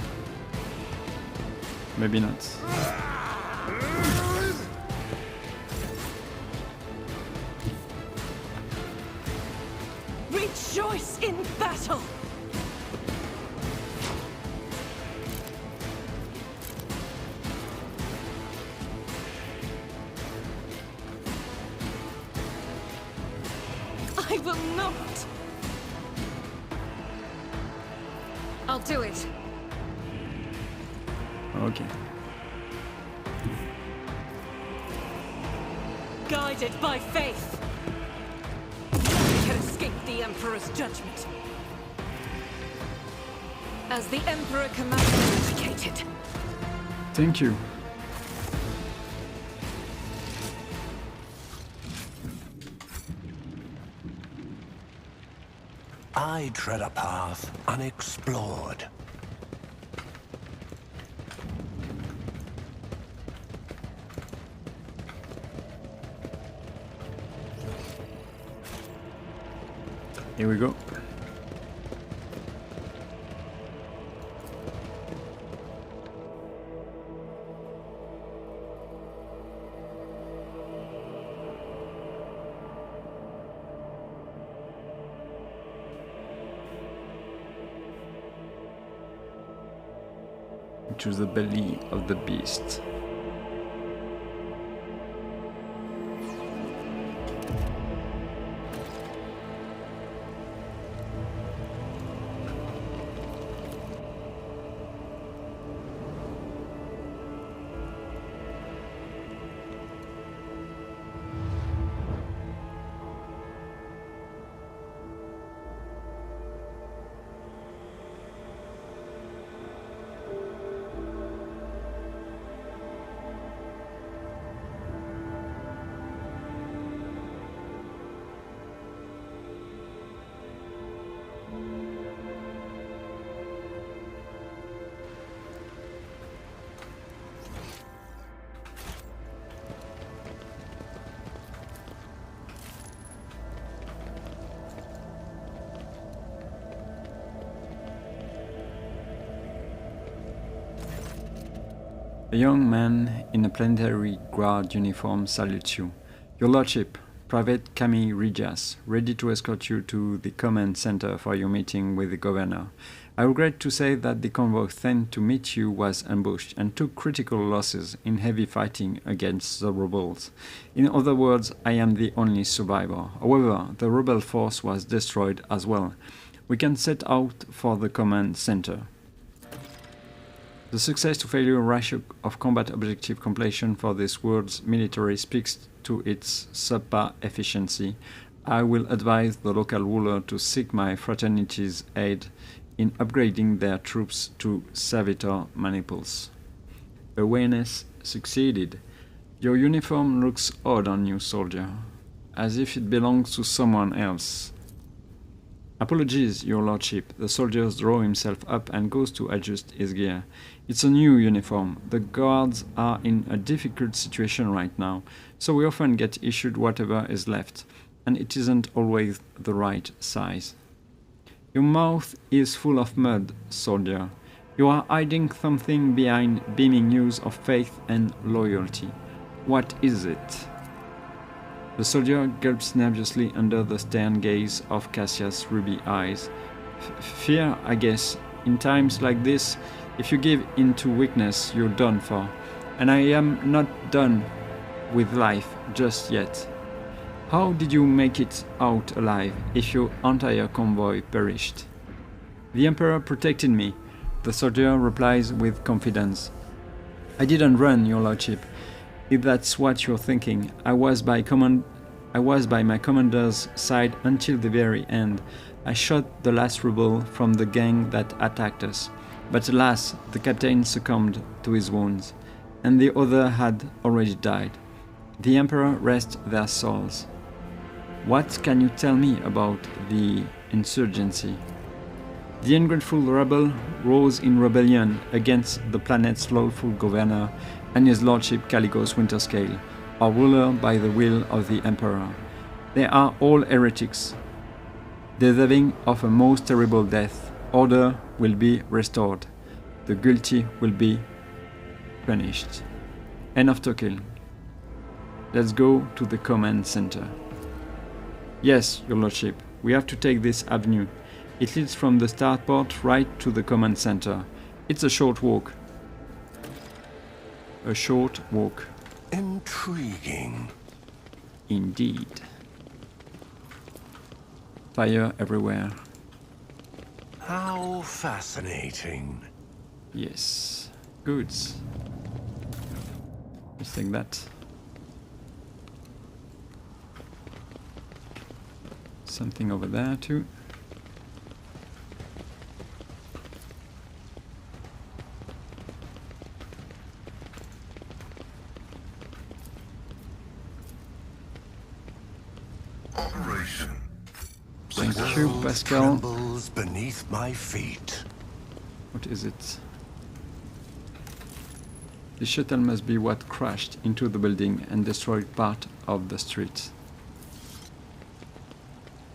Maybe not. Rejoice in battle! I will not! I'll do it. Okay. Guided by faith. We can escape the Emperor's judgment. As the Emperor indicated. Thank you. I tread a path unexplored. Here we go. To the belly of the beast. A young man in a planetary guard uniform salutes you. Your Lordship, Private Camille Regias, ready to escort you to the command center for your meeting with the governor. I regret to say that the convoy sent to meet you was ambushed and took critical losses in heavy fighting against the rebels. In other words, I am the only survivor. However, the rebel force was destroyed as well. We can set out for the command center. The success to failure ratio of combat objective completion for this world's military speaks to its subpar efficiency. I will advise the local ruler to seek my fraternity's aid in upgrading their troops to servitor maniples. Awareness succeeded. Your uniform looks odd on you, soldier, as if it belongs to someone else. Apologies, your lordship. The soldier draws himself up and goes to adjust his gear. It's a new uniform. The guards are in a difficult situation right now, so we often get issued whatever is left, and it isn't always the right size. Your mouth is full of mud, soldier. You are hiding something behind beaming news of faith and loyalty. What is it? The soldier gulps nervously under the stern gaze of Cassia's ruby eyes. Fear, I guess. In times like this, if you give in to weakness, you're done for. And I am not done with life just yet. How did you make it out alive if your entire convoy perished? The Emperor protected me, the soldier replies with confidence. I didn't run, your lordship. If that's what you're thinking, I was by my commander's side until the very end. I shot the last rebel from the gang that attacked us. But alas, the captain succumbed to his wounds, and the other had already died. The Emperor rest their souls. What can you tell me about the insurgency? The ungrateful rebel rose in rebellion against the planet's lawful governor and his lordship Caligos Winterscale, or ruler by the will of the Emperor. They are all heretics, deserving of a most terrible death. Order will be restored. The guilty will be punished. End of talking. Let's go to the command center. Yes, your lordship, we have to take this avenue. It leads from the starport right to the command center. It's a short walk. A short walk. Intriguing. Indeed. Fire everywhere. How fascinating. Yes. Goods. Just take that. Something over there too. Operation. Thank you, Pasqual. Trembles beneath my feet. What is it? The shuttle must be what crashed into the building and destroyed part of the street.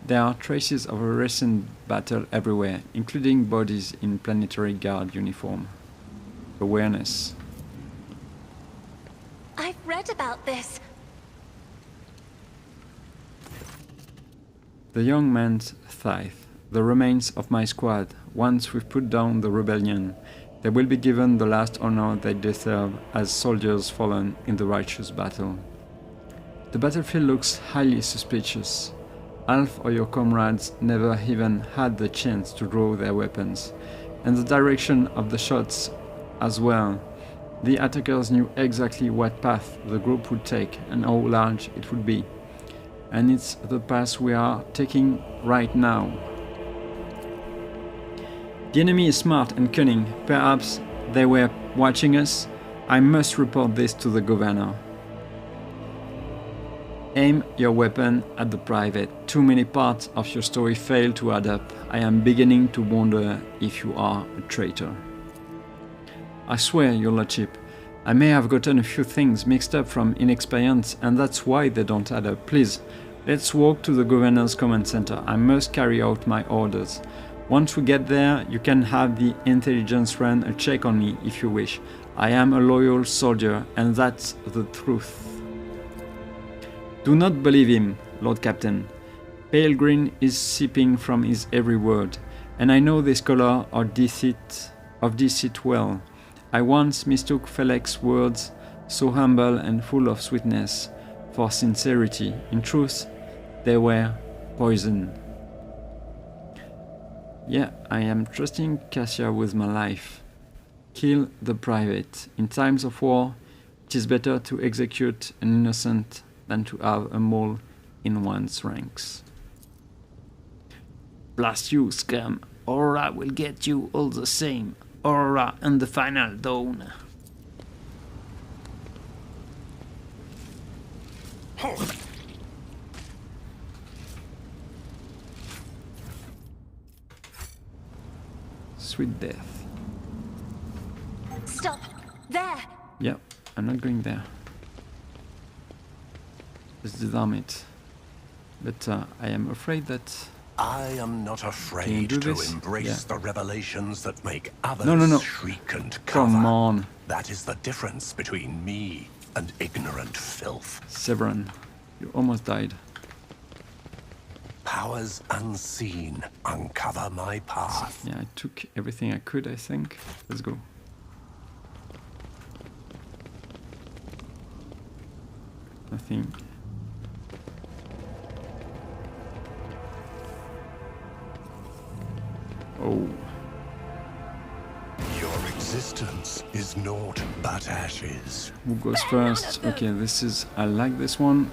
There are traces of a recent battle everywhere, including bodies in planetary guard uniform. Awareness. I've read about this. The young man's tithe. The remains of my squad. Once we've put down the rebellion, they will be given the last honor they deserve as soldiers fallen in the righteous battle. The battlefield looks highly suspicious. Half of your comrades never even had the chance to draw their weapons, and the direction of the shots as well. The attackers knew exactly what path the group would take and how large it would be. And it's the path we are taking right now. The enemy is smart and cunning. Perhaps they were watching us. I must report this to the governor. Aim your weapon at the private. Too many parts of your story fail to add up. I am beginning to wonder if you are a traitor. I swear, your lordship, I may have gotten a few things mixed up from inexperience, and that's why they don't add up. Please, let's walk to the governor's command center. I must carry out my orders. Once we get there, you can have the intelligence run a check on me if you wish. I am a loyal soldier, and that's the truth. Do not believe him, Lord Captain. Pale green is seeping from his every word, and I know this color of deceit well. I once mistook Felix's words, so humble and full of sweetness, for sincerity. In truth, they were poison. Yeah, I am trusting Cassia with my life. Kill the private. In times of war, it is better to execute an innocent than to have a mole in one's ranks. Blast you, scum. Aurora will get you all the same. Aurora and the final dawn. Sweet death. Stop! There! Yeah, I'm not going there. Let's disarm it. But I am afraid that... I am not afraid to this? embrace the revelations that make others No. shriek and cover. Come on. That is the difference between me and ignorant filth. Severin, You almost died. Powers unseen uncover my path. Yeah, I took everything I could, I think. Let's go. Nothing. Oh. Your existence is naught but ashes. Who goes first? Okay, this is... I like this one.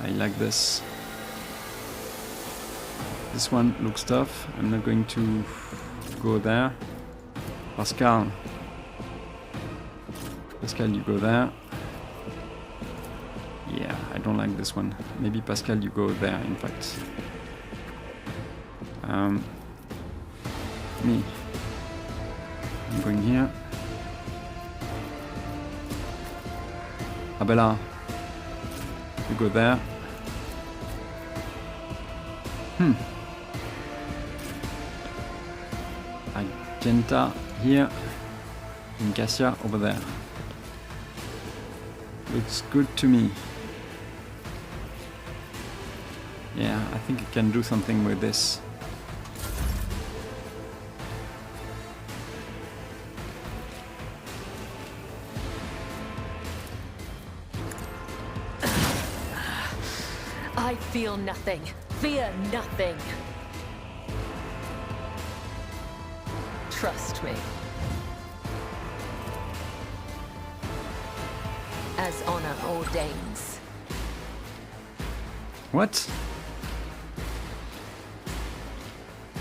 I like this. This one looks tough. I'm not going to go there. Pasqual. Pasqual, you go there. Yeah, I don't like this one. Maybe Pasqual, you go there, in fact. Me. I'm going here. Abella, you go there. Agenta here. And Cassia over there. Looks good to me. Yeah, I think I can do something with this. I feel nothing. Fear nothing. Trust me. As honor ordains. What?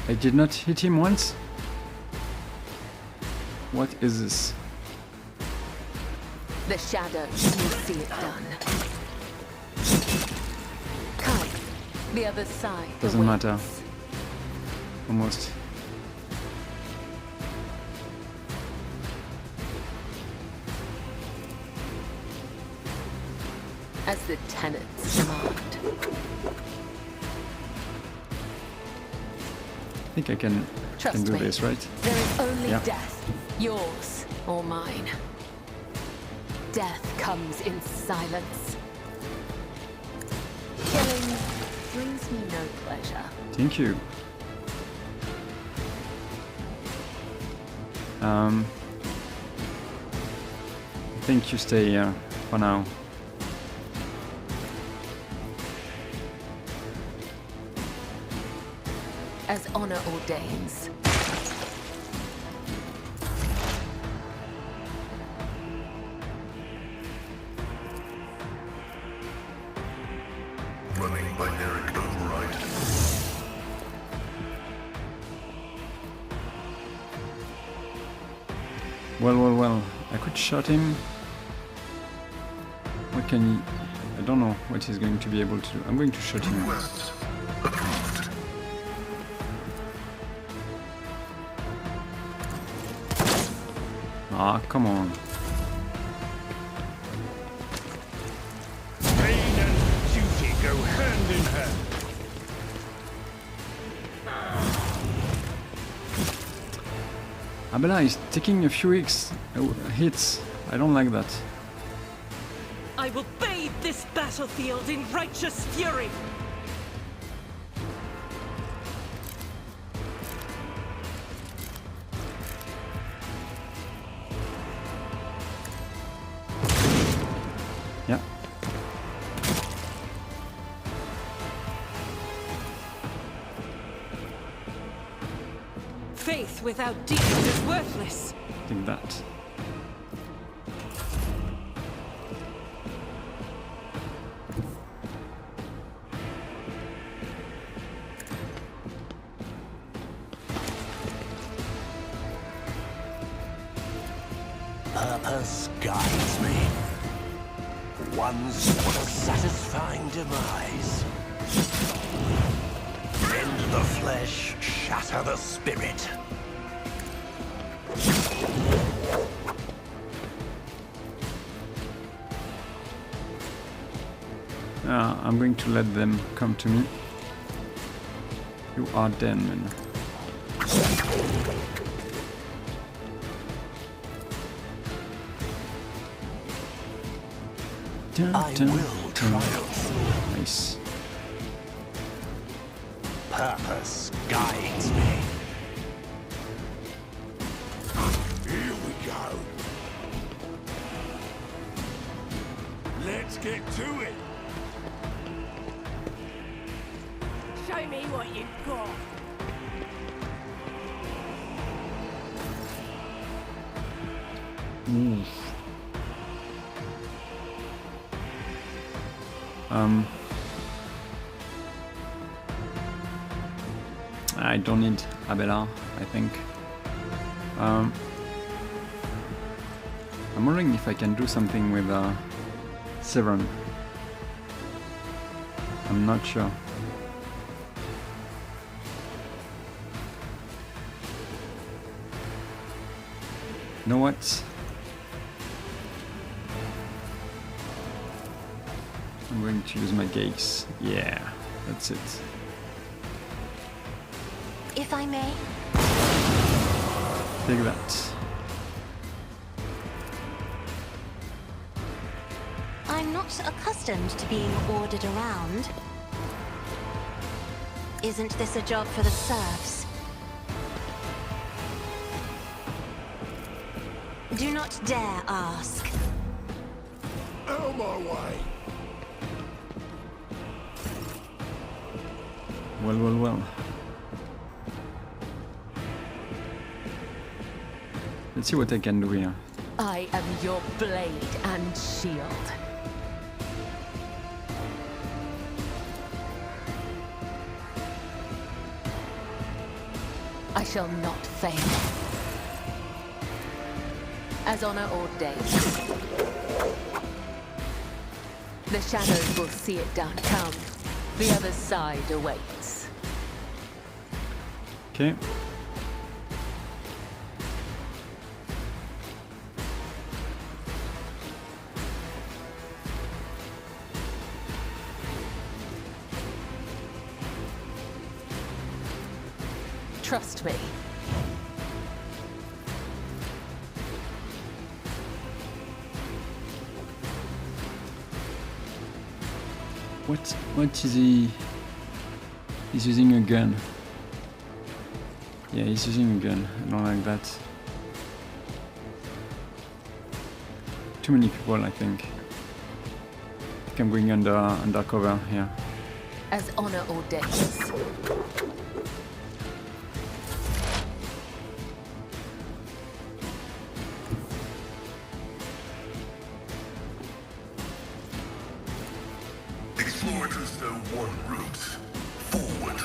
I did not hit him once? What is this? The shadows will see it done. Come, the other side. Doesn't awaits. matter. Almost. As the tenants demand. I think I can Trust do me. this, right? There is only Yeah. death, yours or mine. Death comes in silence. Killing brings me no pleasure. Thank you. I think you stay here for now. As honor ordains. Running binary override. Well. I could shot him. What can he... I don't know what he's going to be able to do. I'm going to shoot him. Request approved. Ah, come on. Pain and duty go hand in hand. Abella is taking a few hits. I don't like that. I will bathe this battlefield in righteous fury. Yeah. Faith without deeds is worthless. Take that. Purpose guides me. One's what a satisfying demise. Rend the flesh, shatter the spirit. I'm going to let them come to me. You are dead, man. I will everything. Nice. Purpose guides me. Here we go. Let's get to it. Show me what you've got. Oof. I don't need Abela, I think. I'm wondering if I can do something with Severn. I'm not sure. You know what? I'm going to use my gaze. Yeah, that's it. If I may, Take that. I'm not accustomed to being ordered around. Isn't this a job for the serfs? Do not dare ask. Out of my way. Well, well, well. Let's see what I can do here. I am your blade and shield. I shall not fail. As honor ordains. The shadows will see it done. Come. The other side awaits. Okay. Trust me. What is he? He's using a gun. Yeah, he's using a gun. I don't like that. Too many people, I think. I think I'm going undercover here. As honor ordains. Explorers know one route. Forward.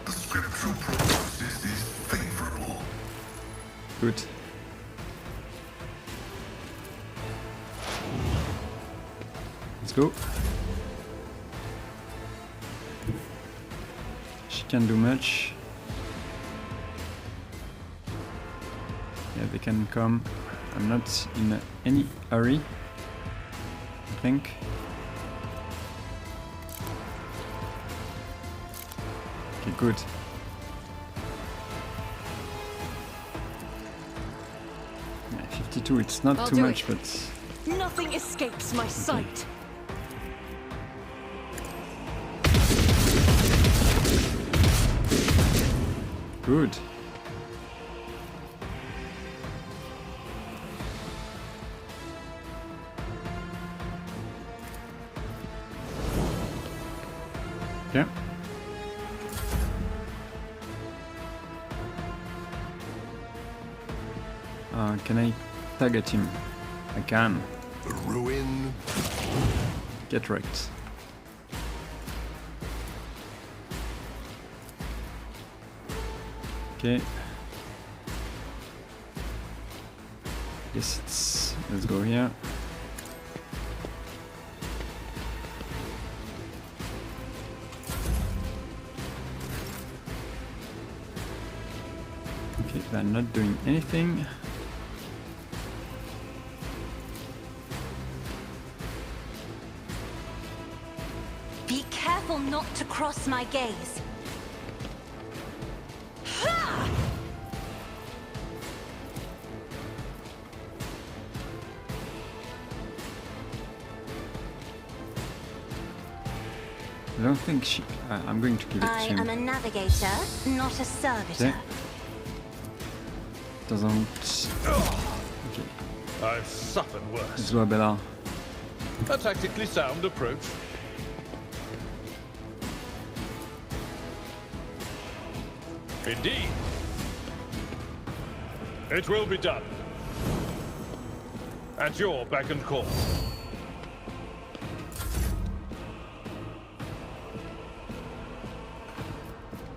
The scriptural prognosis is favorable. Good. Let's go. She can't do much. Yeah, they can come. I'm not in any hurry, I think. Okay, good. Yeah, 52, it's not I'll too do much, it. but Nothing escapes my sight. good. Okay. Can I target him? I can. The ruin. Get wrecked. Okay. Yes, let's go here. Okay, they're not doing anything. Be careful not to cross my gaze. don't think she... I'm going to give it to I him. am a navigator, not a servitor. Okay. Doesn't... Okay. I've suffered worse. Isabella. A tactically sound approach. Indeed. It will be done. At your beck and call.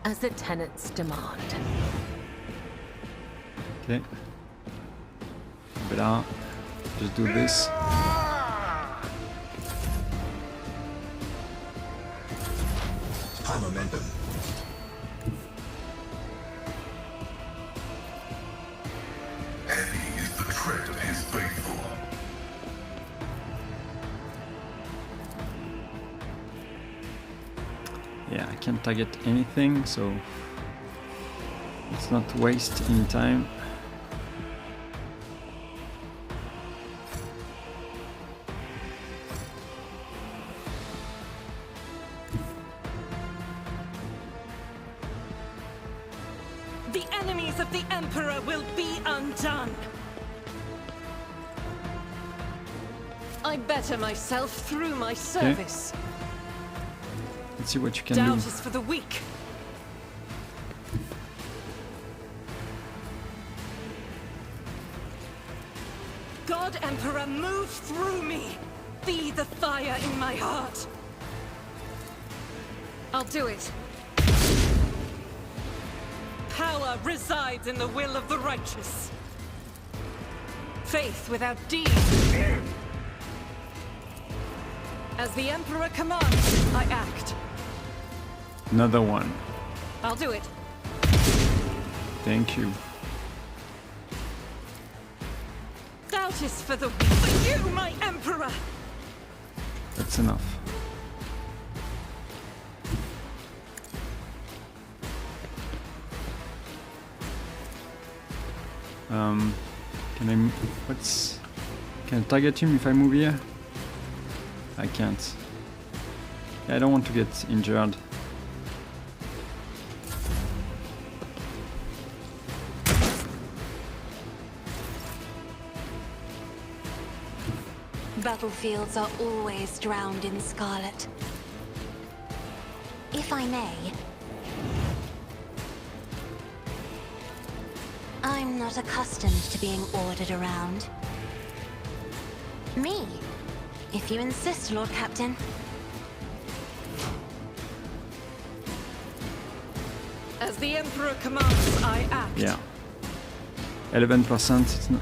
As the tenants demand. Okay. Isabella. Just do this. High momentum. Heavy is the tread of his faithful. Yeah, I can't target anything, so let's not waste any time. The enemies of the Emperor will be undone. I better myself through my service. Let's see what you can Doubt do. is for the weak. God Emperor, move through me. Be the fire in my heart. I'll do it. Power resides in the will of the righteous. Faith without deed. As the Emperor commands, I act. Another one. I'll do it. Thank you. Doubt is for the weak. For you, my Emperor! That's enough. Can I... What's... Can I target him if I move here? I can't. Yeah, I don't want to get injured. Battlefields are always drowned in scarlet. If I may, I'm not accustomed to being ordered around. Me, if you insist, Lord Captain. As the Emperor commands, I act. Yeah. 11%.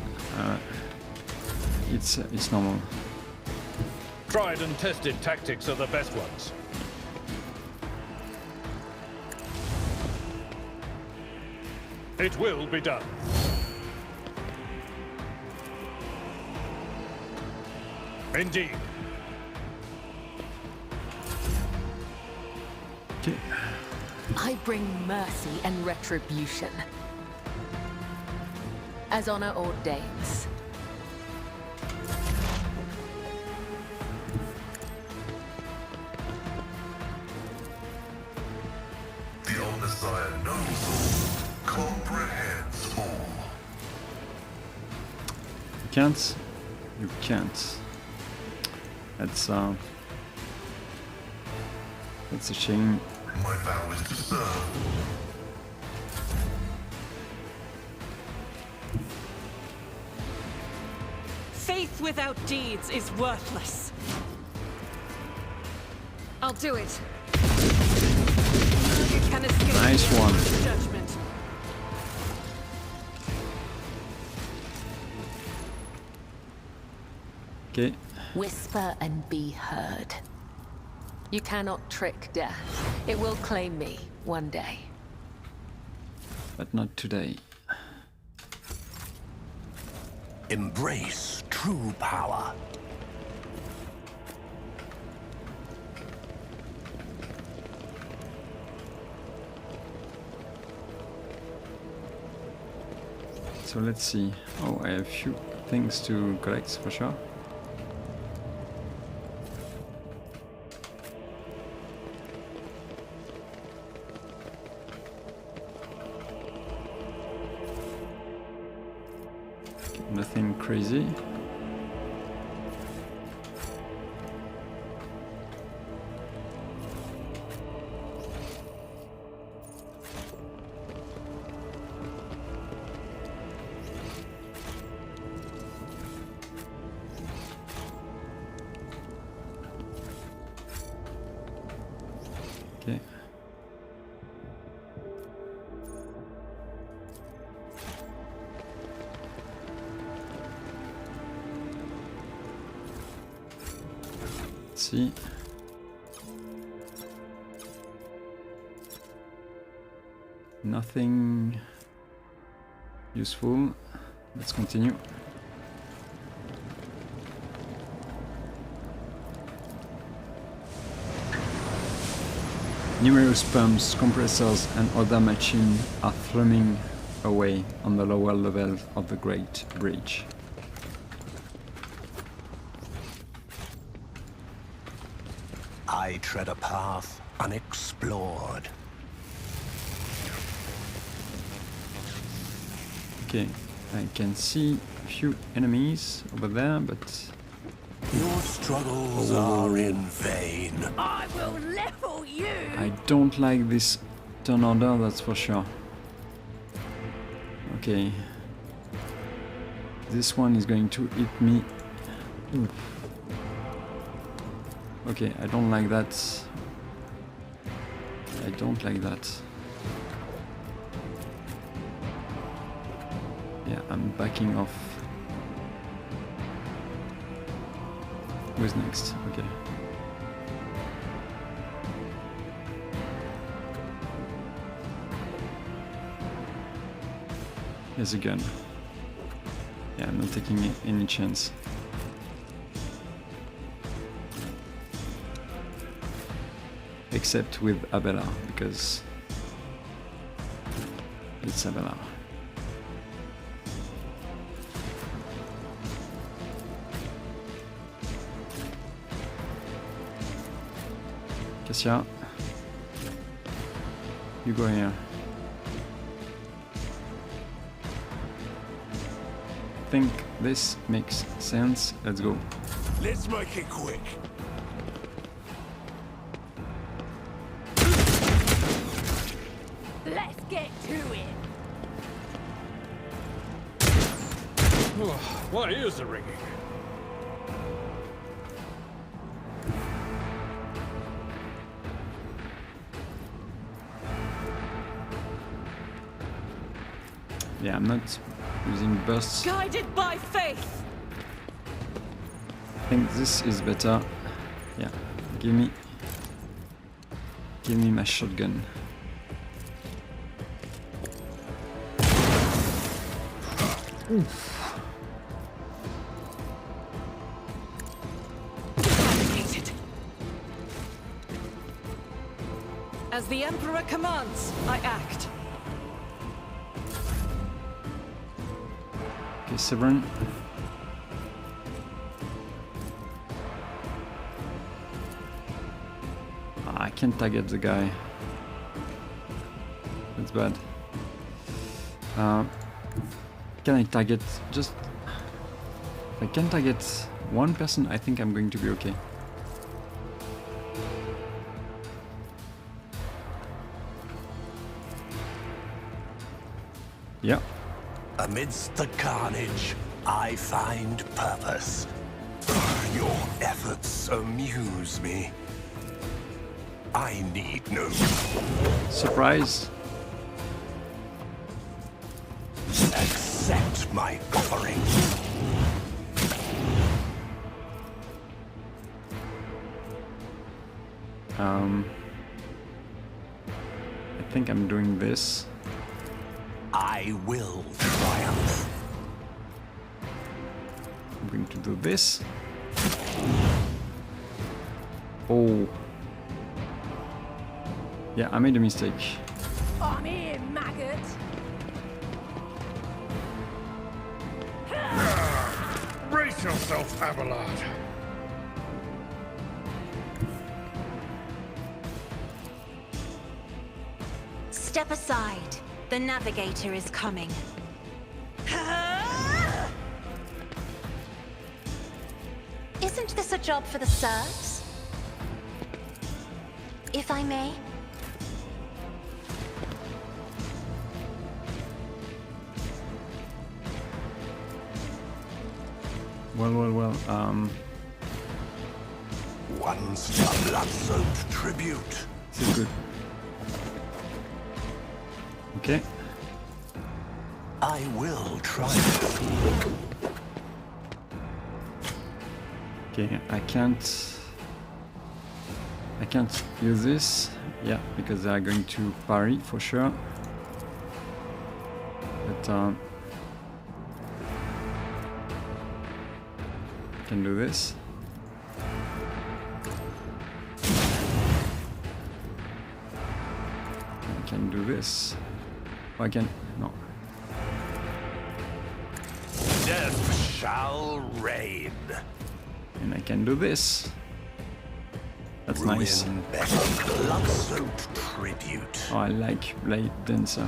It's normal. Tried and tested tactics are the best ones. It will be done. Indeed. Okay. I bring mercy and retribution. As honor ordains. The old Messiah knows all, comprehends all. You can't. You can't. That's a shame. My vow is to serve. Faith without deeds is worthless. I'll do it. You can escape Nice the one. Emperor's judgment. Okay. Whisper and be heard. You cannot trick death. It will claim me one day. But not today. Embrace true power. So let's see. Oh, I have a few things to collect for sure. Nothing crazy. Okay. Let's see. Nothing useful. Let's continue. Numerous pumps, compressors and other machines are thrumming away on the lower level of the Great Bridge. I tread a path unexplored. Okay, I can see a few enemies over there, but Your struggles are in vain. I will level you! I don't like this turn order, that's for sure. Okay. This one is going to hit me. Oof. Okay, I don't like that. I don't like that. Yeah, I'm backing off. Who's next? Okay. Here's a gun. Yeah, I'm not taking any chance. Except with Abella, because it's Abella. Cassia, you go here. I think this makes sense. Let's go. Let's make it quick. Let's get to it! What is the rigging? Yeah, I'm not using bursts. Guided by faith! I think this is better. Yeah, give me my shotgun. Oof. As the Emperor commands, I act. Okay, Severin. I can't target the guy. That's bad. Can I target just... If I can target one person, I think I'm going to be okay. Yeah. Amidst the carnage, I find purpose. Your efforts amuse me. I need no... Surprise. Accept my offering. I think I'm doing this. I will triumph. I'm going to do this. Oh. Yeah, I made a mistake. I'm here, maggot! Brace yourself, Abelard. Step aside. The navigator is coming. job for the serfs? If I may? Well, Once a blood-soaked tribute. this is good. Okay. I will try. Okay, I can't use this. Yeah, because they are going to parry for sure. But I can do this. I can do this. Oh, I can no. Death shall reign. And I can do this. That's nice. Ruin better. Blood-soaked tribute. Oh, I like Bladedancer.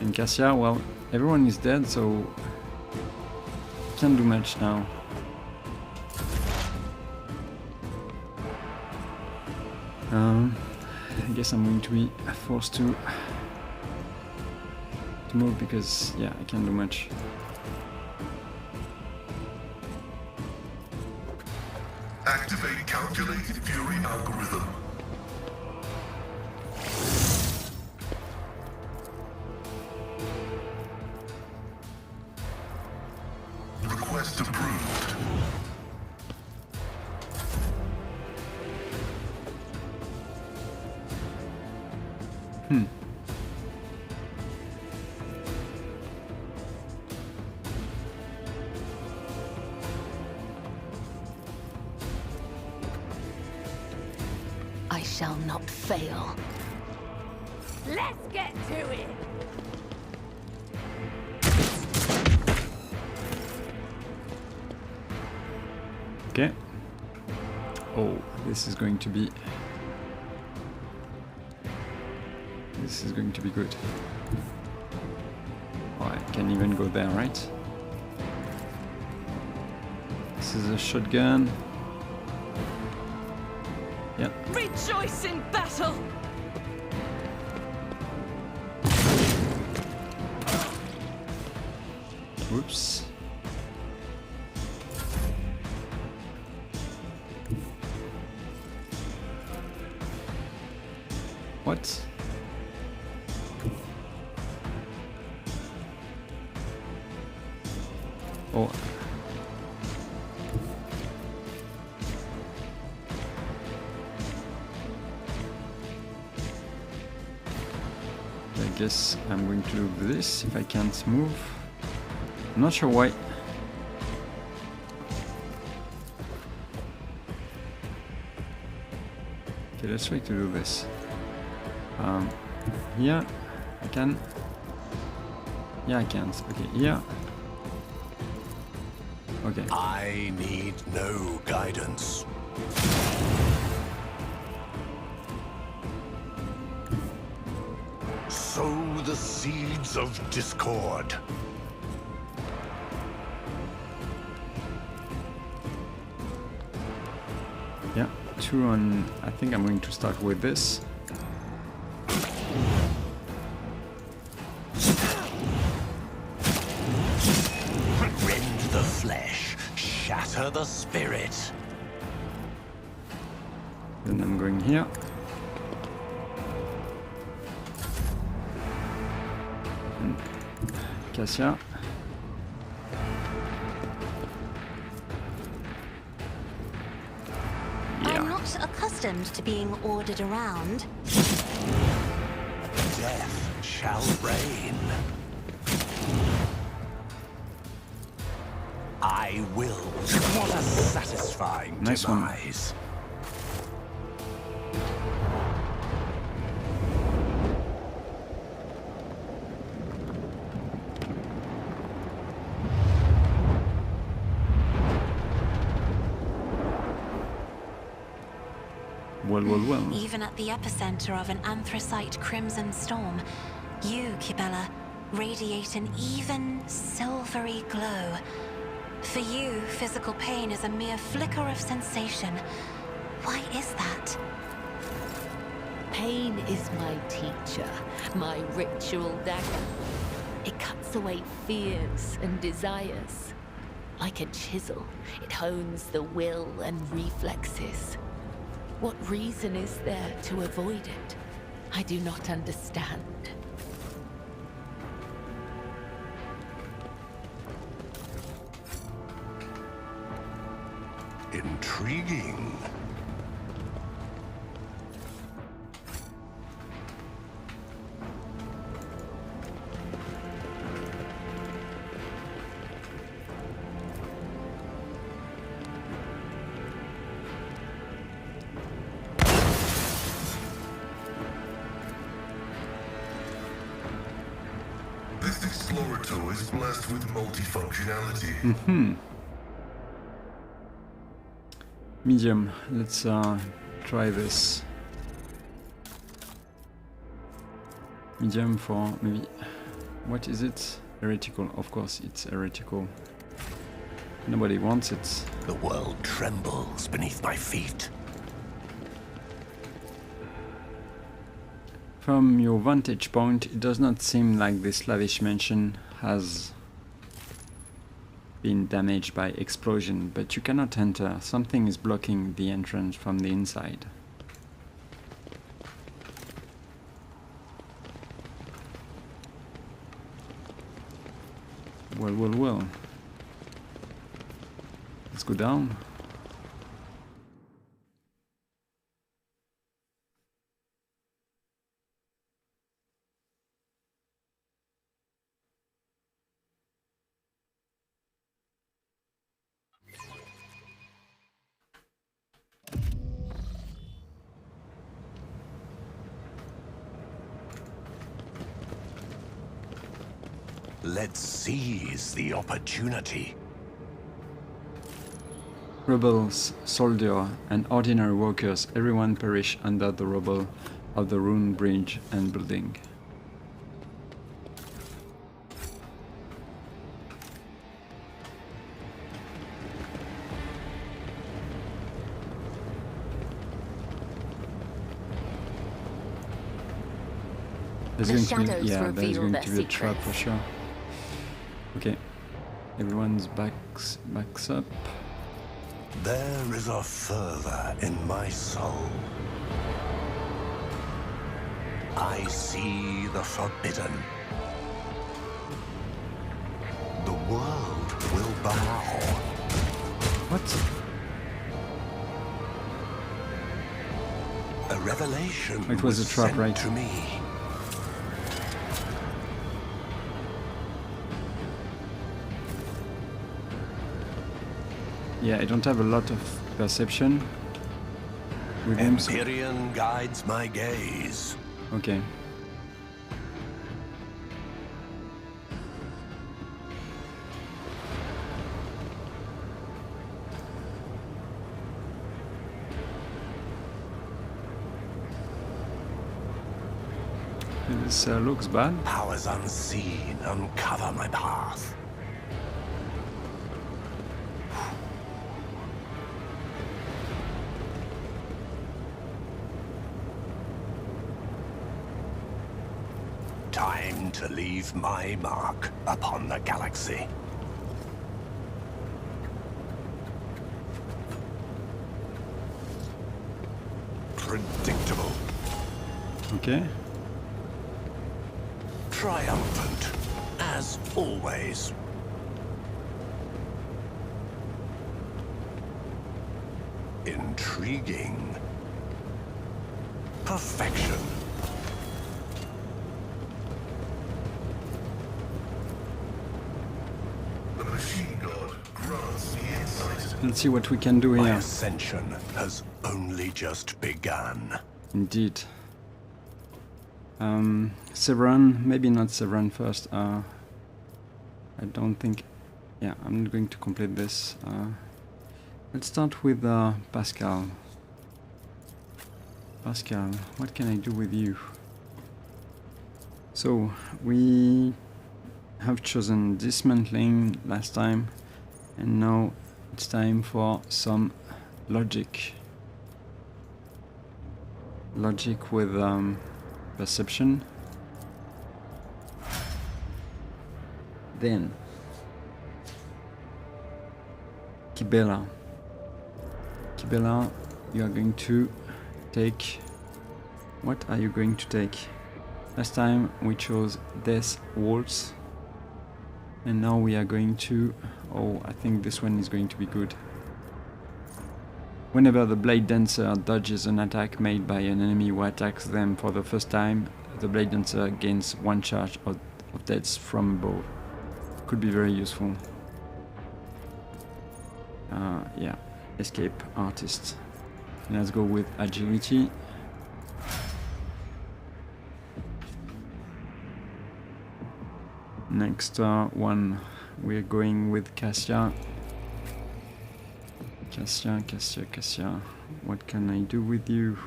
In Cassia, well, everyone is dead, so can't do much now. I guess I'm going to be forced to move because, yeah, I can't do much. Activate calculated fury algorithm. Request approved. I shall not fail. Let's get to it. Okay. Oh, this is going to be good. Oh, I can even go there, right? This is a shotgun. Yeah. Rejoice in battle! Whoops. What? Oh. I guess I'm going to do this if I can't move. I'm not sure why. Okay, let's try to do this. Here, I can. Yeah, I can't. Okay, here. Okay. I need no guidance. Sow the seeds of discord. Yeah, 2 on. I think I'm going to start with this. Rend the flesh, shatter the spirit. Then I'm going here. And Cassia. I'm not accustomed to being ordered around. Death shall reign. I will. What a satisfying Nice demise. Well. Even at the epicenter of an anthracite crimson storm, you, Kibella, radiate an even, silvery glow. For you, physical pain is a mere flicker of sensation. Why is that? Pain is my teacher, my ritual dagger. It cuts away fears and desires. Like a chisel, it hones the will and reflexes. What reason is there to avoid it? I do not understand. Intriguing. This explorator is blessed with multifunctionality. Medium. Let's try this. Medium for maybe. What is it? Heretical. Of course, it's heretical. Nobody wants it. The world trembles beneath my feet. From your vantage point, it does not seem like this lavish mansion has been damaged by explosion, but you cannot enter. Something is blocking the entrance from the inside. Well. Let's go down. Let's seize the opportunity. Rebels, soldiers, and ordinary workers, everyone perish under the rubble of the ruined bridge and building. There's going to be a trap for sure. Okay, everyone's backs up. There is a fervor in my soul. I see the forbidden. The world will bow. What? A revelation It was a trap, sent right? to me. Yeah, I don't have a lot of perception with him. So Empyrean guides my gaze. okay. This looks bad. Powers unseen uncover my path. Time to leave my mark upon the galaxy. Predictable. Okay. Triumphant, as always. Intriguing. Perfection. The machine god grants me insight. Let's see what we can do My here. ascension has only just begun. Indeed. Severan, maybe not Severan first. I don't think. Yeah, I'm not going to complete this. Let's start with Pasqual. Pasqual, what can I do with you? So we have chosen dismantling last time, and now it's time for some logic. Logic with perception. Then Kibela. Kibela, you are going to take... What are you going to take? Last time we chose Death Waltz, and now we are going to... Oh, I think this one is going to be good. Whenever the Bladedancer dodges an attack made by an enemy who attacks them for the first time, the Bladedancer gains 1 charge of deaths from above. Could be very useful. Yeah, escape artist. Let's go with agility. Next one, we're going with Cassia. Cassia. What can I do with you?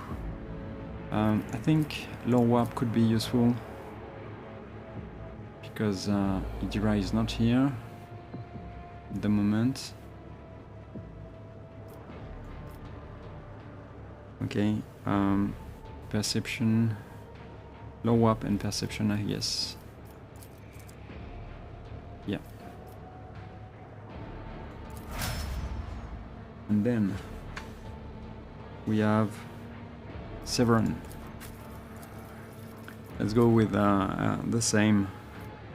I think low warp could be useful because Idira is not here at the moment. Okay, perception, low warp and perception, I guess. Yeah. And then we have Severin. Let's go with the same,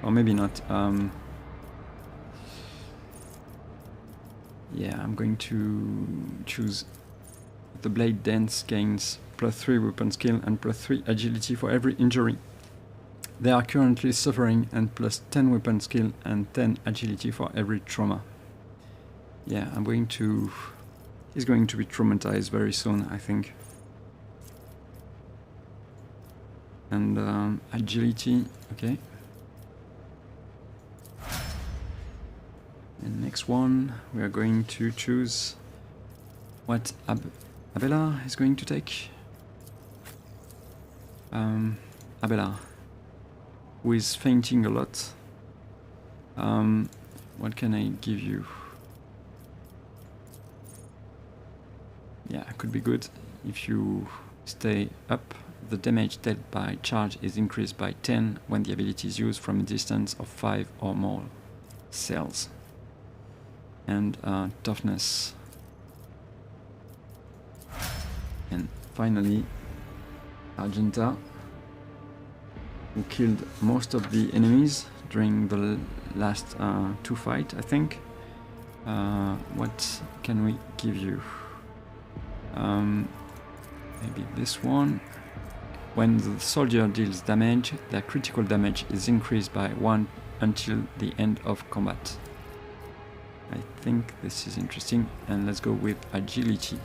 or maybe not. Yeah, I'm going to choose the Blade Dance. Gains +3 weapon skill and +3 agility for every injury. They are currently suffering, and +10 weapon skill and 10 agility for every trauma. Yeah, I'm going to... He's going to be traumatized very soon, I think. And agility, okay. And next one, we are going to choose what Abella is going to take. Abella, who is fainting a lot. What can I give you? Yeah, it could be good. If you stay up, the damage dealt by charge is increased by 10 when the ability is used from a distance of 5 or more cells. And toughness. And finally, Argenta, who killed most of the enemies during the last 2 fights, I think. What can we give you? Maybe this one. When the soldier deals damage, their critical damage is increased by 1 until the end of combat. I think this is interesting, and let's go with agility.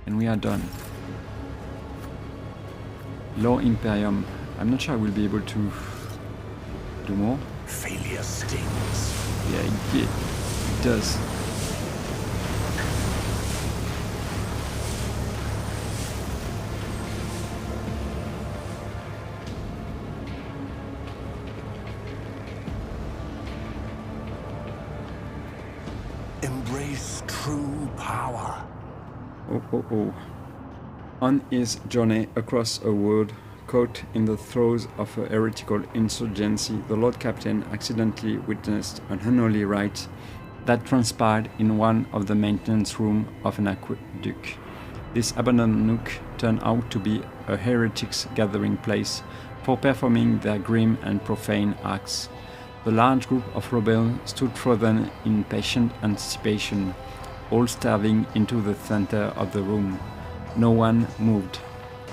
And we are done. Low Imperium. I'm not sure I will be able to do more. Failure stings. Yeah, it does. Embrace true power. Oh. On his journey across a world caught in the throes of a heretical insurgency, the Lord Captain accidentally witnessed an unholy rite that transpired in one of the maintenance rooms of an aqueduct. This abandoned nook turned out to be a heretics' gathering place for performing their grim and profane acts. The large group of rebels stood frozen in patient anticipation, all staring into the center of the room. No one moved.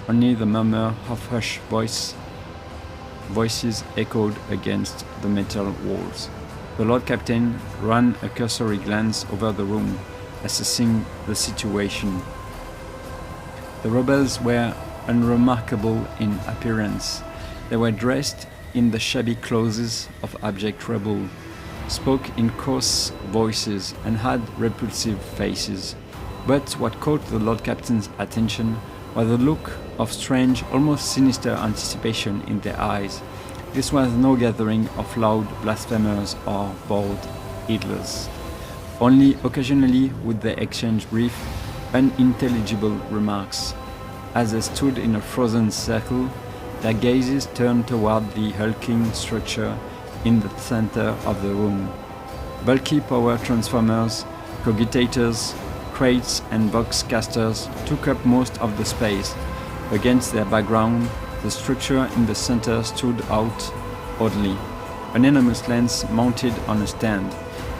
Only the murmur of hushed voices echoed against the metal walls. The Lord Captain ran a cursory glance over the room, assessing the situation. The rebels were unremarkable in appearance. They were dressed in the shabby clothes of abject rebels, spoke in coarse voices, and had repulsive faces. But what caught the Lord Captain's attention was the look of strange, almost sinister anticipation in their eyes. This was no gathering of loud blasphemers or bored idlers. Only occasionally would they exchange brief, unintelligible remarks. As they stood in a frozen circle, their gazes turned toward the hulking structure in the center of the room. Bulky power transformers, cogitators, crates and box casters took up most of the space. Against their background, the structure in the center stood out oddly. An enormous lens mounted on a stand.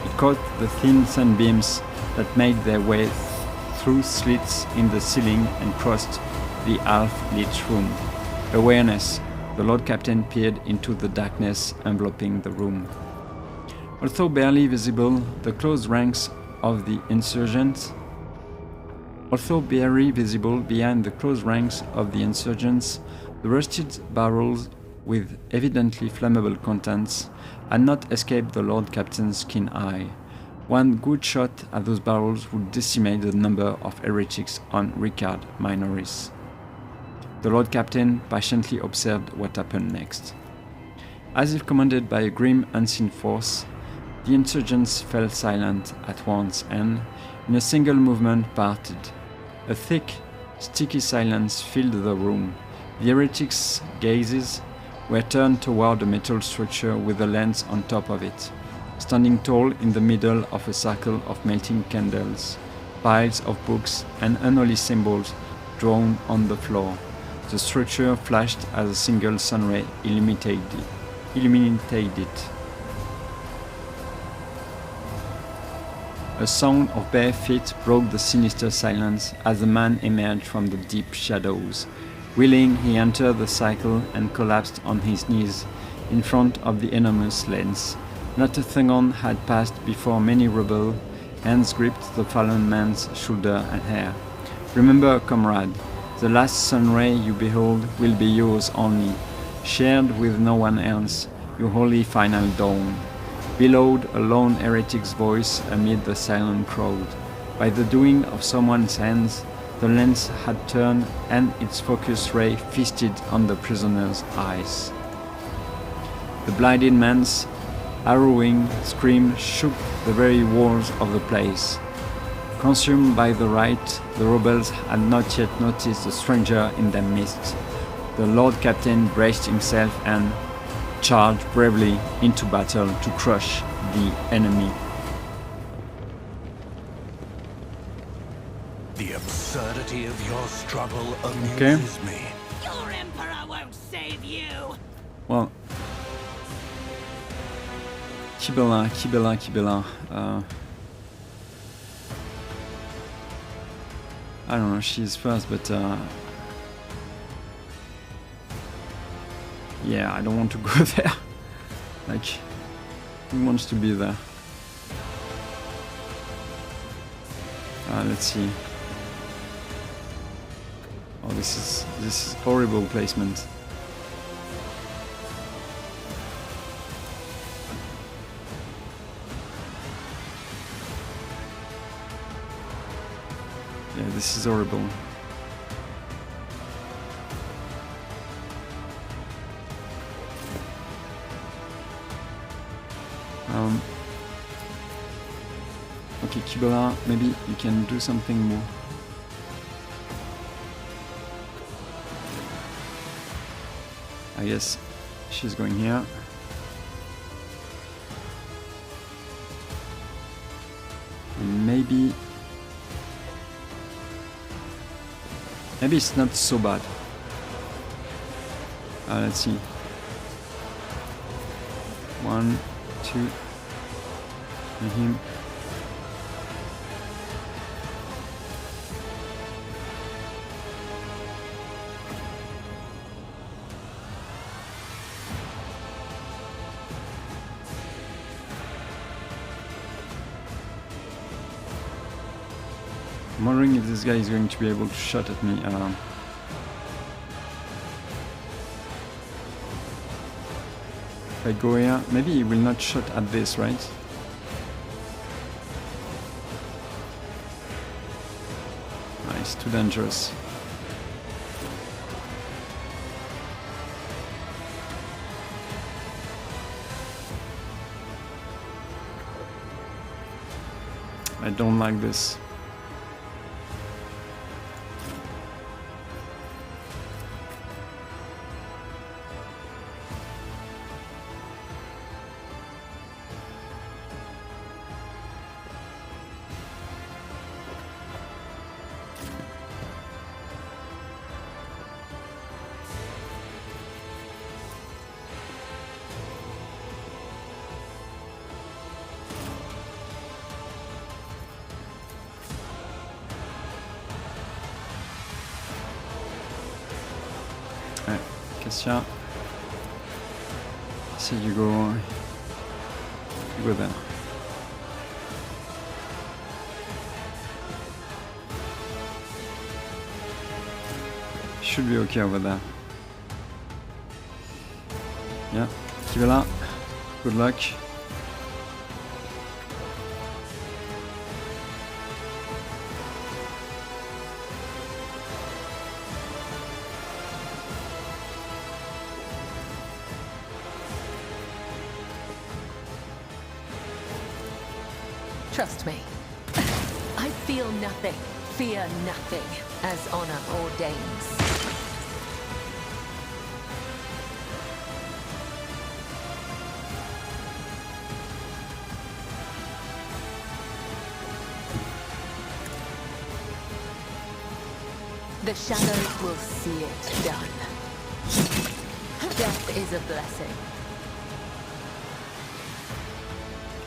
It caught the thin sunbeams that made their way through slits in the ceiling and crossed the half-lit room. Awareness, the Lord Captain peered into the darkness enveloping the room. Although barely visible, the close ranks of the insurgents behind the close ranks of the insurgents, the rusted barrels with evidently flammable contents had not escaped the Lord Captain's keen eye. One good shot at those barrels would decimate the number of heretics on Rykad Minoris. The Lord Captain patiently observed what happened next. As if commanded by a grim unseen force, the insurgents fell silent at once and, in a single movement, parted. A thick, sticky silence filled the room. The heretics' gazes were turned toward a metal structure with a lens on top of it, standing tall in the middle of a circle of melting candles, piles of books and unholy symbols drawn on the floor. The structure flashed as a single sunray illuminated it. A sound of bare feet broke the sinister silence as the man emerged from the deep shadows. Wheeling, he entered the cycle and collapsed on his knees in front of the enormous lens. Not a second had passed before many rebel hands gripped the fallen man's shoulder and hair. Remember, comrade, the last sunray you behold will be yours only, shared with no one else, your holy final dawn. Bellowed a lone heretic's voice amid the silent crowd. By the doing of someone's hands, the lens had turned and its focus ray feasted on the prisoner's eyes. The blinded man's harrowing scream shook the very walls of the place. Consumed by the rite, the rebels had not yet noticed the stranger in their midst. The Lord Captain braced himself and charged bravely into battle to crush the enemy. The absurdity of your struggle amuses me. Your Emperor won't save you! Well, Kibela. I don't know, she's first, but yeah, I don't want to go there. Like, who wants to be there? Let's see. Oh, this is horrible placement. Yeah, this is horrible. Okay, Kibela, maybe you can do something more. I guess she's going here. And maybe it's not so bad. Let's see. 1, 2, and him. I'm wondering if this guy is going to be able to shoot at me. If I go here, maybe he will not shoot at this, right? It's too dangerous. I don't like this. Ouais, Cassia. See you go there. Should be okay over there. Yeah, keep it up. Good luck. Trust me. I feel nothing, fear nothing, as honor ordains. The shadows will see it done. Death is a blessing.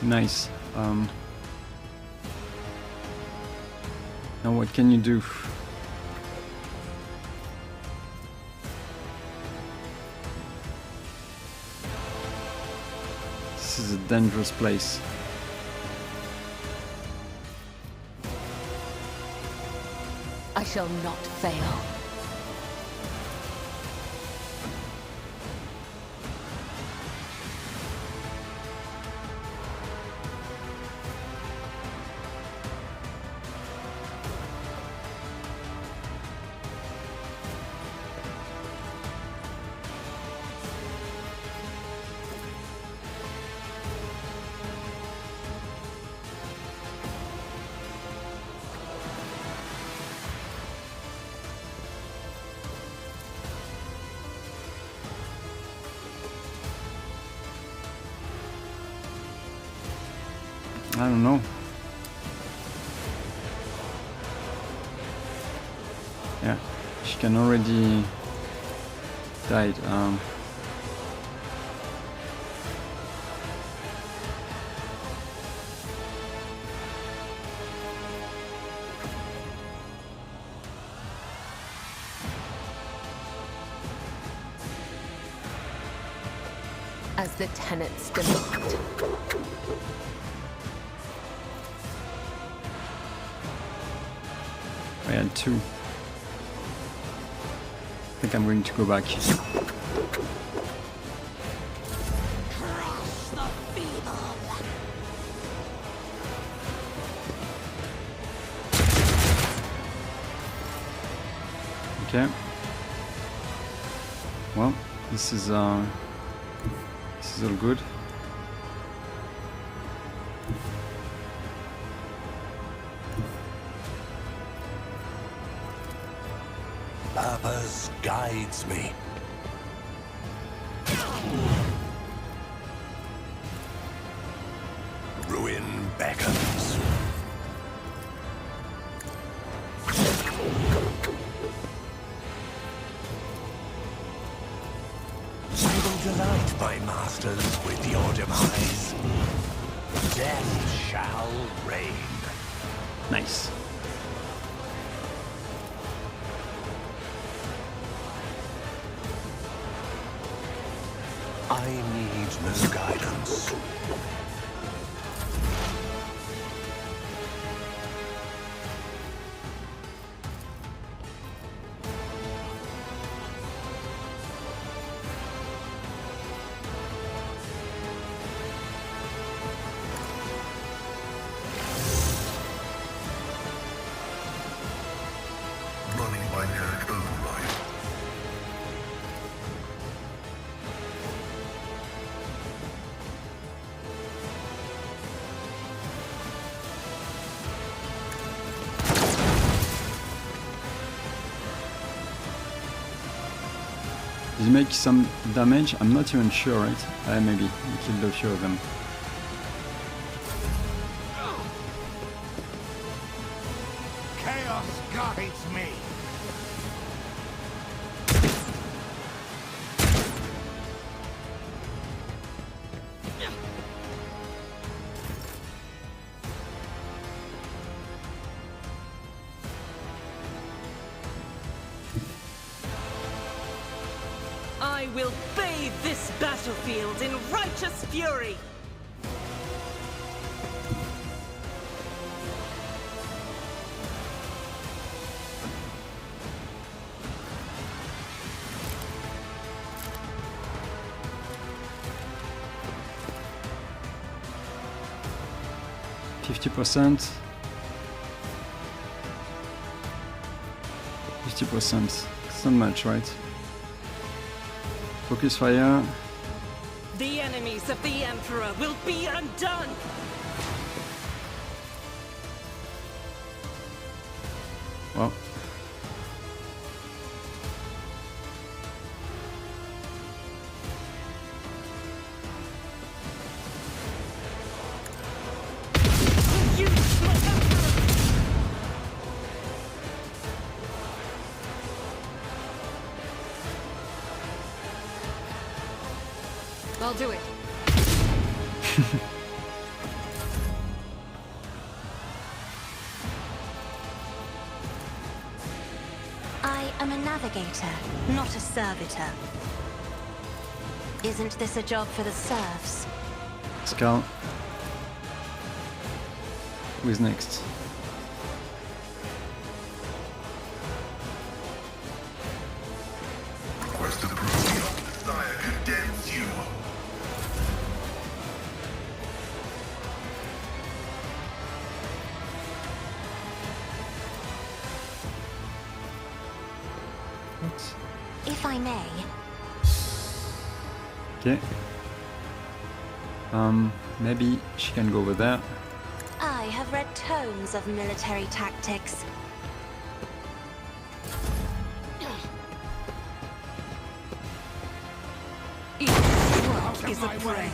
Nice. Now what can you do? This is a dangerous place. I shall not fail. I don't know. Yeah, she can already died. As the tenets demand. I had two. I think I'm going to go back. Crush the feeble. Okay. Well, this is all good. Purpose guides me. Ruin beckons. I will delight my masters with your demise. Death shall reign. Nice. I need no guidance. Running binary override. Does it make some damage? I'm not even sure, right? Maybe. He killed a few of them. Chaos guides me. I will bathe this battlefield in righteous fury! %. 50%. It's not much, right? Focus fire. The enemies of the Emperor will be undone! Well. I'll do it. I am a navigator, not a servitor. Isn't this a job for the serfs? Pasqual. Who is next? Request approval. Desire condemns you. If I may. Okay. Maybe she can go over there. I have read tomes of military tactics. Each stroke is a prayer.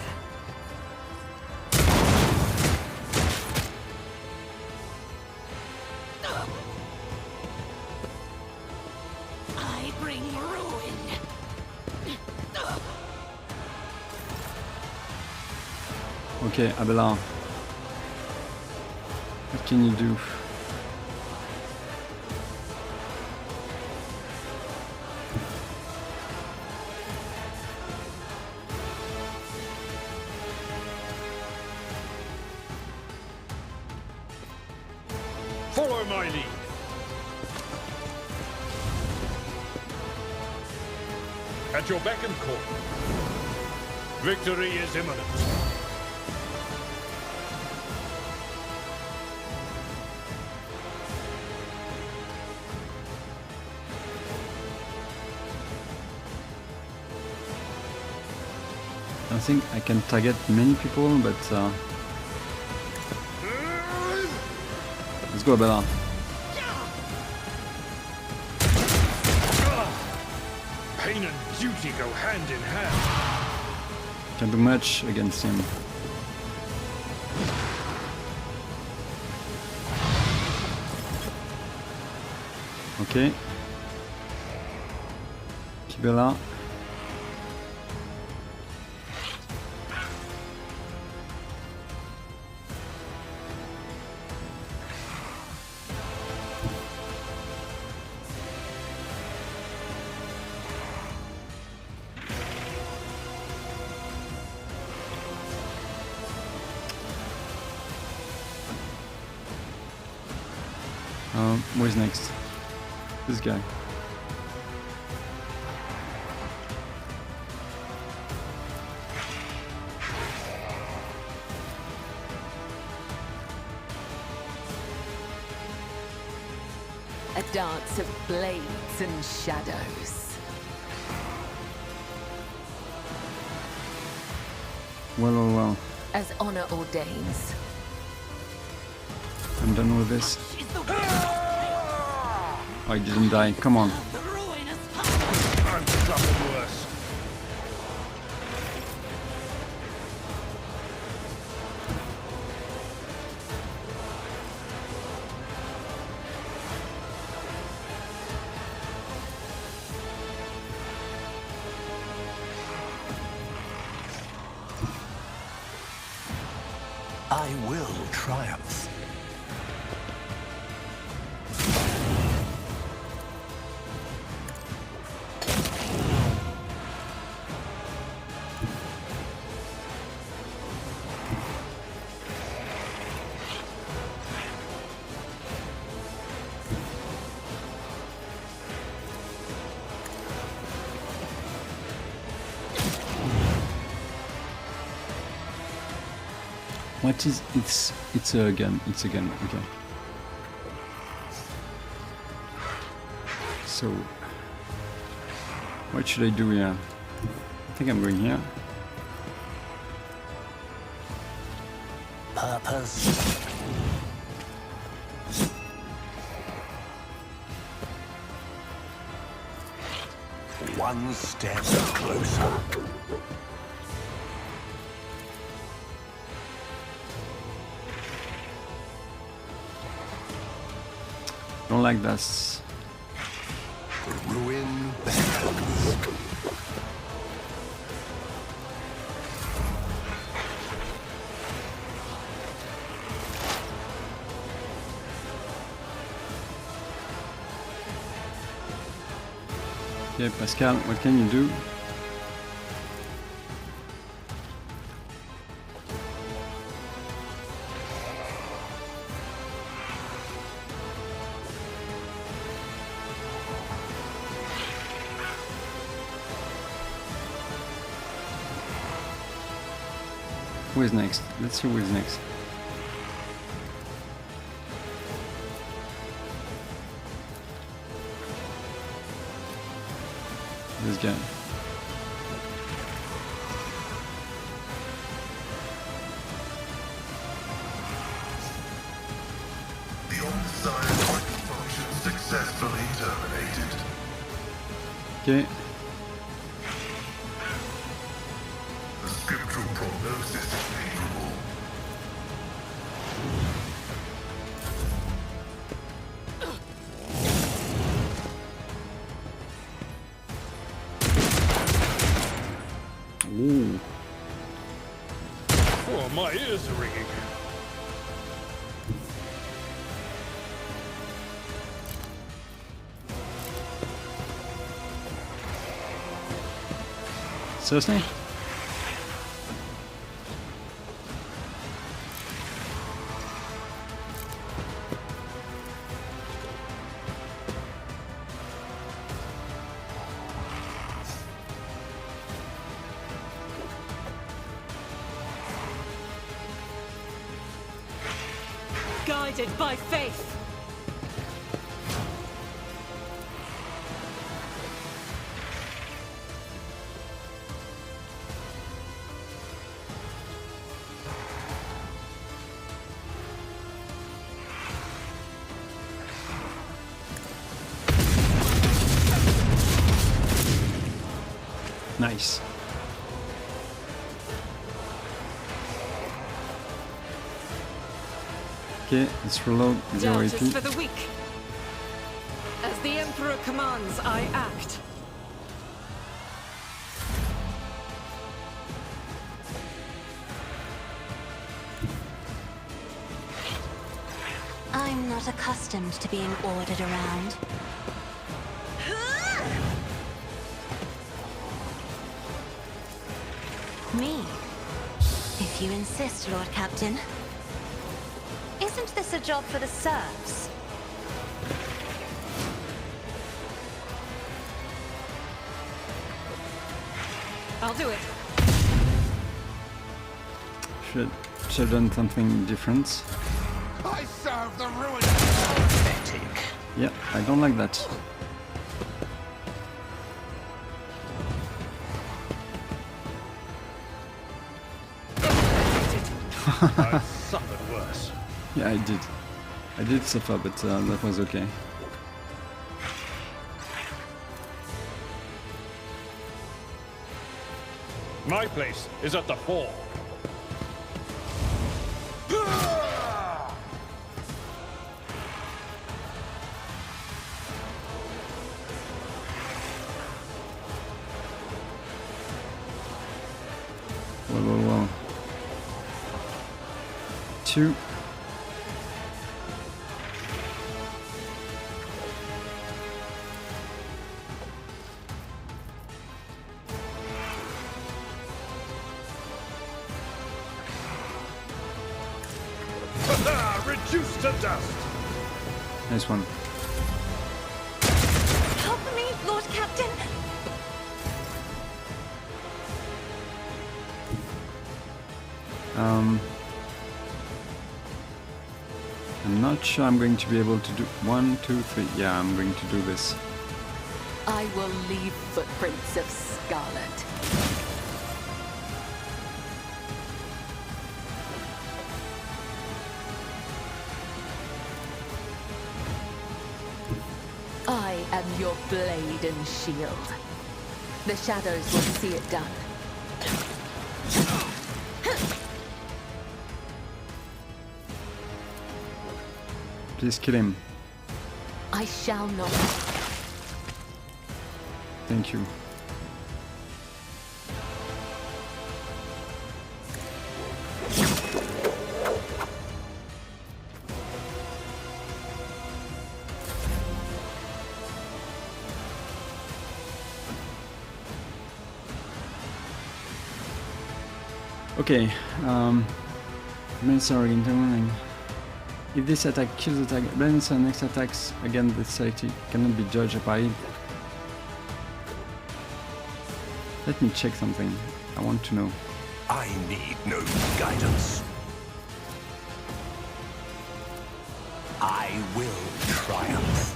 I bring ruin. Okay, Abelard. What can you do? Follow my lead. At your beck and call. Victory is imminent. I think I can target many people, but let's go, Abelard. Pain and duty go hand in hand. Can't do much against him. Okay. Kibela. Where's next? This guy. A dance of blades and shadows. Well. As honor ordains. I'm done with this. Oh, he didn't die. Come on. I'm something worse. I will triumph. What is it's a gun, okay. So what should I do here? I think I'm going here. Purpose. One step closer. Don't like this. The ruin beckons. Okay, Pascal, what can you do? Who is next? Let's see who is next. This guy. The undesired function successfully terminated. Okay. The scriptural prognosis is favorable. Ooh. Oh, my ears are ringing. Seriously? Guided by faith. Nice. Okay, let's reload 0 Death is AP. for the weak. As the Emperor commands, I act. I'm not accustomed to being ordered around. Me? If you insist, Lord Captain. Isn't this a job for the serfs? I'll do it. Should have done something different. I serve the ruin. Pathetic. Yeah, I don't like that. I suffered worse. Yeah, I did. I did suffer, but that was okay. My place is at the fore. Whoa, whoa, whoa. Got you. Reduced to dust! Nice one. Help me, Lord Captain! I'm not sure I'm going to be able to do 1, 2, 3. Yeah, I'm going to do this. I will leave footprints of scarlet. I am your blade and shield. The shadows will see it done. Please kill him. I shall not. Thank you. Okay, Bladedancer again. If this attack kills the target, Bladedancer next attacks against the selected cannot be judged by it. Let me check something. I want to know. I need no guidance. I will triumph.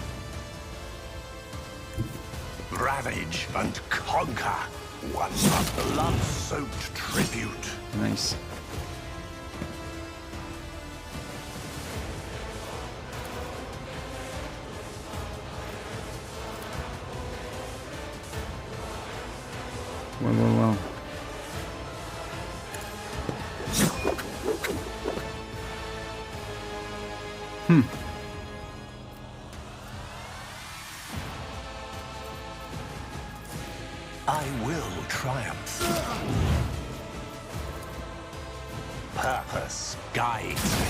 Ravage and conquer. One blood-soaked tribute. Nice. Well. I will triumph. Purpose guides me.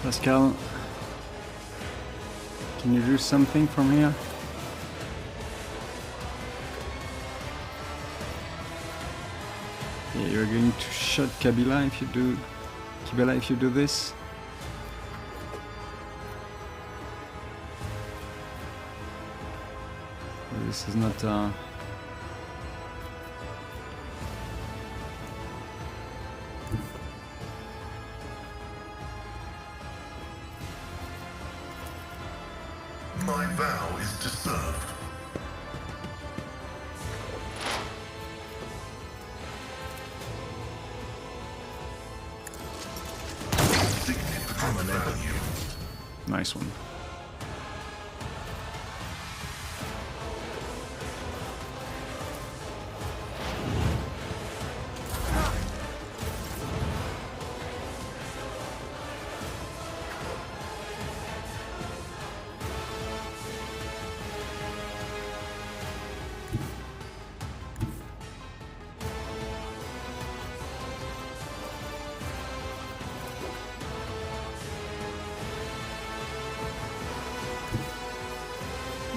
Pasqual, can you do something from here? Yeah, you're going to shot Kabila if you do this. Well, this is not My vow is to serve. Significant value. nice one.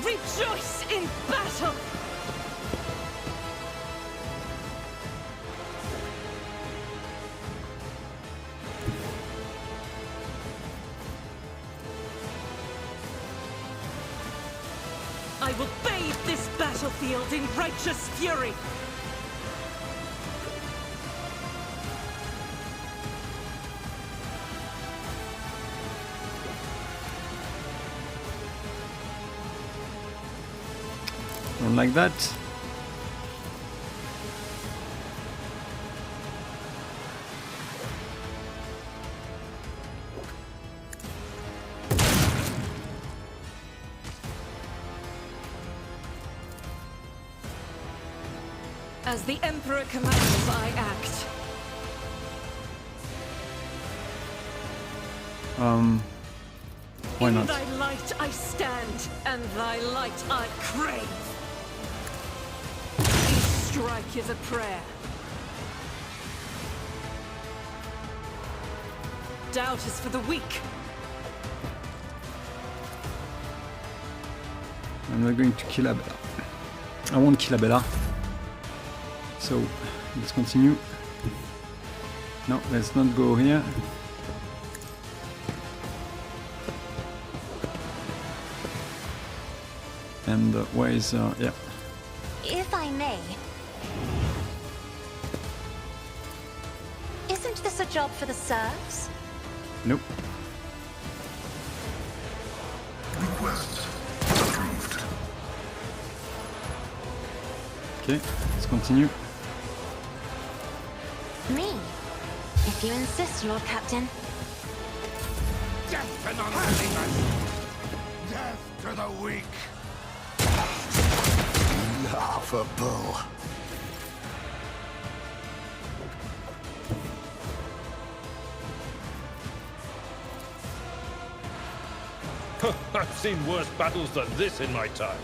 Rejoice in battle! I will bathe this battlefield in righteous fury! Don't like that. As the Emperor commands, I act. Why not? In thy light I stand, and thy light I crave. Each strike is a prayer. Doubt is for the weak. I'm not going to kill Abella. I won't kill Abella. So, let's continue. No, let's not go here. And where is... yeah. If I may... Isn't this a job for the serfs? Nope. Request approved. Okay, let's continue. Me? If you insist, Lord Captain. Death to non-believers! Death to the weak! Laughable. I've seen worse battles than this in my time.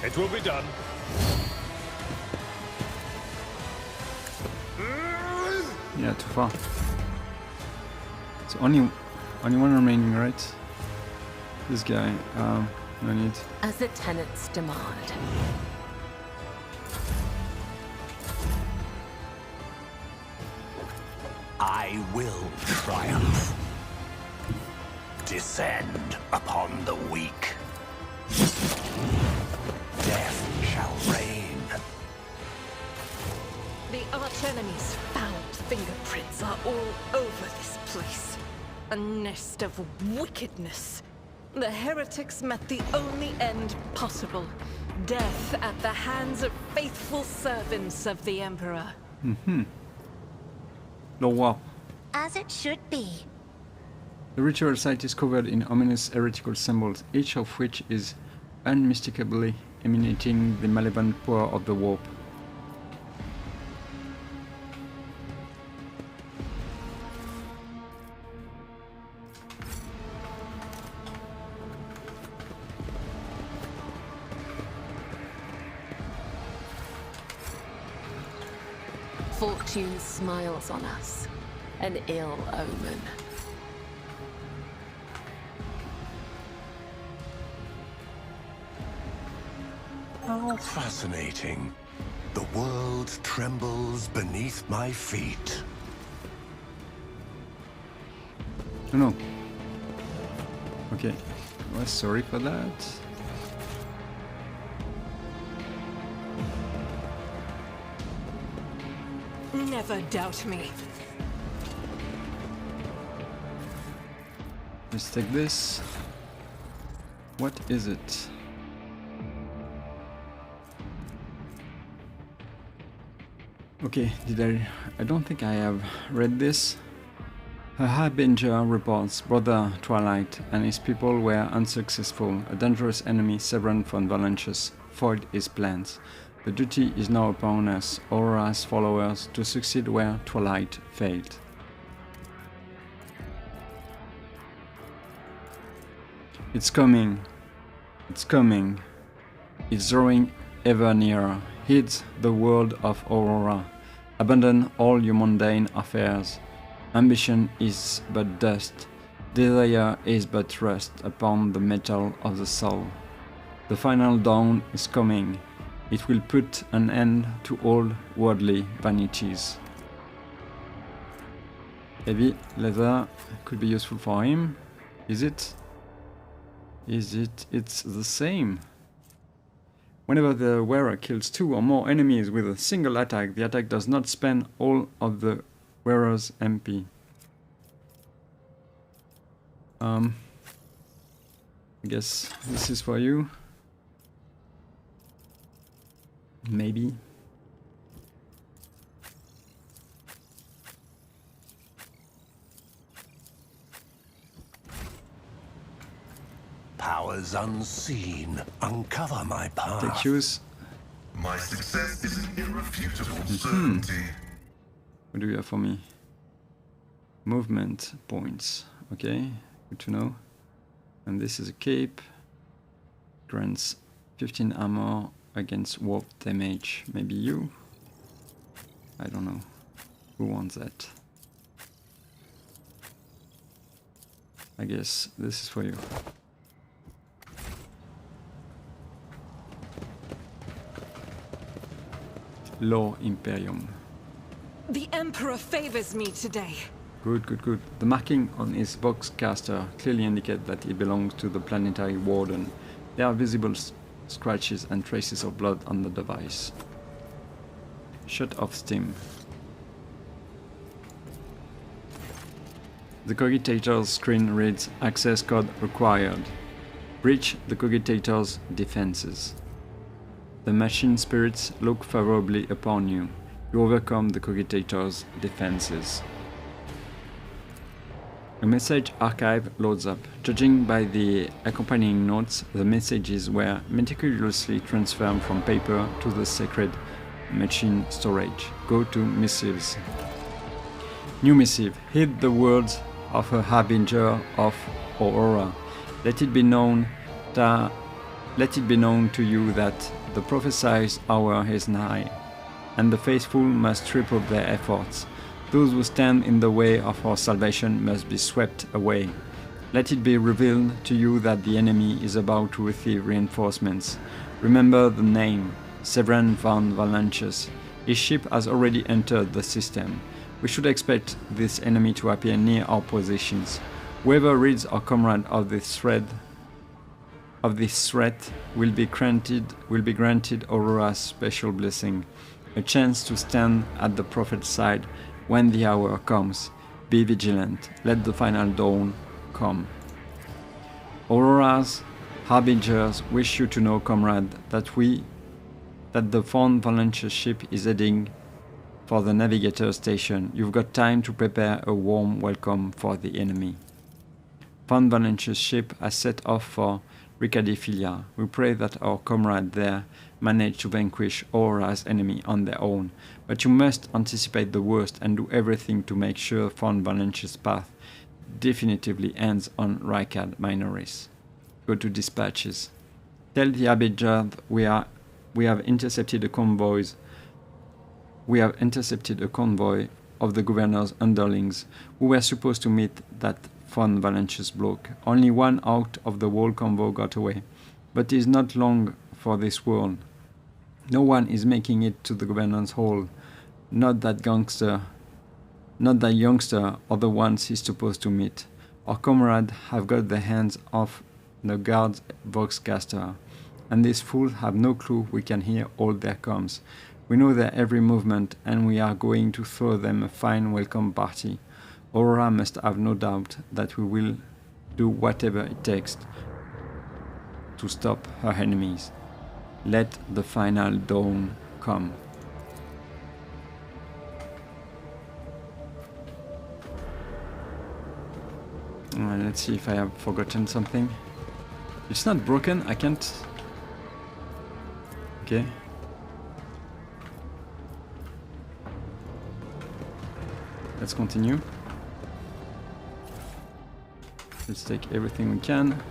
It will be done. Yeah, too far. So only one remaining, right? This guy. No need. As the tenants demand. I will triumph. Descend upon the weak. Death shall reign. The archenemy's foul fingerprints are all over this place. A nest of wickedness. The heretics met the only end possible. Death at the hands of faithful servants of the Emperor. Lore. As it should be. The ritual site is covered in ominous heretical symbols, each of which is unmistakably emanating the malevolent power of the warp. Fortune smiles on us. An ill omen. How fascinating. The world trembles beneath my feet. Oh no. Okay. Well, sorry for that. Never doubt me. Let's take this. What is it? Okay, I don't think I have read this. A harbinger reports Brother Twilight and his people were unsuccessful. A dangerous enemy, Severin von Valanchus, foiled his plans. The duty is now upon us, Aurora's followers, to succeed where Twilight failed. It's coming. It's coming. It's drawing ever nearer. Heed the word of Aurora. Abandon all your mundane affairs. Ambition is but dust. Desire is but rust upon the metal of the soul. The final dawn is coming. It will put an end to all worldly vanities. Heavy leather could be useful for him. Is it? Is it? It's the same. Whenever the wearer kills 2 or more enemies with a single attack, the attack does not spend all of the wearer's MP. I guess this is for you. Maybe. powers unseen. Uncover my path. Take use. My success is an irrefutable certainty. What do you have for me? Movement points. Okay, good to know. And this is a cape. Grants 15 armor against warp damage. Maybe you? I don't know. Who wants that? I guess this is for you. Law Imperium. The Emperor favors me today. Good, good, good. The marking on his boxcaster clearly indicate that he belongs to the planetary warden. There are visible scratches and traces of blood on the device. Shut off steam. The cogitator's screen reads access code required. Breach the cogitator's defenses. The machine spirits look favorably upon you. You overcome the cogitator's defenses. A message archive loads up. Judging by the accompanying notes, the messages were meticulously transferred from paper to the sacred machine storage. Go to missives. New missive. Heed the words of a harbinger of Aurora. Let it be known to you that the prophesied hour is nigh, and the faithful must triple their efforts. Those who stand in the way of our salvation must be swept away. Let it be revealed to you that the enemy is about to receive reinforcements. Remember the name, Severin von Valancius. His ship has already entered the system. We should expect this enemy to appear near our positions. Whoever reads our comrade of this threat will be granted Aurora's special blessing, a chance to stand at the prophet's side when the hour comes. Be vigilant. Let the final dawn come. Aurora's harbingers wish you to know, comrade, that the von Valancius ship is heading for the navigator station. You've got time to prepare a warm welcome for the enemy. Von Valancius ship has set off for Rykad. We pray that our comrade there manage to vanquish Aurora's enemy on their own, but you must anticipate the worst and do everything to make sure von Valancius' path definitively ends on Rykad Minoris. Go to dispatches. Tell the Harbinger we have intercepted a convoy of the governor's underlings who were supposed to meet that von Valancius bloke. Only one out of the whole convoy got away, but it is not long for this world. No one is making it to the governor's hall. Not that youngster or the ones he's supposed to meet. Our comrades have got their hands off the guard's voxcaster, and these fools have no clue we can hear all their comms. We know their every movement, and we are going to throw them a fine welcome party. Aurora must have no doubt that we will do whatever it takes to stop her enemies. Let the final dawn come. Let's see if I have forgotten something. It's not broken, I can't... Okay. Let's continue. Let's take everything we can.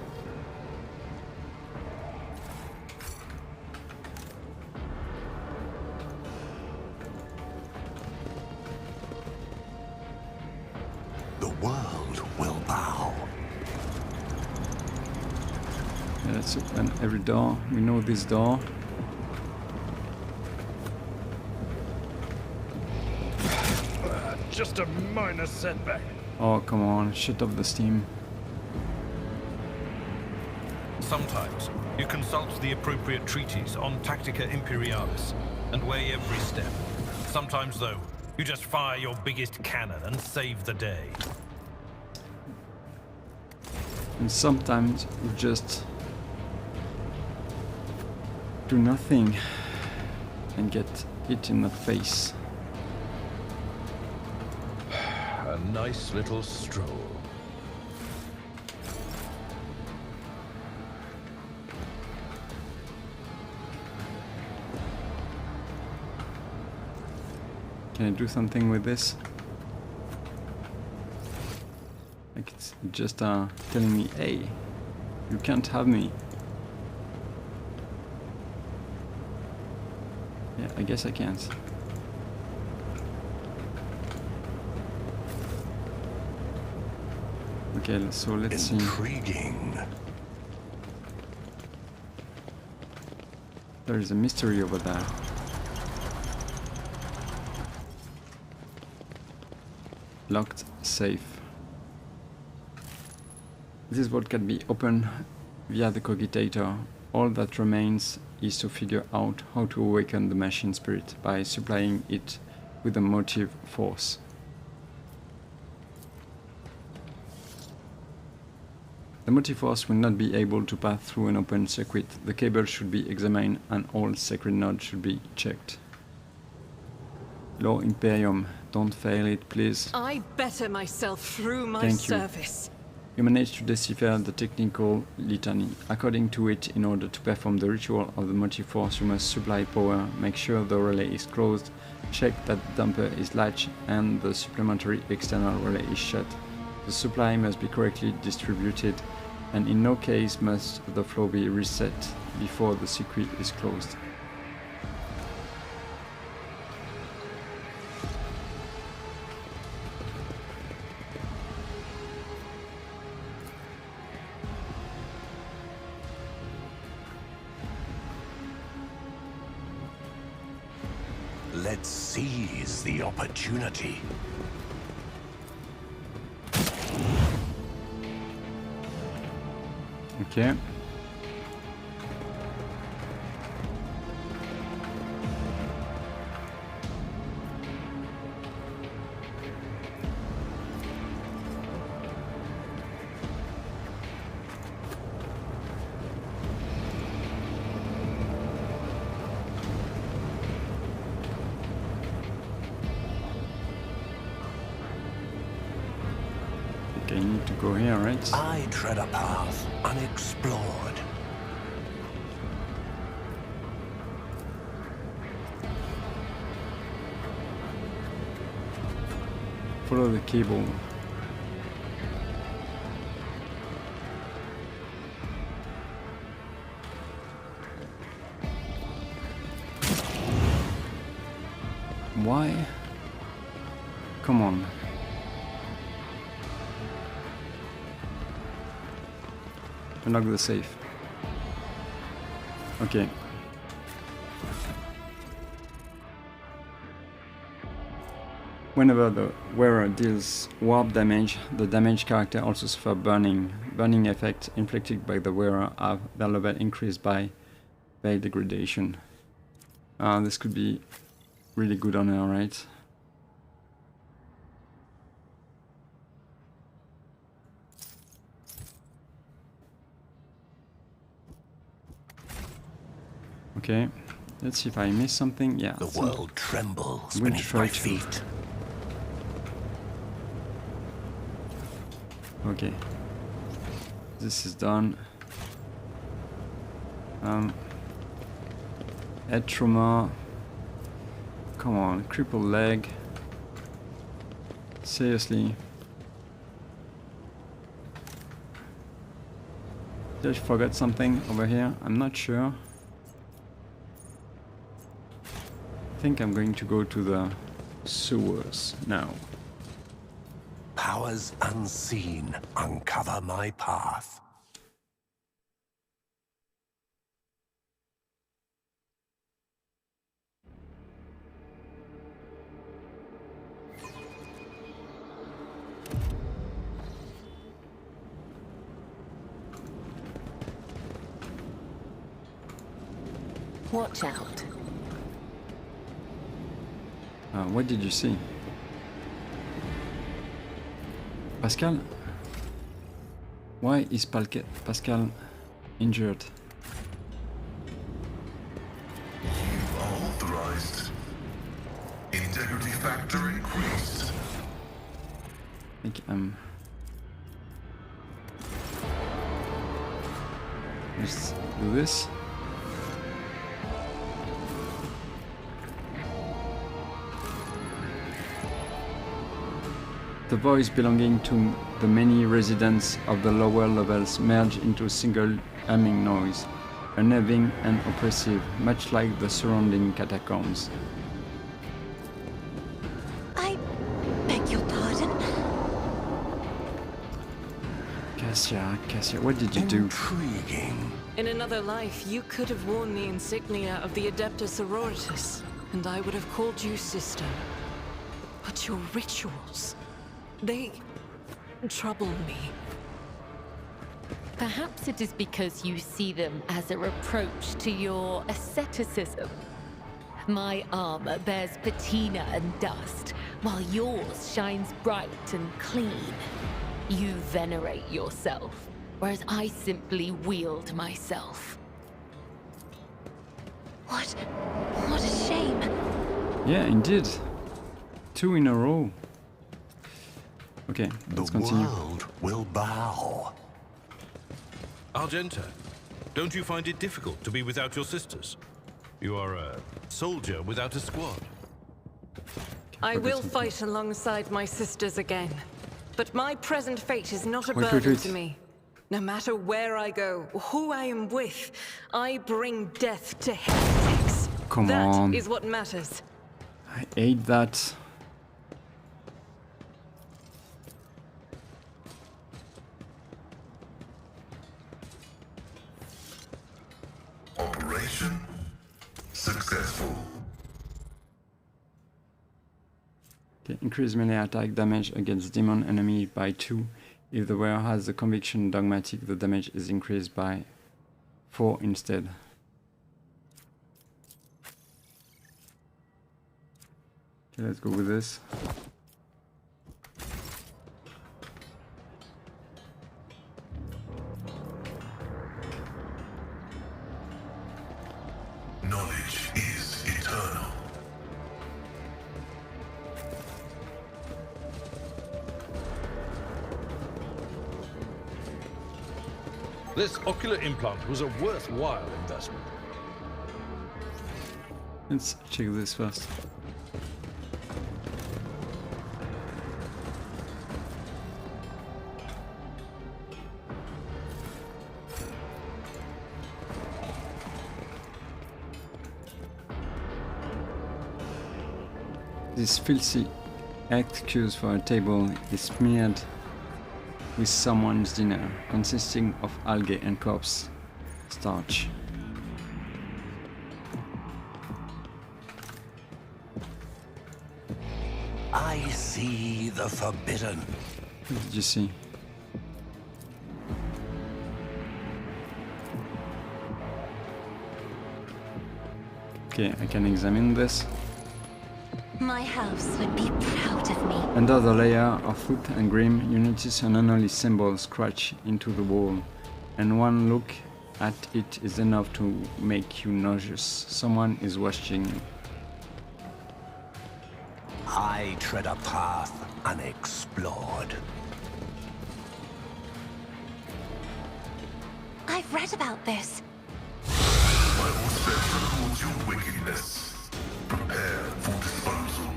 The world will bow. Let's open every door. We know this door. Just a minor setback. Oh, come on, shut off the steam. Sometimes you consult the appropriate treatise on Tactica Imperialis and weigh every step. Sometimes, though, you just fire your biggest cannon and save the day. And sometimes you just do nothing and get hit in the face. A nice little stroll. Can I do something with this? Like it's just telling me, hey, you can't have me. Yeah, I guess I can't. Okay, so let's see. Intriguing. There is a mystery over there. Locked safe. This is what can be opened via the cogitator. All that remains is to figure out how to awaken the machine spirit by supplying it with a motive force. The motive force will not be able to pass through an open circuit. The cable should be examined and all sacred nodes should be checked. Lord Imperium, don't fail it, please. I better myself through my Thank you. service. You managed to decipher the technical litany. According to it, in order to perform the ritual of the motive force, you must supply power, make sure the relay is closed, check that the damper is latched, and the supplementary external relay is shut. The supply must be correctly distributed, and in no case must the flow be reset before the circuit is closed. Let's seize the opportunity. Okay. Okay, you need to go here, right? I tread a path unexplored. Follow the cable. Why? Come on. Unlock the safe. Okay. Whenever the wearer deals warp damage, the damaged character also suffers burning. Burning effects inflicted by the wearer have their level increased by degradation. This could be really good on her, right? Okay, let's see if I missed something. Yeah, The world trembles We'll beneath try my to. feet. Okay, this is done. Head trauma. Come on, crippled leg. Seriously. Did I forget something over here? I'm not sure. I think I'm going to go to the sewers now. Powers unseen uncover my path. Watch out. What did you see? Pasqual? Why is Pasqual injured? Authorized. Integrity factor increased. I think let's do this. The voice belonging to the many residents of the lower levels merge into a single humming noise, unnerving and oppressive, much like the surrounding catacombs. I beg your pardon? Cassia, what did you do? Intriguing. In another life, you could have worn the insignia of the Adeptus Sororitas, and I would have called you sister. But your rituals, they trouble me. Perhaps it is because you see them as a reproach to your asceticism. My armor bears patina and dust, while yours shines bright and clean. You venerate yourself, whereas I simply wield myself. What a shame. Yeah, indeed. 2 in a row. Okay, let's The continue. world will bow. Argenta, don't you find it difficult to be without your sisters? You are a soldier without a squad. I will fight alongside my sisters again. But my present fate is not a Wait. burden to me. No matter where I go, or who I am with, I bring death to heretics. Come on. That is what matters. I hate that. Operation successful. Okay, increase melee attack damage against demon enemy by 2. If the wearer has the conviction dogmatic, the damage is increased by 4 instead. Okay, let's go with this. Knowledge is eternal. This ocular implant was a worthwhile investment. Let's check this first. This filthy excuse for a table is smeared with someone's dinner, consisting of algae and corpse starch. I see the forbidden. What did you see? Okay, I can examine this. My house would be proud of me. Under the layer of soot and grim, you notice an unholy symbol scratched into the wall, and one look at it is enough to make you nauseous. Someone is watching you. I tread a path unexplored. I've read about this. I will send towards your wickedness. Prepare for disposal.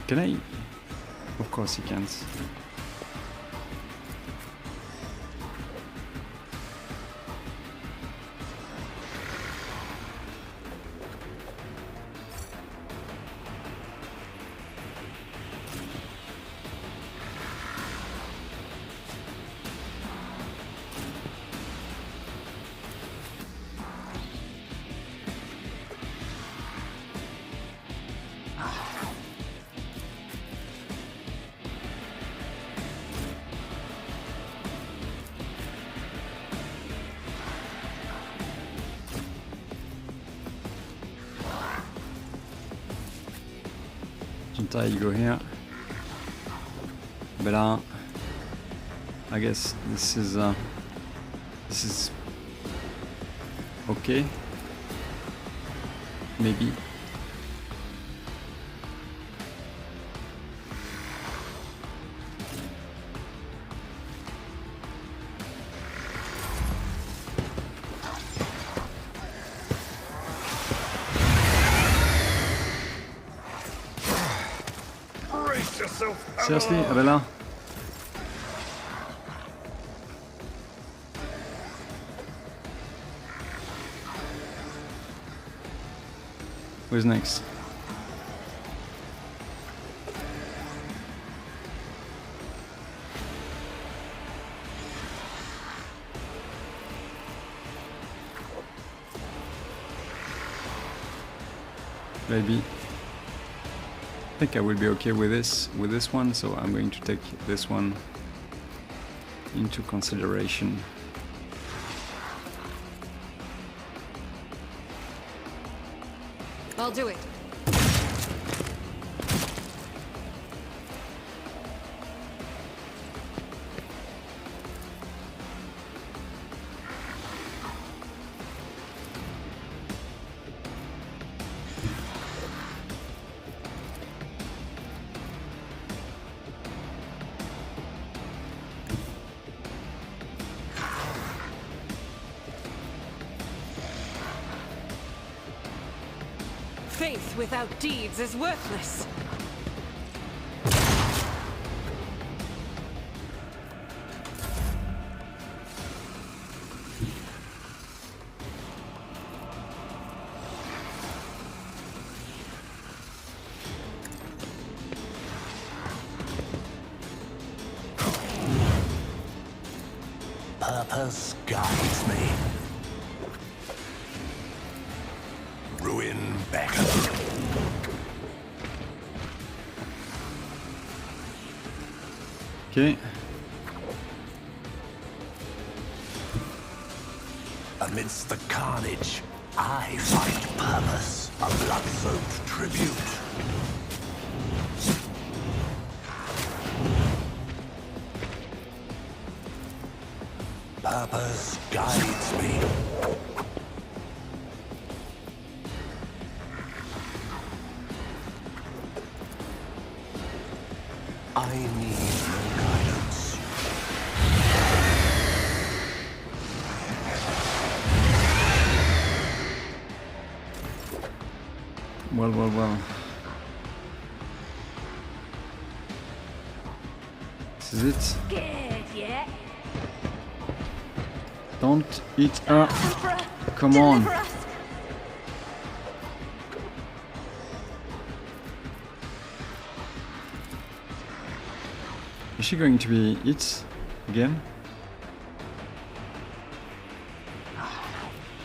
Can I? Of course you can't. Junta, you go here. Bella. I guess this is okay. Maybe. yourself. Seriously, Abella? Who's next? Maybe. I think I will be okay with this one, so I'm going to take this one into consideration. I'll do it. Faith without deeds is worthless. Purpose guides me. Ruin beckon. Okay. Amidst the carnage, I find purpose, a blood-soaked tribute. Purpose guides me. I need no guidance. Well. This is it. Good, yeah? Don't eat her. Emperor, Come on. deliver us. Is she going to be hit again?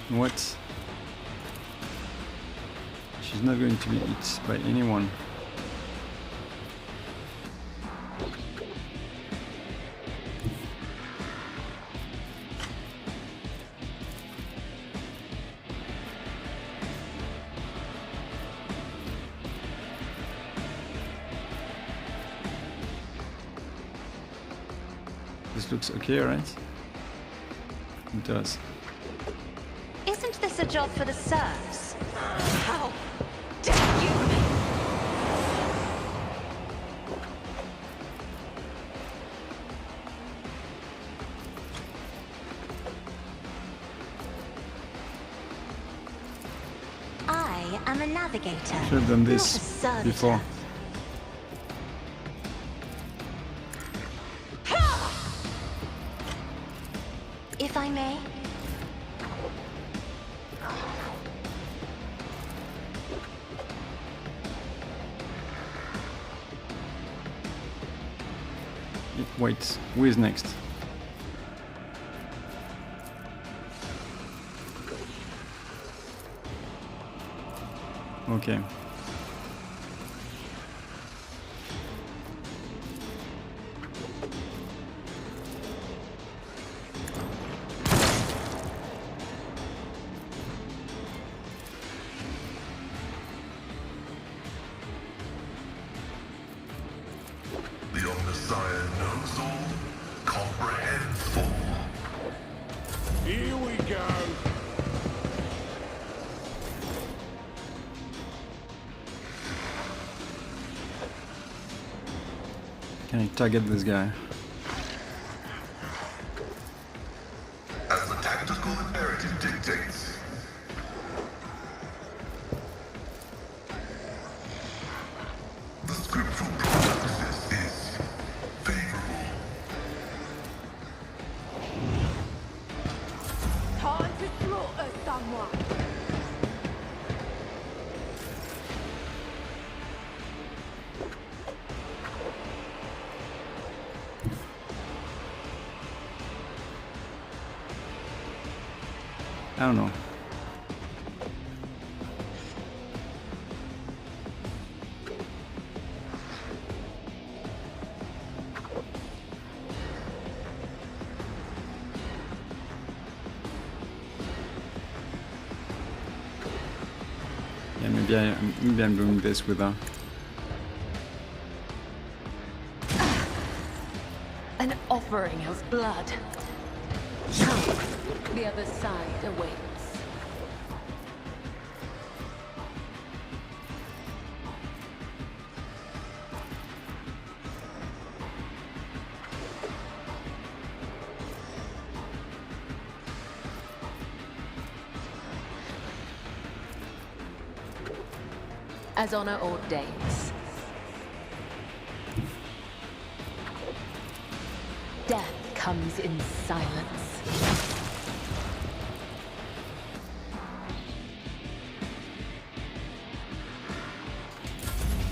What? She's not going to be hit by anyone. This looks okay, right? It does. Isn't this a job for the serfs? How dare you! I am a navigator. Should have done not a this servitor. before. If I may. Wait, who is next? Okay. The Omnissiah knows all, comprehends all. Here we go. Can I target this guy? As the tactical imperative dictates. The scriptural prophecies I don't know. Yeah, maybe I'm doing this with her. An offering of blood. The other side awaits. As honor ordains. Death comes in silence.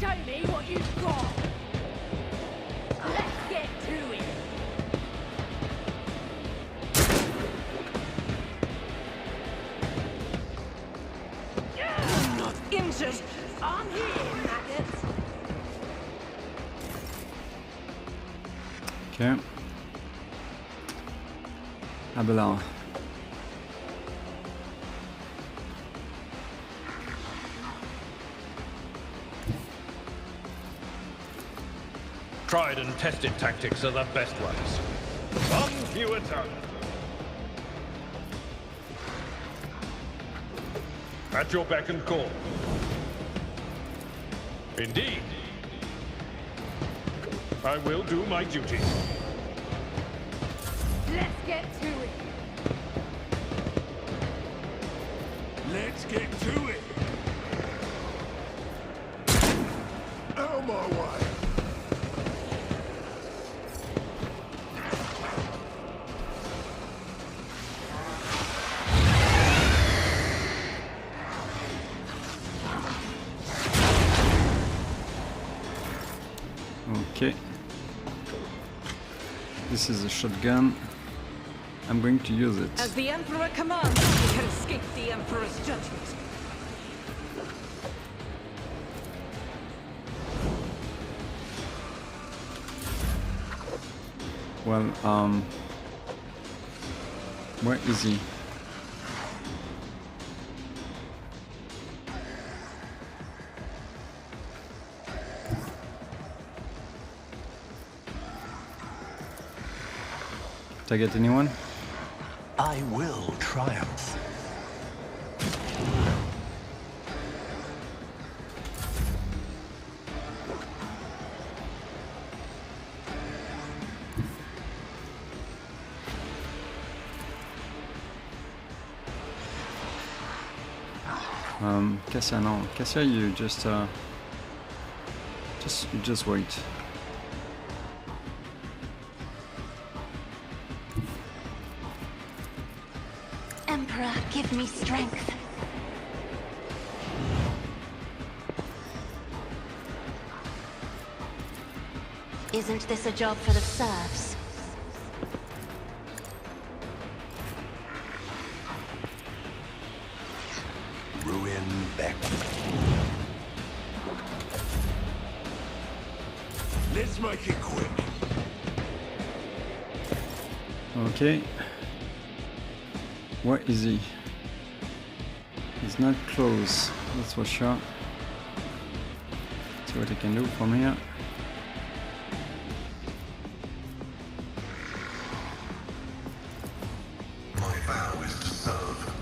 Show me what you've got. Let's get to it. I'm not injured. I'm here, maggots. Okay. Abelard. Tried and tested tactics are the best ones. One fewer tongue. At your beck and call. Indeed. I will do my duty. Let's get to it. Let's get to it. Out of my way. Okay. This is a shotgun. I'm going to use it. As the Emperor commands, we can escape the Emperor's judgment. Well, where is he? Did I get anyone? I will triumph. Cassia, no. Cassia, you just wait. Emperor, give me strength. Isn't this a job for the serfs? Ruin back. Let's make it quick. Okay. Where is he? He's not close, that's for sure. See what I can do from here. My vow is to serve.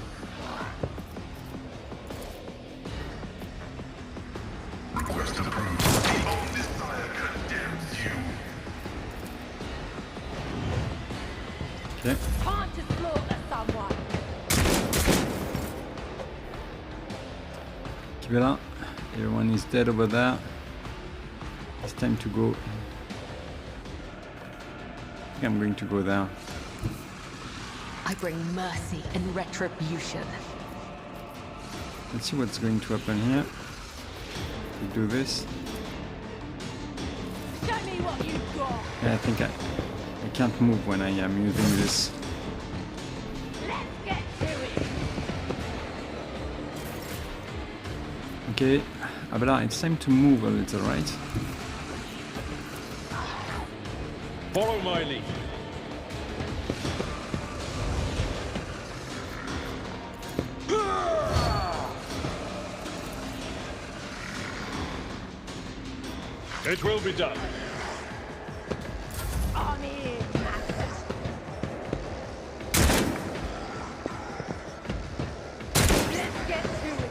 Request approved. The Omnisire condemns you. Okay. Time to slaughter someone. Keep it up. Everyone is dead over there. It's time to go. I think I'm going to go there. I bring mercy and retribution. Let's see what's going to happen here. We do this. Show me what you've got. Yeah, I think I can't move when I am using this. Let's get to it. Okay, Abela, it's time to move a little, right? Follow my lead. It will be done. On in, Magnus. Let's get to it.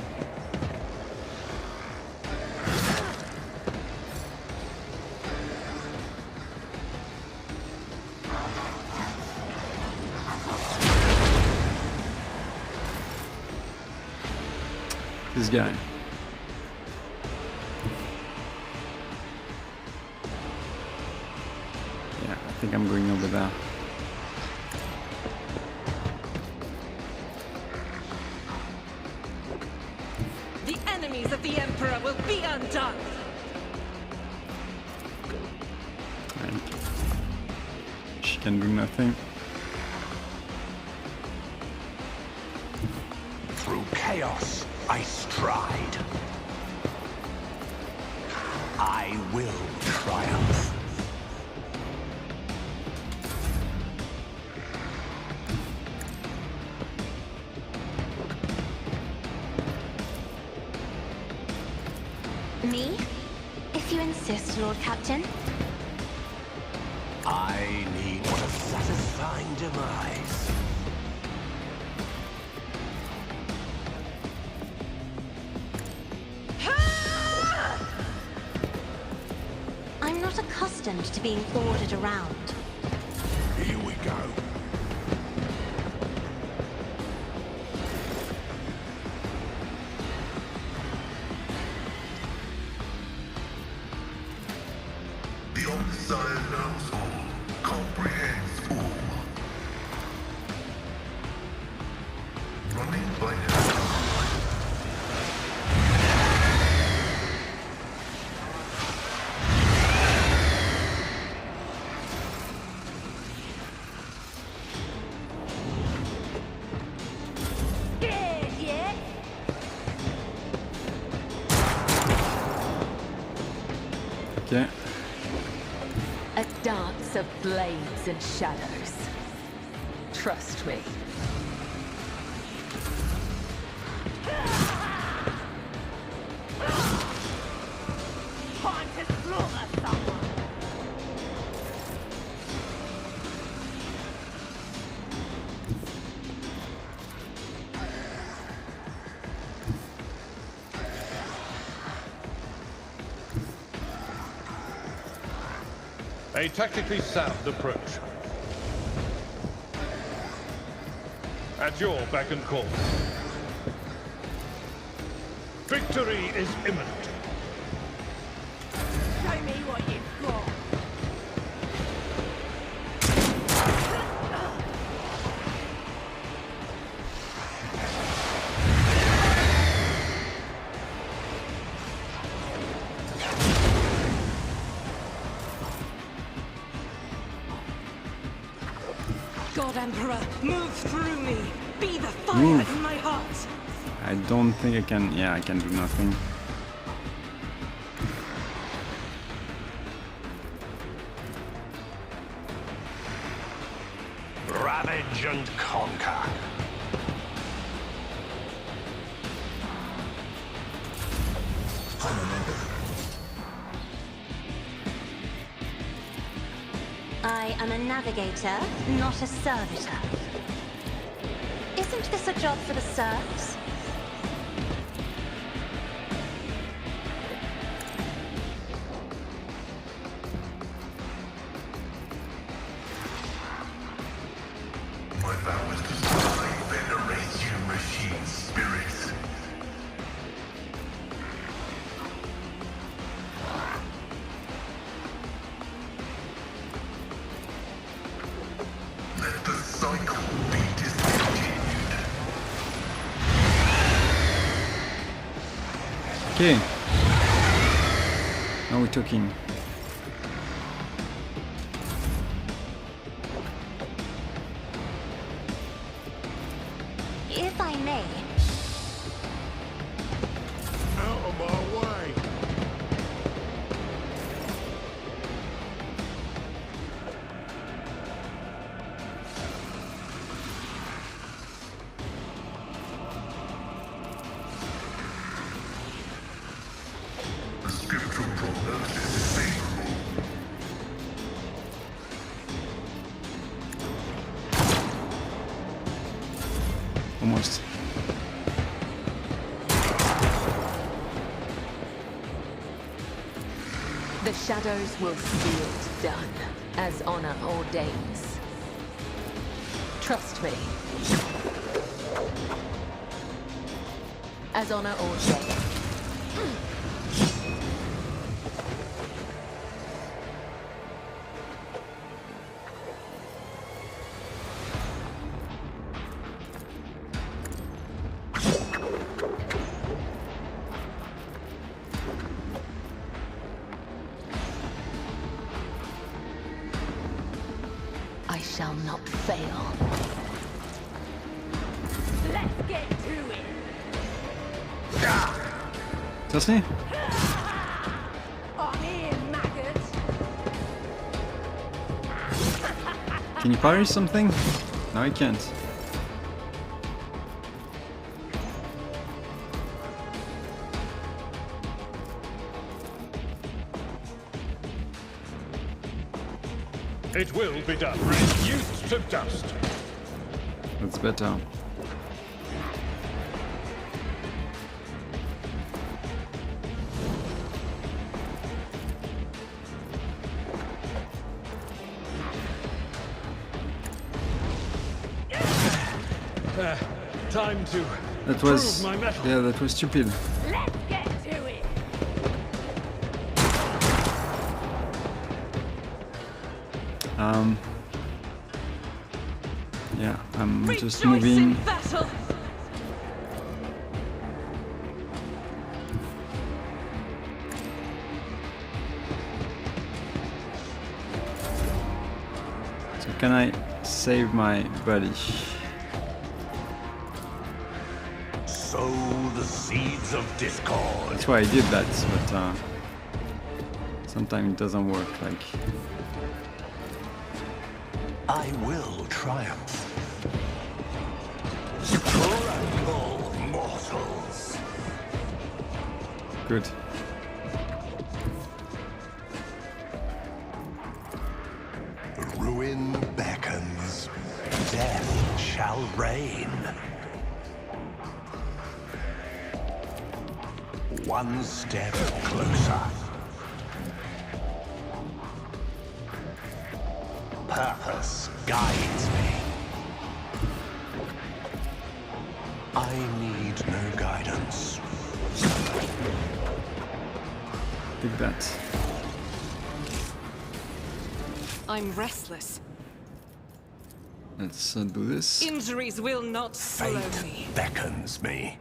This guy. Yeah, I think I'm going over there. The enemies of the Emperor will be undone! And she can do nothing. Through chaos, I stride. I will triumph. Me? If you insist, Lord Captain. I need what a satisfying demise. I'm not accustomed to being ordered around. Here we go. The Omnissiah knows all, comprehends all. Running by him. Scared yet? Okay. A dance of blades and shadows. Trust me. Time to slaughter someone. A tactically sound approach. At your beck and call. Victory is imminent. Show me what you've got. God Emperor, move through me! Be the fire Move. in my heart! I don't think I can. Yeah, I can do nothing. Ravage and conquer. I am a navigator, not a servitor. Isn't this a job for the serfs? My vow is to strive and erase you, machine spirits. Let the cycle be discontinued. Okay. Now we're talking. If I may, Out of Almost. The shadows will see it done, as honor ordains. Trust me. As honor ordains. I shall not fail. Let's get to it. Seriously? I'm here, maggot. Can you parry something? No, I can't. It will be done. Reduced to dust. That's better. Time to That was... prove my mettle. Yeah, that was stupid. Let's get to it. Yeah, I'm just Rejoice moving. in battle. So can I save my buddy? Sow the seeds of discord. That's why I did that, but sometimes it doesn't work. Like, I will triumph. Trample mortals. good. Ruin beckons. Death shall reign. One step closer. Purpose guides me. I need no guidance. Take that. I'm restless. Let's do this. Injuries will not slow Fate me. beckons me.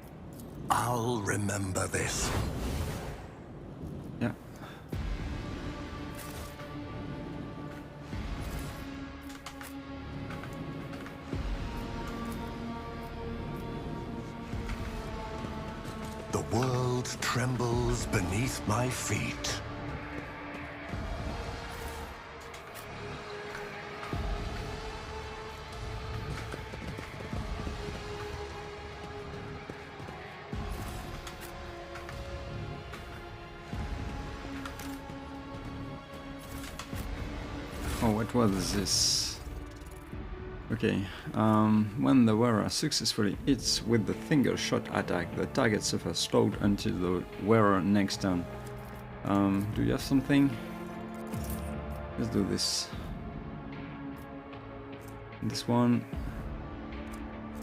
I'll remember this. Yeah. The world trembles beneath my feet. Oh, what was this? Okay, when the wearer successfully hits with the single shot attack, the target suffers slowed until the wearer next turn. Do you have something? Let's do this. This one.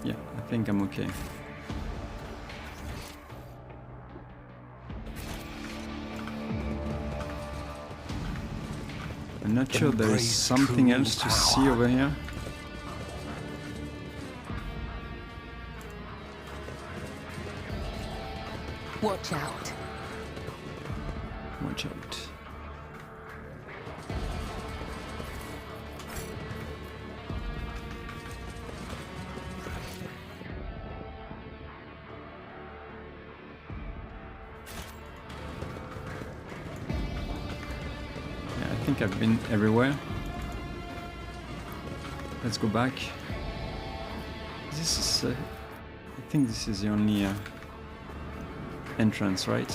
Yeah, I think I'm okay. I'm not sure there is Embrace something true else to power. see over here. Watch out. Watch out. Yeah, I think I've been everywhere. Let's go back. This is... I think this is the only entrance, right?